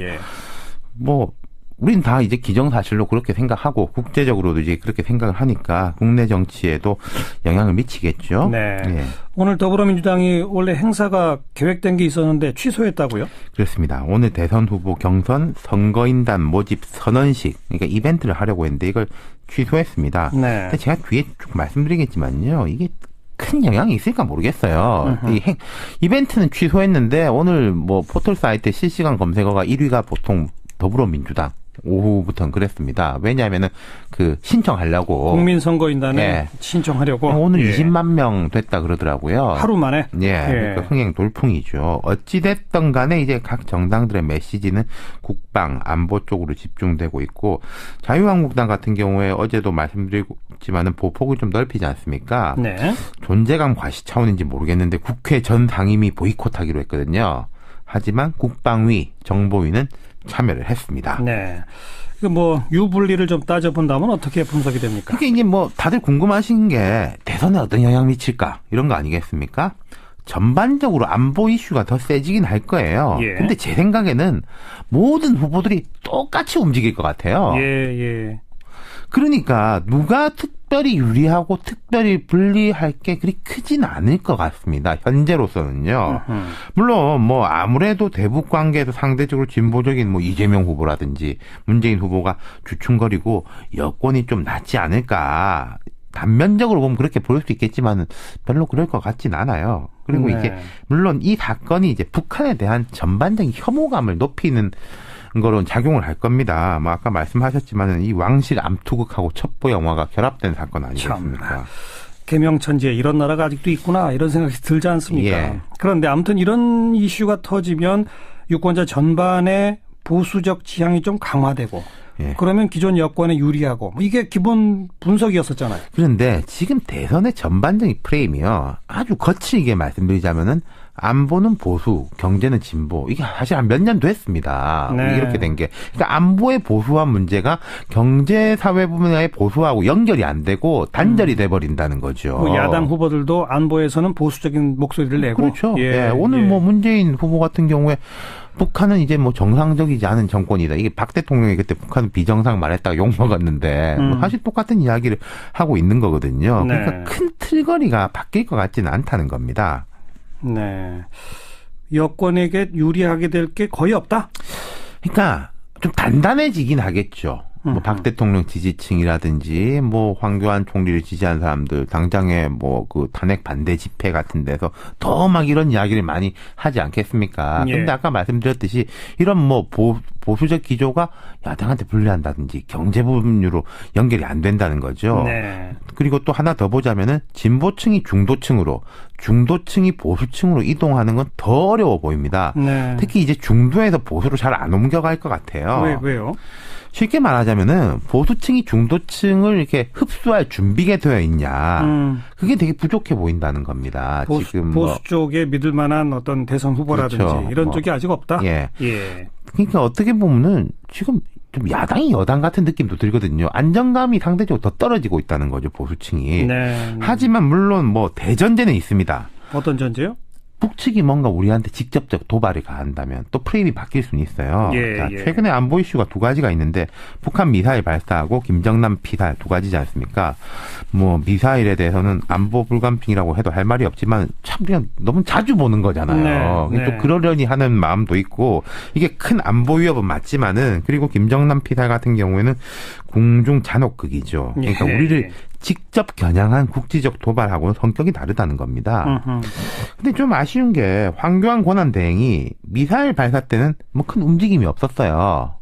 뭐 우린 다 이제 기정사실로 그렇게 생각하고 국제적으로도 이제 그렇게 생각을 하니까 국내 정치에도 영향을 미치겠죠. 네. 예. 오늘 더불어민주당이 원래 행사가 계획된 게 있었는데 취소했다고요? 그렇습니다. 오늘 대선 후보 경선 선거인단 모집 선언식, 그러니까 이벤트를 하려고 했는데 이걸 취소했습니다. 네. 근데 제가 뒤에 쭉 말씀드리겠지만요. 이게 큰 영향이 있을까 모르겠어요. 이벤트는 취소했는데 오늘 뭐 포털 사이트 실시간 검색어가 1위가 보통 더불어민주당 오후부터는 그랬습니다. 왜냐하면은 그 신청하려고 국민선거인단에 예. 신청하려고 오늘 20만 명 됐다 그러더라고요. 하루 만에. 예, 그러니까 흥행 돌풍이죠. 어찌 됐든 간에 이제 각 정당들의 메시지는 국방 안보 쪽으로 집중되고 있고 자유한국당 같은 경우에 어제도 말씀드렸지만은 보폭을 좀 넓히지 않습니까? 네. 존재감 과시 차원인지 모르겠는데 국회 전 상임위 보이콧하기로 했거든요. 하지만 국방위, 정보위는 참여를 했습니다. 네. 뭐 유불리를 좀 따져본다면 어떻게 분석이 됩니까? 그게 이제 뭐 다들 궁금하신 게 대선에 어떤 영향 미칠까 이런 거 아니겠습니까? 전반적으로 안보 이슈가 더 세지긴 할 거예요. 예. 근데 제 생각에는 모든 후보들이 똑같이 움직일 것 같아요. 예. 그러니까 누가 특별히 유리하고 특별히 불리할 게 그리 크진 않을 것 같습니다. 현재로서는요. 물론 뭐 아무래도 대북 관계에서 상대적으로 진보적인 뭐 이재명 후보라든지 문재인 후보가 주춤거리고 여권이 좀 낫지 않을까. 단면적으로 보면 그렇게 보일 수 있겠지만 별로 그럴 것 같진 않아요. 그리고 이게 물론 이 사건이 이제 북한에 대한 전반적인 혐오감을 높이는 거로 작용을 할 겁니다. 뭐 아까 말씀하셨지만은 이 왕실 암투극하고 첩보 영화가 결합된 사건 아니겠습니까? 개명천지에 이런 나라가 아직도 있구나 이런 생각이 들지 않습니까? 예. 그런데 아무튼 이런 이슈가 터지면 유권자 전반의 보수적 지향이 좀 강화되고 예. 그러면 기존 여권에 유리하고 이게 기본 분석이었었잖아요. 그런데 지금 대선의 전반적인 프레임이요. 아주 거칠게 말씀드리자면은 안보는 보수, 경제는 진보. 이게 사실 한 몇 년 됐습니다. 네. 이렇게 된 게. 그러니까 안보의 보수한 문제가 경제 사회 분야의 보수하고 연결이 안 되고 단절이 돼버린다는 거죠. 뭐 야당 후보들도 안보에서는 보수적인 목소리를 내고. 그렇죠. 예. 오늘 뭐 문재인 후보 같은 경우에 북한은 이제 뭐 정상적이지 않은 정권이다. 이게 박 대통령이 그때 북한은 비정상 말했다가 욕먹었는데 뭐 사실 똑같은 이야기를 하고 있는 거거든요. 네. 그러니까 큰 틀거리가 바뀔 것 같지는 않다는 겁니다. 네. 여권에게 유리하게 될 게 거의 없다? 그러니까 좀 단단해지긴 하겠죠. 뭐 박 대통령 지지층이라든지 뭐 황교안 총리를 지지한 사람들 당장에 뭐 그 탄핵 반대 집회 같은 데서 더 막 이런 이야기를 많이 하지 않겠습니까? 예. 근데 아까 말씀드렸듯이 이런 뭐 보수적 기조가 야당한테 불리한다든지 경제 부분으로 연결이 안 된다는 거죠. 네. 그리고 또 하나 더 보자면은 진보층이 중도층으로 중도층이 보수층으로 이동하는 건 더 어려워 보입니다. 네. 특히 이제 중도에서 보수로 잘 안 옮겨갈 것 같아요. 왜요? 쉽게 말하자면은 보수층이 중도층을 이렇게 흡수할 준비가 되어 있냐. 그게 되게 부족해 보인다는 겁니다. 지금 보수 쪽에 믿을 만한 어떤 대선 후보라든지 그렇죠. 이런 쪽이 아직 없다. 예. 그러니까 어떻게 보면은 지금 좀 야당이 여당 같은 느낌도 들거든요. 안정감이 상대적으로 더 떨어지고 있다는 거죠, 보수층이. 네. 하지만 물론 뭐 대전제는 있습니다. 어떤 전제요? 북측이 뭔가 우리한테 직접적 도발을 가한다면 또 프레임이 바뀔 수는 있어요. 자, 최근에 안보 이슈가 두 가지가 있는데 북한 미사일 발사하고 김정남 피살 두 가지지 않습니까? 뭐 미사일에 대해서는 안보 불감증이라고 해도 할 말이 없지만 참 그냥 너무 자주 보는 거잖아요. 네. 또 그러려니 하는 마음도 있고 이게 큰 안보 위협은 맞지만은 그리고 김정남 피살 같은 경우에는 공중 잔혹극이죠. 그러니까 우리를 직접 겨냥한 국지적 도발하고는 성격이 다르다는 겁니다. 근데 좀 아쉬운 게 황교안 권한대행이 미사일 발사 때는 뭐 큰 움직임이 없었어요.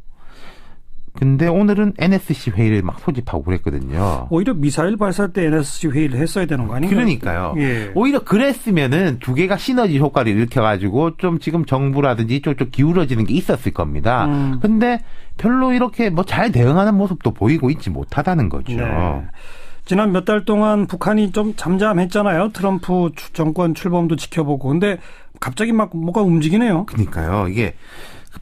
근데 오늘은 NSC 회의를 막 소집하고 그랬거든요. 오히려 미사일 발사 때 NSC 회의를 했어야 되는 거 아닌가요? 그러니까요. 오히려 그랬으면은 두 개가 시너지 효과를 일으켜가지고 좀 지금 정부라든지 이쪽 기울어지는 게 있었을 겁니다. 근데 별로 이렇게 뭐 잘 대응하는 모습도 보이고 있지 못하다는 거죠. 네. 지난 몇 달 동안 북한이 좀 잠잠했잖아요. 트럼프 정권 출범도 지켜보고. 근데 갑자기 막 뭐가 움직이네요. 그러니까요. 이게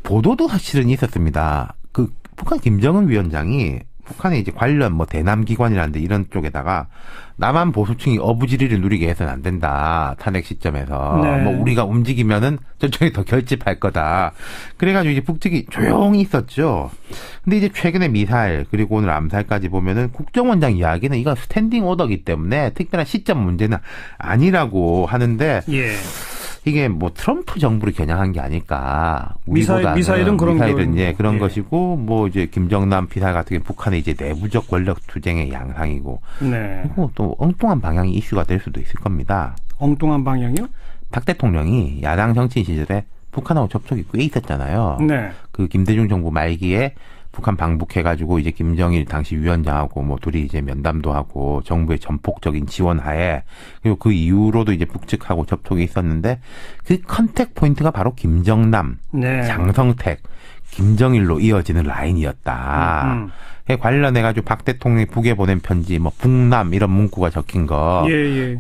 보도도 사실은 있었습니다. 그 북한 김정은 위원장이 북한의 이제 관련 뭐 대남기관이라는데 이런 쪽에다가 남한 보수층이 어부지리를 누리게 해서는 안 된다. 탄핵 시점에서. 네. 뭐 우리가 움직이면은 저쪽이 더 결집할 거다. 그래가지고 이제 북측이 조용히 있었죠. 근데 이제 최근에 미사일 그리고 오늘 암살까지 보면은 국정원장 이야기는 이건 스탠딩 오더기 때문에 특별한 시점 문제는 아니라고 하는데 이게 뭐 트럼프 정부를 겨냥한 게 아닐까. 미사일은 그런 것이고 뭐 이제 김정남 피살 같은 게 북한의 이제 내부적 권력 투쟁의 양상이고. 그리고 또 엉뚱한 방향이 이슈가 될 수도 있을 겁니다. 엉뚱한 방향이요? 박 대통령이 야당 정치인 시절에 북한하고 접촉이 꽤 있었잖아요. 네. 그 김대중 정부 말기에 북한 방북해가지고 이제 김정일 당시 위원장하고 뭐 둘이 이제 면담도 하고 정부의 전폭적인 지원하에 그리고 그 이후로도 이제 북측하고 접촉이 있었는데 그 컨택 포인트가 바로 김정남, 네. 장성택, 김정일로 이어지는 라인이었다. 관련해가지고 박 대통령이 북에 보낸 편지, 뭐 북남 이런 문구가 적힌 거.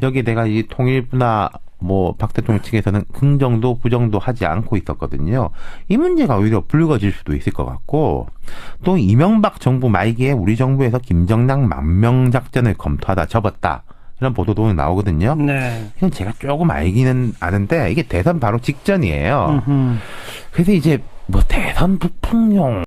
여기 내가 이 통일부나 뭐 박 대통령 측에서는 긍정도 부정도 하지 않고 있었거든요. 이 문제가 오히려 불거질 수도 있을 것 같고 또 이명박 정부 말기에 우리 정부에서 김정남 만명 작전을 검토하다 접었다. 이런 보도도 나오거든요. 네. 이건 제가 조금 알기는 아는데 이게 대선 바로 직전이에요. 그래서 이제 뭐 대선 부풍용